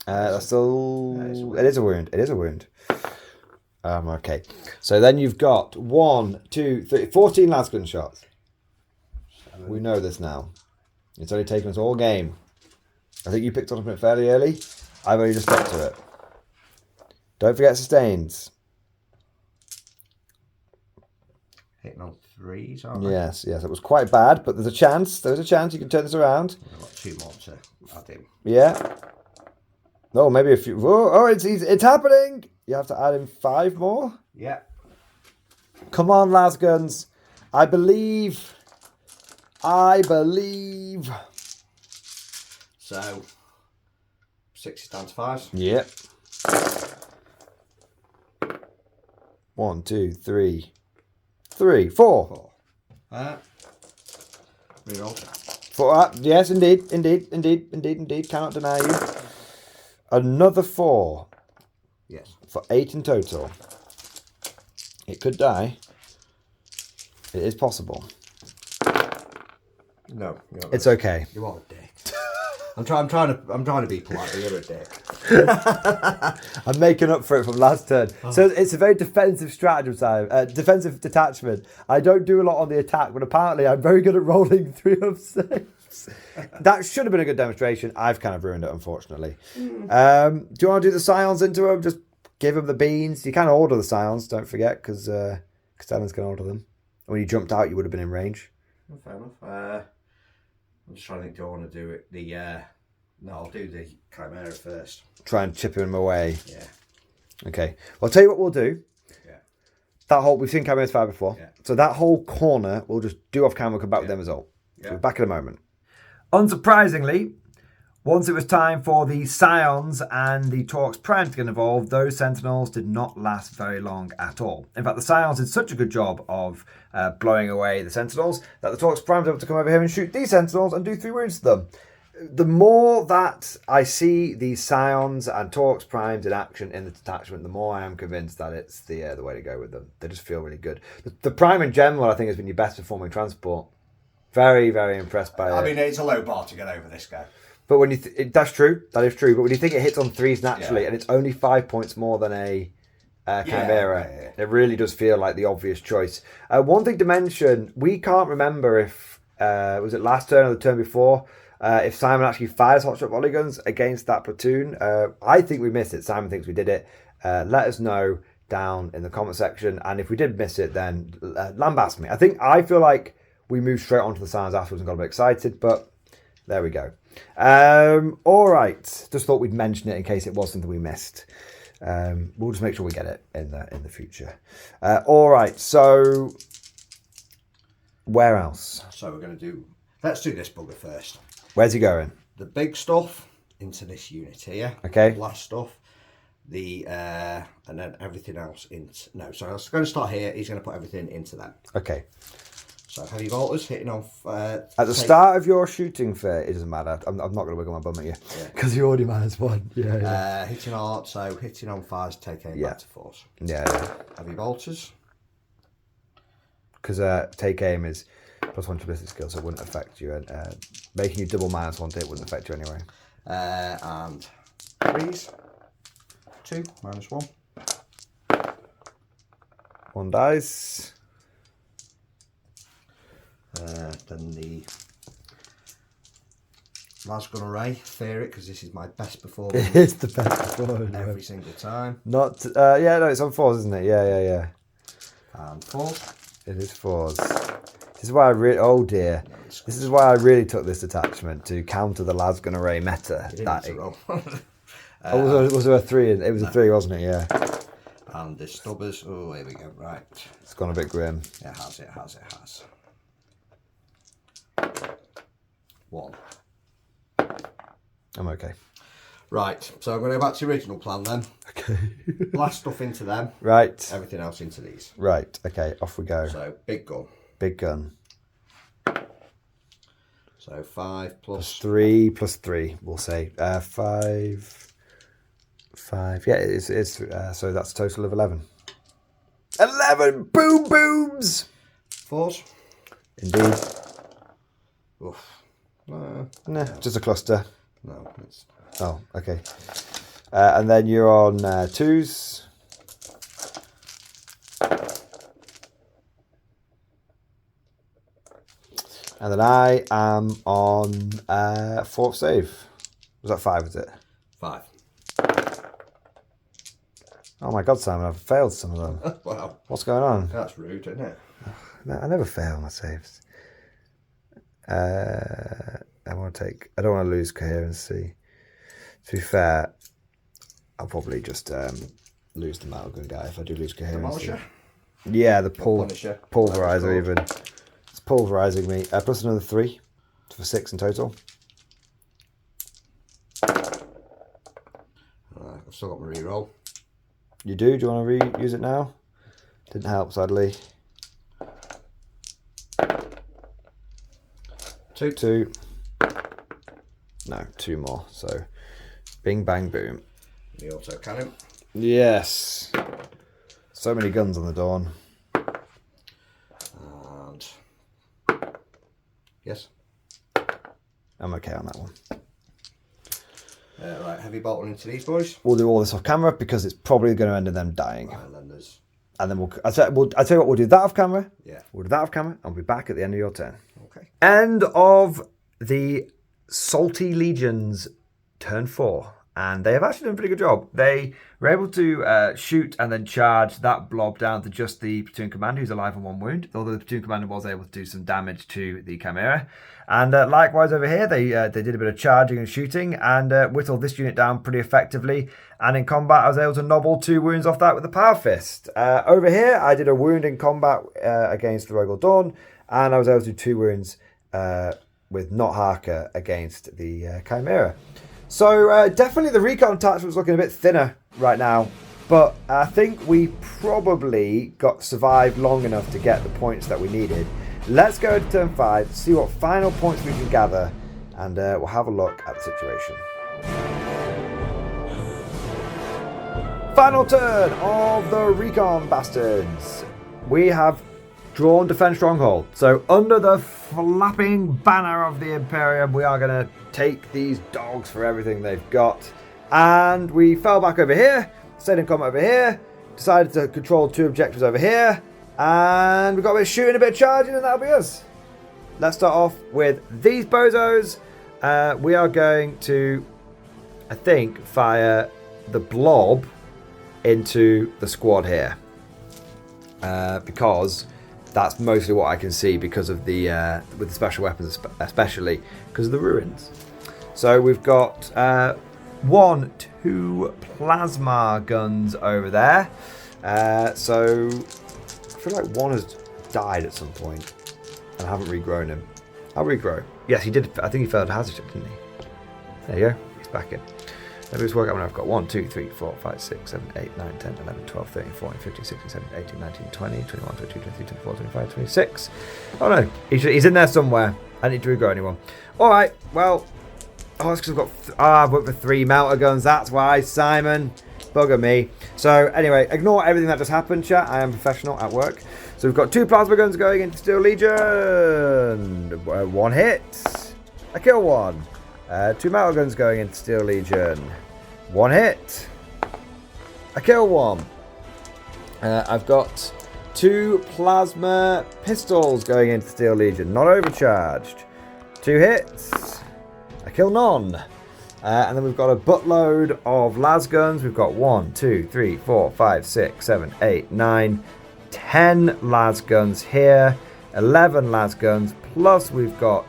S1: That's still... It is a wound. Okay. So then you've got 1, 2, 3, 14 lasgun shots. 7. We know this now. It's only taken us all game. I think you picked on it fairly early. I've only just got to it. Don't forget sustains.
S2: Hitting on 3s, aren't I?
S1: Yes. It was quite bad, but there's a chance. There's a chance you can turn this around.
S2: I've got 2 more to add in.
S1: Yeah. Oh, maybe a few. Oh, it's happening. You have to add in 5 more.
S2: Yeah.
S1: Come on, lasguns. I believe.
S2: So, 6 is down to 5.
S1: Yep. 1, 2, 3, 4.
S2: Reroll.
S1: 4. Yes, indeed. Cannot deny you. Another 4.
S2: Yes.
S1: For 8 in total. It could die. It is possible.
S2: No,
S1: it's okay.
S2: You are a dick. I'm trying to be polite, but you're a dick.
S1: I'm making up for it from last turn. So it's a very defensive strategy, defensive detachment. I don't do a lot on the attack, but apparently I'm very good at rolling 3 of 6. That should have been a good demonstration. I've kind of ruined it, unfortunately. Do you want to do the scions into him? Just give him the beans. You can order the scions, don't forget, because Castellans can order them. When you jumped out, you would have been in range.
S2: Fair enough. I'm just trying to think, do I want to do it? No, I'll do the Chimera first.
S1: Try and chip him away.
S2: Yeah.
S1: Okay. Well, I'll tell you what we'll do.
S2: Yeah.
S1: That whole, we've seen Chimera's fire before.
S2: Yeah.
S1: So that whole corner, we'll just do off camera, we'll come back with them result.
S2: Yeah.
S1: So we're back in a moment. Unsurprisingly, once it was time for the Scions and the Torx Prime to get involved, those Sentinels did not last very long at all. In fact, the Scions did such a good job of blowing away the Sentinels that the Torx Prime was able to come over here and shoot these Sentinels and do 3 wounds to them. The more that I see these Scions and Torx Primes in action in the detachment, the more I am convinced that it's the way to go with them. They just feel really good. The Prime in general, I think, has been your best performing transport. Very, very impressed by it.
S2: I mean, it's a low bar to get over this guy.
S1: But when you that's true, that is true. But when you think it hits on 3s naturally, and it's only 5 points more than a Chimera, it really does feel like the obvious choice. One thing to mention: we can't remember if was it last turn or the turn before, if Simon actually fires hotshot volley guns against that platoon. I think we missed it. Simon thinks we did it. Let us know down in the comment section, and if we did miss it, then lambast me. I feel like we moved straight onto the sounds afterwards and got a bit excited, but there we go. All right, just thought we'd mention it in case it was something we missed. We'll just make sure we get it in the future. All right, so where else?
S2: So let's do this bugger first.
S1: Where's he going?
S2: The big stuff into this unit here.
S1: Okay.
S2: The last stuff. And then everything else into... No, so I was going to start here. He's going to put everything into them.
S1: Okay.
S2: So heavy bolters hitting on...
S1: at the start of your shooting fit, it doesn't matter. I'm not going to wiggle my bum at you. Because you're already -1. Yeah.
S2: Hitting on, so hitting on fires, take aim back to force.
S1: Yeah.
S2: Heavy bolters.
S1: Because take aim is +1 to ballistic skill, so it wouldn't affect you. And making you double -1 to hit wouldn't affect you anyway.
S2: And 3s. 2, -1.
S1: 1 dice.
S2: Then the las gun array, fear it because this is my best performance.
S1: It is the best performance
S2: every single time.
S1: Not yeah, no, it's on 4s, isn't it? Yeah.
S2: And 4s.
S1: It is 4s. This is why I really this is why I really took this attachment to counter the las gun array meta. Was there a 3? It was a 3, wasn't it? Yeah.
S2: And the stubbers. Oh, here we go. Right.
S1: It's gone a bit grim.
S2: It has. 1.
S1: I'm okay.
S2: Right, so I'm going to go back to the original plan then.
S1: Okay.
S2: Blast stuff into them.
S1: Right.
S2: Everything else into these.
S1: Right, okay, off we go.
S2: So, big gun.
S1: Big gun.
S2: So, 5 plus...
S1: +3 +3, we'll say. 5. Yeah, it's so that's a total of 11. 11 boom booms!
S2: 4s.
S1: Indeed.
S2: Oof.
S1: Nah, just a cluster.
S2: No, it's...
S1: Oh, okay. And then you're on 2s. And then I am on 4th save. Was that 5, was it?
S2: 5.
S1: Oh my god, Simon, I've failed some of them.
S2: Wow.
S1: What's going on?
S2: That's rude, isn't it?
S1: No, I never fail my saves. I don't want to lose coherency. To be fair, I'll probably just lose the metal gun guy if I do lose coherency.
S2: Demolisher?
S1: Yeah, the
S2: Punisher.
S1: pulverizer even. It's pulverizing me. Plus another 3 for 6 in total.
S2: I've still got my reroll.
S1: You do? Do you want to reuse it now? Didn't help, sadly. 2. No, 2 more. So, bing, bang, boom.
S2: The auto cannon.
S1: Yes. So many guns on the dawn.
S2: And yes.
S1: I'm okay on that one.
S2: Right, heavy bolting into these boys.
S1: We'll do all this off camera because it's probably going to end in them dying.
S2: Right, and then there's...
S1: And then I'll tell you what, we'll do that off camera.
S2: Yeah.
S1: We'll do that off camera and we'll be back at the end of your turn.
S2: Okay.
S1: End of the Salty Legions turn 4. And they have actually done a pretty good job. They were able to shoot and then charge that blob down to just the platoon commander who's alive on 1 wound. Although the platoon commander was able to do some damage to the Chimera. And likewise over here, they did a bit of charging and shooting and whittled this unit down pretty effectively. And in combat, I was able to nobble 2 wounds off that with the Power Fist. Over here, I did a wound in combat against the Rogal Dawn. And I was able to do 2 wounds with Not Harker against the Chimera. So definitely the Recon attachment was looking a bit thinner right now, but I think we probably survived long enough to get the points that we needed. Let's go to turn 5, see what final points we can gather, and we'll have a look at the situation. Final turn of the Recon bastards. We have drawn Defend Stronghold. So under the flapping banner of the Imperium, we are going to take these dogs for everything they've got. And we fell back over here, stayed in combat over here, decided to control 2 objectives over here, and we got a bit of shooting, a bit of charging, and that'll be us. Let's start off with these bozos. We are going to, I think, fire the blob into the squad here. Because that's mostly what I can see because of the with the special weapons, especially because of the ruins. So we've got 1, 2 plasma guns over there. So I feel like 1 has died at some point, and I haven't regrown him. I'll regrow. Yes, he did. I think he failed hazard, didn't he? There you go. He's back in. Let me just work out when I've got 1, 2, 3, 4, 5, 6, 7, 8, 9, 10, 11, 12, 13, 14, 15, 16, 17, 18, 19, 20, 21, 22, 23, 24, 25, 26. Oh no, he's in there somewhere. I need to regrow anyone. Alright, well. Oh, it's because I've worked for 3 melter guns. That's why, Simon. Bugger me. So, anyway, ignore everything that just happened, chat. I am professional at work. So, we've got 2 plasma guns going into Steel Legion. 1 hit. I kill 1. 2 metal guns going into Steel Legion. 1 hit. I kill 1. I've got 2 plasma pistols going into Steel Legion. Not overcharged. 2 hits. I kill none. And then we've got a buttload of las guns. We've got 1, 2, 3, 4, 5, 6, 7, 8, 9, 10 las guns here. 11 las guns. Plus we've got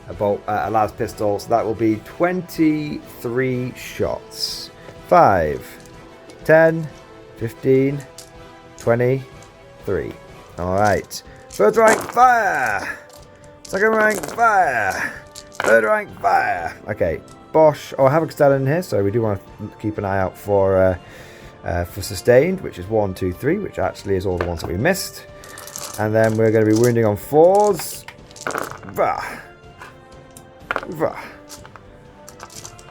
S1: a las pistol. So that will be 23 shots. 5, 10, 15, 23. Alright. First rank, fire! Second rank, fire! Third rank, fire! Okay. Bosch. Oh, I have a Castellan in here, so we do want to keep an eye out for sustained, which is 1, 2, 3, which actually is all the ones that we missed. And then we're going to be wounding on 4s. Bah. Bah.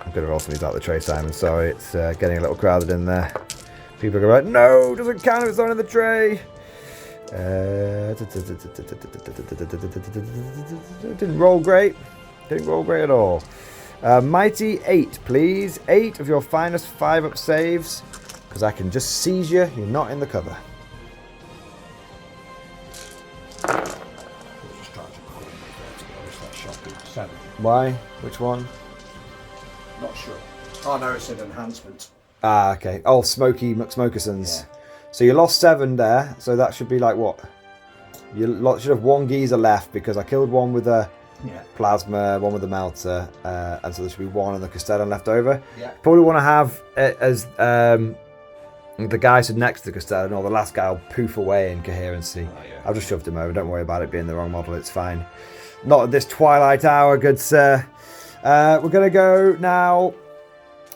S1: I'm going to roll some of these out the tray, Simon. Sorry, it's getting a little crowded in there. People are going, no, doesn't count if it's not in the tray. Didn't roll great. Didn't roll great at all. Mighty 8, please. 8 of your finest 5-up saves. Because I can just seize you. You're not in the cover. Why? Which one?
S2: Not sure. Oh no, it's an enhancement.
S1: Ah, okay. Oh, Smoky McSmokersons. Yeah. So you lost 7 there. So that should be like what? You should have 1 geezer left because I killed 1 with a plasma, 1 with a melter, and so there should be 1 on the Castellan left over. Yeah. Probably want to have it as the guy stood next to the Castellan, or the last guy will poof away in coherency. Oh, yeah. I've just shoved him over. Don't worry about it being the wrong model. It's fine. Not at this twilight hour, good sir. We're going to go now.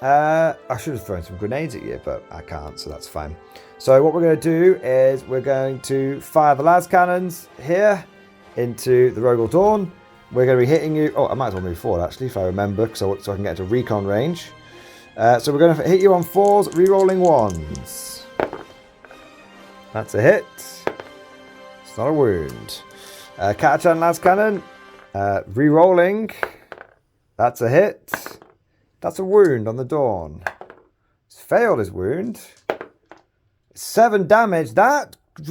S1: I should have thrown some grenades at you, but I can't, so that's fine. So what we're going to do is we're going to fire the las cannons here into the Rogal Dawn. We're going to be hitting you. Oh, I might as well move forward, actually, if I remember, so I can get to recon range. So we're going to hit you on 4s, rerolling 1s. That's a hit. It's not a wound. Catachan las cannon, rerolling. That's a hit. That's a wound on the Dawn. It's failed his wound. 7 damage. That.
S2: I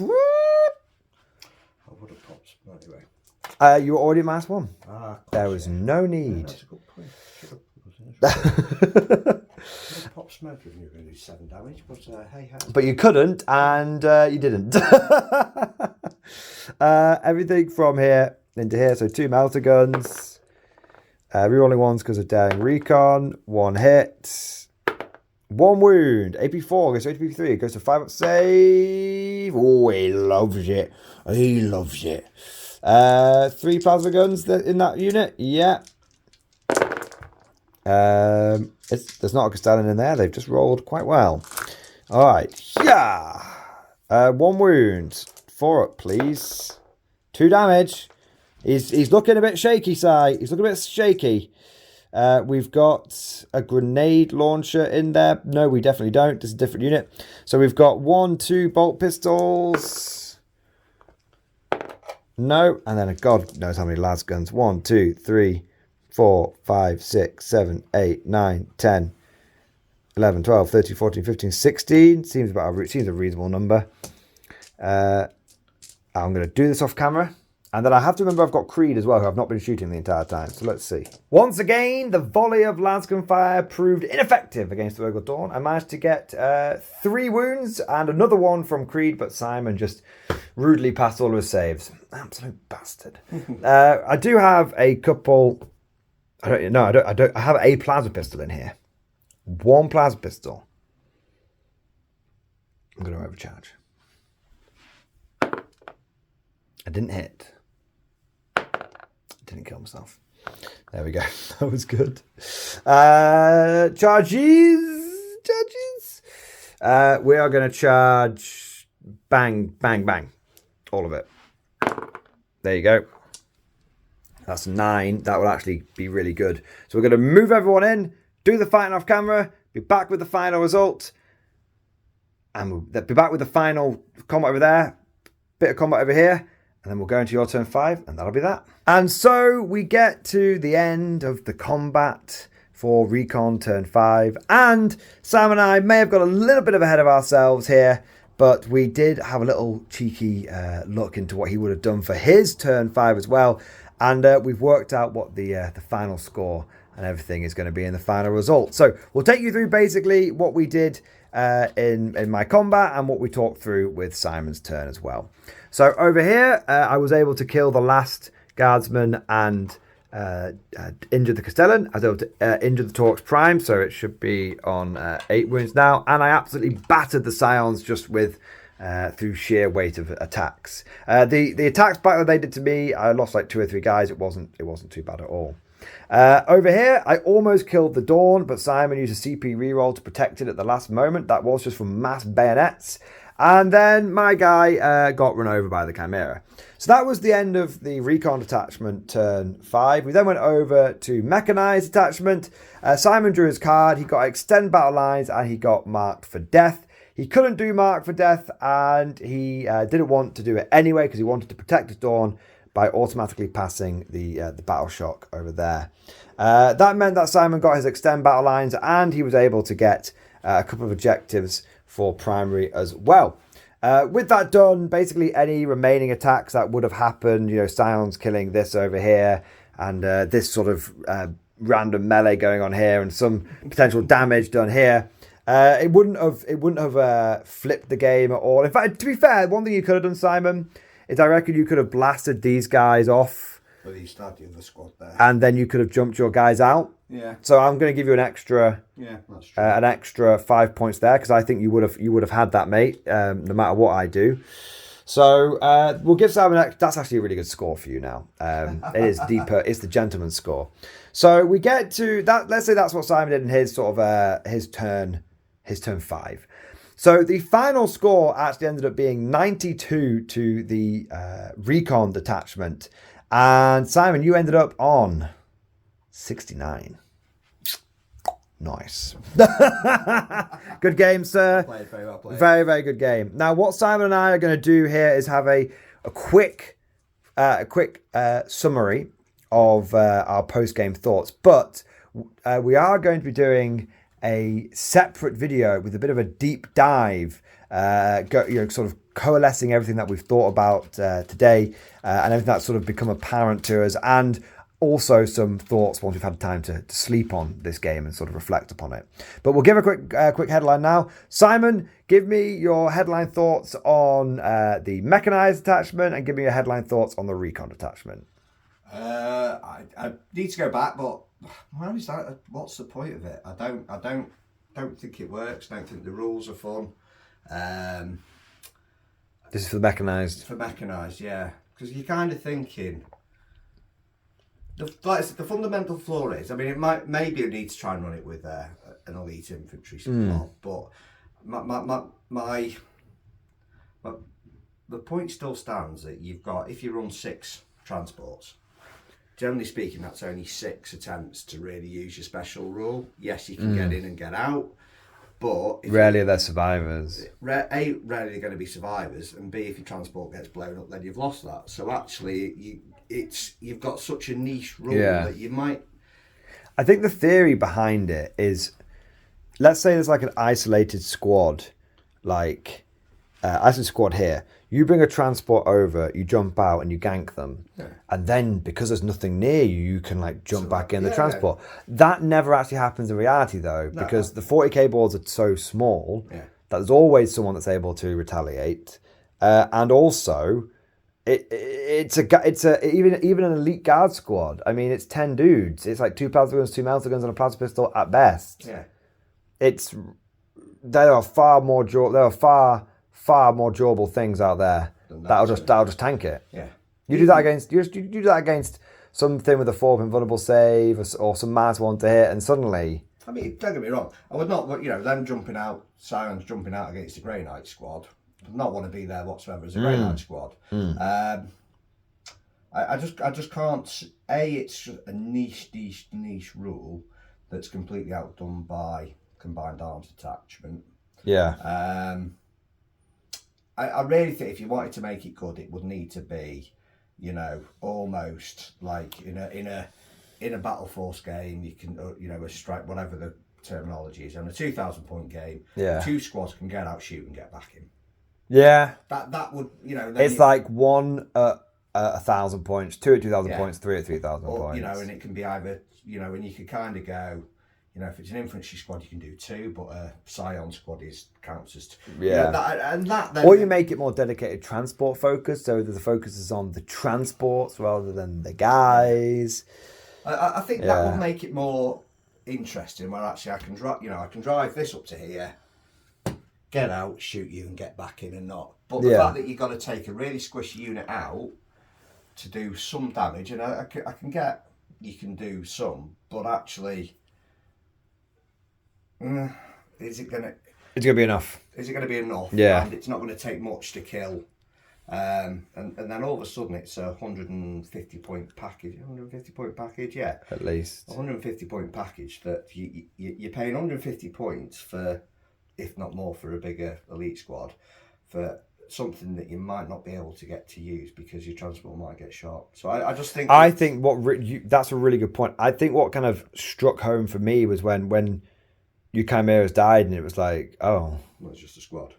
S2: would have popped, anyway.
S1: You were already mass 1. There was no need.
S2: That's a good point. Should have popped smoke if you were going to do 7 damage, but hey, hey.
S1: But you couldn't, and you didn't. Everything from here into here. So 2 melter guns. Rerolling 1s because of daring recon. 1 hit. 1 wound. AP4 goes to AP3. Goes to 5-up save. Oh, he loves it. He loves it. 3 plasma guns in that unit. Yeah. There's not a Castellan in there. They've just rolled quite well. All right. Yeah. 1 wound. 4-up, please. 2 damage. He's looking a bit shaky, Si. He's looking a bit shaky. We've got a grenade launcher in there. No, we definitely don't. This is a different unit. So we've got 1, 2 bolt pistols. No. And then God knows how many las guns. 1, 2, 3, 4, 5, 6, 7, 8, 9, 10, 11, 12, 13, 14, 15, 16. Seems a reasonable number. I'm going to do this off camera. And then I have to remember I've got Creed as well, who I've not been shooting the entire time. So let's see. Once again, the volley of Lanscombe fire proved ineffective against the Rogal Dawn. I managed to get 3 wounds and another 1 from Creed, but Simon just rudely passed all of his saves. Absolute bastard. I do have a couple. I have a plasma pistol in here. 1 plasma pistol. I'm going to overcharge. I didn't hit. Didn't kill myself. There we go. That was good. Charges. We are going to charge bang, bang, bang. All of it. There you go. That's 9. That will actually be really good. So we're going to move everyone in, do the fighting off camera, be back with the final result, and we'll be back with the final combat over there, bit of combat over here, and then we'll go into your turn 5, and that'll be that. And so we get to the end of the combat for Recon turn 5, and Sam and I may have got a little bit of ahead of ourselves here, but we did have a little cheeky look into what he would have done for his turn 5 as well, and we've worked out what the final score and everything is going to be in the final result. So we'll take you through basically what we did in my combat and what we talked through with Simon's turn as well. So over here, I was able to kill the last guardsman and injured the Castellan. I was able to injure the Torx Prime, so it should be on 8 wounds now. And I absolutely battered the Scions just with through sheer weight of attacks. The attacks back that they did to me, I lost like 2 or 3 guys. It wasn't too bad at all. Over here, I almost killed the Dawn, but Simon used a CP reroll to protect it at the last moment. That was just from mass bayonets. And then my guy got run over by the Chimera. So that was the end of the Recon detachment turn 5. We then went over to Mechanized detachment. Simon drew his card. He got Extend Battle Lines and he got Marked for Death. He couldn't do Marked for Death and he didn't want to do it anyway because he wanted to protect his Dawn by automatically passing the battle shock over there. That meant that Simon got his Extend Battle Lines and he was able to get a couple of objectives for primary as well. With that done, basically any remaining attacks that would have happened, Scions killing this over here and this sort of random melee going on here and some potential damage done here, it wouldn't have flipped the game at all. In fact, to be fair, one thing you could have done, Simon, is I reckon you could have blasted these guys off.
S2: Well, you started the squad there.
S1: And then you could have jumped your guys out.
S2: Yeah.
S1: So I'm going to give you an extra. Yeah, that's true. An extra 5 points there because I think you would have had that, mate. No matter what I do. So we'll give Simon. That's actually a really good score for you now. It is deeper. It's the gentleman's score. So we get to that. Let's say that's what Simon did in his sort of his turn 5. So the final score actually ended up being 92 to the Recon detachment. And Simon, you ended up on 69. Nice. Good game, sir.
S2: Played very well played.
S1: Very, very good game. Now, what Simon and I are going to do here is have a quick summary of our post-game thoughts. But we are going to be doing a separate video with a bit of a deep dive, sort of coalescing everything that we've thought about today and everything that's sort of become apparent to us, and also some thoughts once we've had time to sleep on this game and sort of reflect upon it. But we'll give a quick headline now. Simon, give me your headline thoughts on the Mechanized detachment and give me your headline thoughts on the Recon detachment.
S2: I need to go back, but what's the point of it? I don't think it works. I don't think the rules are fun.
S1: This is for the Mechanized.
S2: For Mechanized, yeah. Because you're kind of thinking, the fundamental flaw is, I mean, maybe you need to try and run it with an elite infantry support, but the point still stands that you've got, if you run 6 transports, generally speaking, that's only 6 attempts to really use your special rule. Yes, you can get in and get out, but
S1: rarely are there survivors.
S2: A, rarely are going to be survivors, and B, if your transport gets blown up, then you've lost that. So actually, you've got such a niche rule that you might.
S1: I think the theory behind it is, let's say there's like an isolated squad, like isolated squad here. You bring a transport over, you jump out and you gank them. Yeah. And then because there's nothing near you, you can like jump back in the transport. Yeah. That never actually happens in reality though, because the 40k boards are so small that there's always someone that's able to retaliate. And also it's even an elite guard squad. I mean, it's 10 dudes. It's like 2 plasma guns, 2 melter guns and a plasma pistol at best. Yeah. There are far more durable things out there that'll just tank it.
S2: Yeah.
S1: You do that against something with a 4 invulnerable save or some -1 to hit, and suddenly...
S2: I mean, don't get me wrong. I would not, them jumping out, Scions jumping out against the Grey Knight squad. I would not want to be there whatsoever as a Grey Knight squad. I just can't. It's a niche rule that's completely outdone by combined arms attachment.
S1: Yeah.
S2: I really think if you wanted to make it good, it would need to be, almost like in a Battle Force game. You can, a strike, whatever the terminology is, on a 2,000 point game.
S1: Yeah.
S2: 2 squads can get out, shoot, and get back in.
S1: Yeah.
S2: That would,
S1: It's like 1 at 1,000 points, 2 at 2,000 points, 3 at 3,000 points.
S2: And it can be either, and you could kind of go, if it's an infantry squad, you can do 2, but a Scion squad counts as 2.
S1: Yeah.
S2: Then,
S1: or you make it more dedicated transport focus, so that the focus is on the transports rather than the guys.
S2: I think that would make it more interesting, where actually I can drive this up to here, get out, shoot you, and get back in, and not. But the fact that you've got to take a really squishy unit out to do some damage, and I can get, you can do some, but actually, is it going to
S1: be enough?
S2: Is it going to be enough?
S1: Yeah.
S2: And it's not going to take much to kill. And then all of a sudden it's a 150 point package. 150 point package, yeah.
S1: At least.
S2: 150 point package that you're paying 150 points for, if not more, for a bigger elite squad, for something that you might not be able to get to use because your transport might get shot. So I just think...
S1: I think that's a really good point. I think what kind of struck home for me was when your Chimeras died and it was like, oh...
S2: Well, it's just a squad.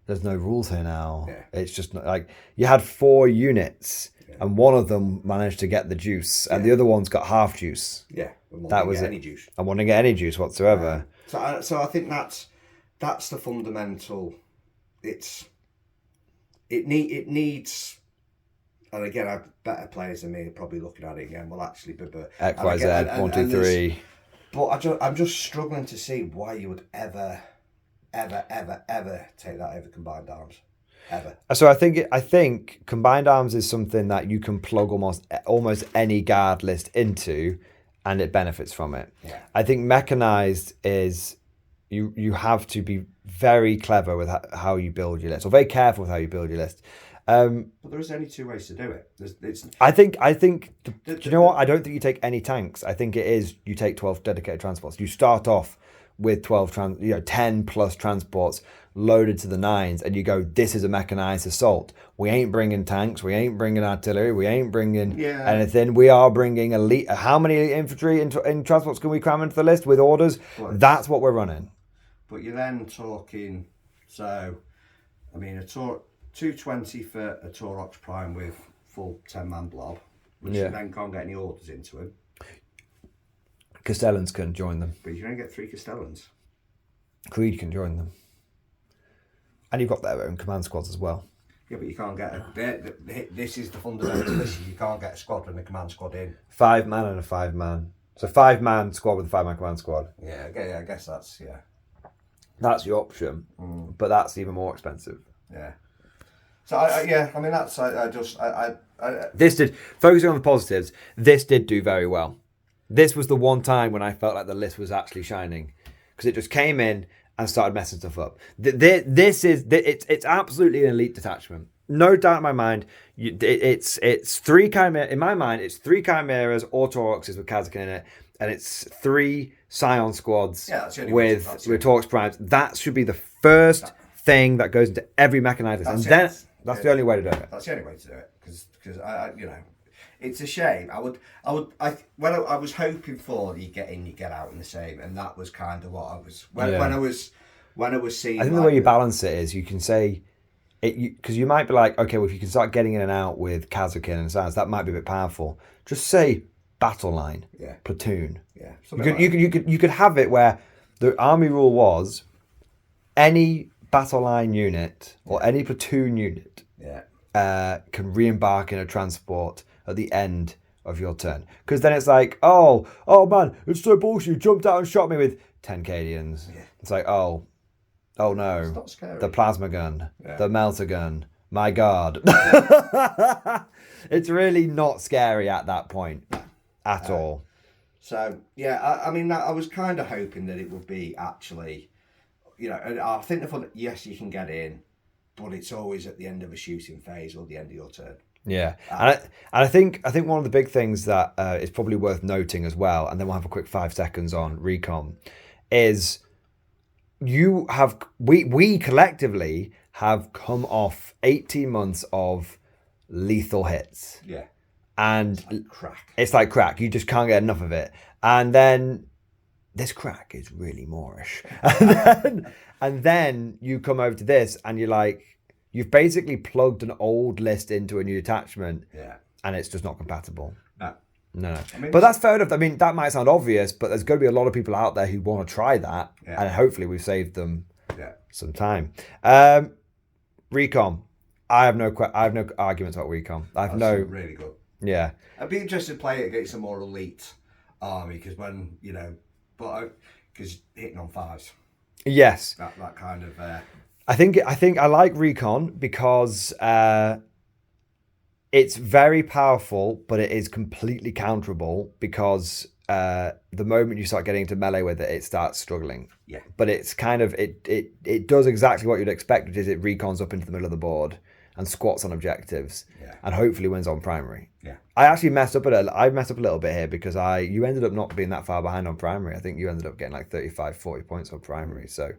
S1: There's no rules here now.
S2: Yeah.
S1: It's just like, you had 4 units and one of them managed to get the juice and the other one's got half juice.
S2: Yeah.
S1: That was it.
S2: Any juice.
S1: I want to get any juice whatsoever.
S2: So I think that's the fundamental... It needs, and again, better players than me are probably looking at it again. Well, actually,
S1: X, Y, Z, 1, 2, 3.
S2: But I'm just struggling to see why you would ever take that over combined arms, ever.
S1: So I think combined arms is something that you can plug almost any guard list into, and it benefits from it.
S2: Yeah.
S1: I think mechanized is you have to be very clever with how you build your list, or very careful with how you build your list.
S2: But there is only 2 ways to do it.
S1: I think. Do you know what? I don't think you take any tanks. I think it is you take 12 dedicated transports. You start off with 10 plus transports loaded to the nines, and you go, this is a mechanized assault. We ain't bringing tanks. We ain't bringing artillery. We ain't bringing anything. We are bringing elite. How many elite infantry in transports can we cram into the list with orders? That's what we're running.
S2: But you're then talking, so, I mean, 220 for a Taurox Prime with full 10-man blob, which you then can't get any orders into him.
S1: Castellans can join them.
S2: But you can only get 3 Castellans.
S1: Creed can join them. And you've got their own command squads as well.
S2: Yeah, but you can't get this is the fundamental issue. You can't get a squad and a command squad in.
S1: 5-man and a 5-man. So 5-man squad with a 5-man command squad.
S2: Yeah, I guess that's,
S1: That's your option, but that's even more expensive.
S2: Yeah. So I mean that's
S1: This did, focusing on the positives, this did do very well. This was the one time when I felt like the list was actually shining, because it just came in and started messing stuff up. It's absolutely an elite detachment, no doubt in my mind. It's 3 chimeras in my mind. It's 3 chimeras or Tauroxes with Kazakin in it, and it's 3 Scion squads with Taurox Primes. That should be the first thing that goes into every mechanized list, and then that's the only way to do it.
S2: That's the only way to do it, because I it's a shame. I was hoping for you get in, you get out in the same, and that was kind of what I was when I was seeing.
S1: I think the way you balance it is you can say it, because you might be like, okay, well, if you can start getting in and out with Kazakin and Sans, that might be a bit powerful. Just say battle line, platoon.
S2: Yeah,
S1: you could have it where the army rule was any battle line unit or any platoon unit can re-embark in a transport at the end of your turn, because then it's like, oh man, it's so bullshit. You jumped out and shot me with 10 Cadians. It's like, oh no,
S2: it's not scary.
S1: The plasma gun, the melter gun, my god. It's really not scary at that point. at all.
S2: So yeah, I mean, I was kind of hoping that it would be actually, you know, and I think the fun. Yes, you can get in, but it's always at the end of a shooting phase or the end of your turn.
S1: Yeah, and I think one of the big things that is probably worth noting as well, and then we'll have a quick 5 seconds on Recon, is we collectively have come off 18 months of lethal hits.
S2: Yeah,
S1: and
S2: it's like crack.
S1: It's like crack. You just can't get enough of it, and then this crack is really moreish, and then you come over to this, and you're like. You've basically plugged an old list into a new attachment, and it's just not compatible. No. I mean, but that's fair enough. I mean, that might sound obvious, but there's going to be a lot of people out there who want to try that, and hopefully we've saved them some time. Recon, I have no arguments about Recon.
S2: Really good.
S1: Yeah,
S2: I'd be interested to play it against a more elite army because because hitting on 5s.
S1: Yes.
S2: That kind of.
S1: I think I like Recon because it's very powerful, but it is completely counterable because the moment you start getting into melee with it, it starts struggling.
S2: Yeah.
S1: But it's kind of it does exactly what you'd expect, which is it recons up into the middle of the board and squats on objectives, and hopefully wins on primary.
S2: Yeah.
S1: I actually messed up a little bit here because you ended up not being that far behind on primary. I think you ended up getting like 35, 40 points on primary, so.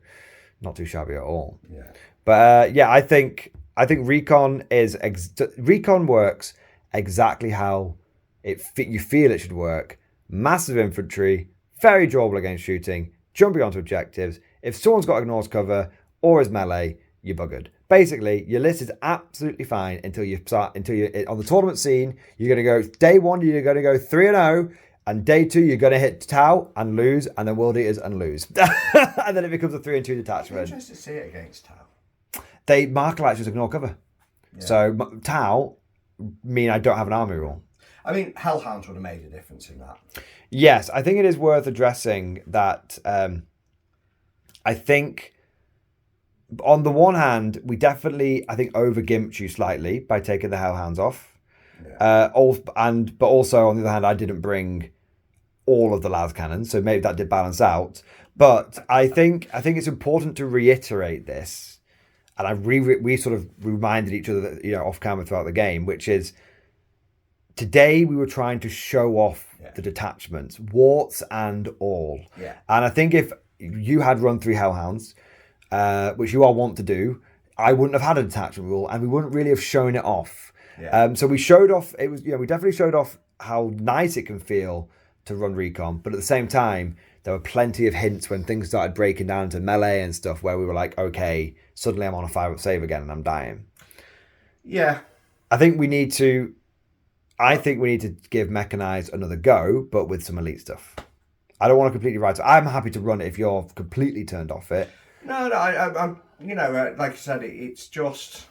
S1: Not too shabby at all.
S2: Yeah.
S1: But I think Recon Recon works exactly how you feel it should work. Massive infantry, very durable against shooting, jumping onto objectives. If someone's got ignored cover or is melee, you're buggered. Basically, your list is absolutely fine until you're on the tournament scene. You're going to go day 1. You're going to go 3-0. And day 2, you're going to hit Tau and lose, and then World Eaters and lose. And then it becomes a 3-2 detachment.
S2: I'm interested to see it against Tau.
S1: They Markalites just ignore cover. Yeah. So Tau mean I don't have an army rule.
S2: I mean, Hellhounds would have made a difference in that.
S1: Yes, I think it is worth addressing that. I think on the one hand, we definitely, I think, over-gimped you slightly by taking the Hellhounds off. Yeah. But also, on the other hand, I didn't bring all of the las cannons, so maybe that did balance out. But I think it's important to reiterate this, and we sort of reminded each other that, off camera throughout the game, which is today we were trying to show off the detachments, warts and all.
S2: Yeah.
S1: And I think if you had run 3 Hellhounds, which you all want to do, I wouldn't have had a detachment rule, and we wouldn't really have shown it off. Yeah. So we showed off. It was we definitely showed off how nice it can feel to run Recon, but at the same time, there were plenty of hints when things started breaking down to melee and stuff where we were like, okay, suddenly I'm on a 5-up save again and I'm dying.
S2: Yeah.
S1: I think we need to give Mechanized another go, but with some elite stuff. I don't want to completely write it. I'm happy to run it if you're completely turned off it.
S2: No, I'm like I said, it's just...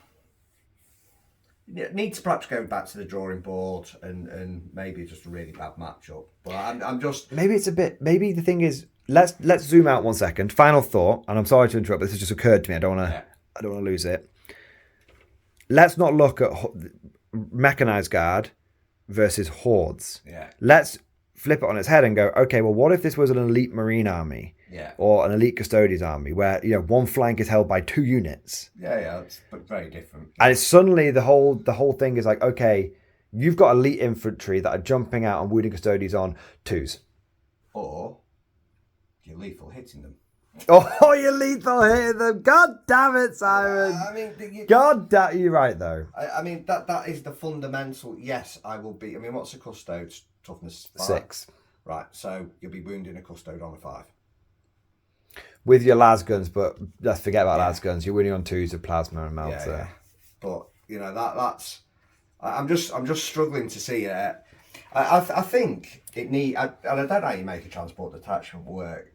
S2: It needs perhaps going back to the drawing board and maybe just a really bad matchup. But I'm just
S1: maybe the thing is let's zoom out 1 second. Final thought, and I'm sorry to interrupt, but this has just occurred to me. I don't want to lose it. Let's not look at Mechanized Guard versus Hordes.
S2: Yeah.
S1: Let's flip it on its head and go, okay, well, what if this was an elite Marine army?
S2: Yeah.
S1: Or an elite Custodians army where one flank is held by 2 units.
S2: Yeah, it's very different.
S1: And it's suddenly the whole thing is like, okay, you've got elite infantry that are jumping out and wounding Custodians on 2s.
S2: Or you're lethal hitting them.
S1: Oh, you're lethal hitting them! God damn it, Simon! You're right though.
S2: I mean that is the fundamental. Yes, I will be. I mean, what's a Custode's toughness?
S1: 6.
S2: Right, so you'll be wounding a Custode on a 5.
S1: With your las guns, but let's forget about las guns. You're winning on 2s of plasma and melter.
S2: Yeah. But that's. I'm just struggling to see it. I think it need. I don't know how you make a transport detachment work.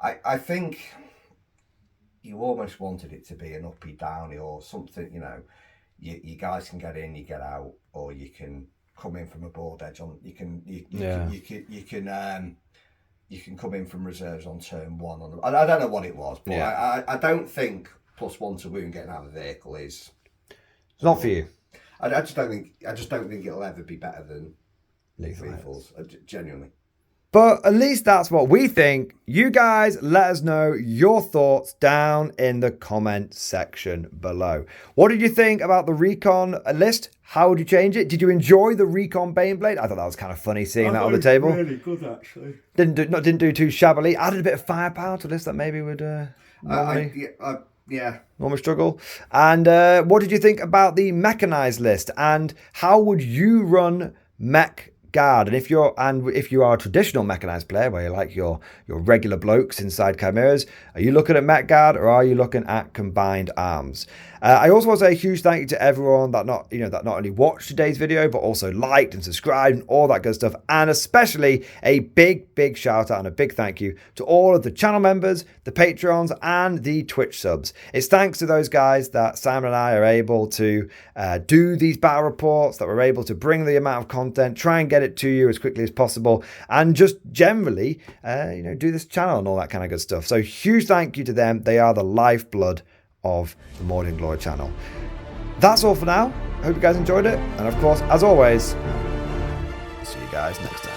S2: I think you almost wanted it to be an uppy downy or something. You guys can get in, you get out, or you can come in from a board edge on. You can come in from reserves on turn 1. I don't know what it was, but I don't think +1 to wound getting out of the vehicle is.
S1: It's not for you.
S2: I just don't think it'll ever be better than lethals, genuinely.
S1: But at least that's what we think. You guys let us know your thoughts down in the comment section below. What did you think about the Recon list? How would you change it? Did you enjoy the Recon Baneblade? I thought that was kind of funny seeing that on the table.
S2: Really good, actually.
S1: Didn't do too shabbily. Added a bit of firepower to a list that maybe would normally struggle. And what did you think about the mechanized list? And how would you run Mech Guard? And if you are a traditional mechanized player where you like your regular blokes inside chimeras, are you looking at Mech Guard or are you looking at combined arms? I also want to say a huge thank you to everyone that not only watched today's video but also liked and subscribed and all that good stuff, and especially a big shout out and a big thank you to all of the channel members, the Patrons and the Twitch subs. It's thanks to those guys that Simon and I are able to do these battle reports, that we're able to bring the amount of content, try and get it to you as quickly as possible, and just generally do this channel and all that kind of good stuff. So huge thank you to them. They are the lifeblood of the Mordian Glory channel. That's all for now. I hope you guys enjoyed it, and of course, as always, see you guys next time.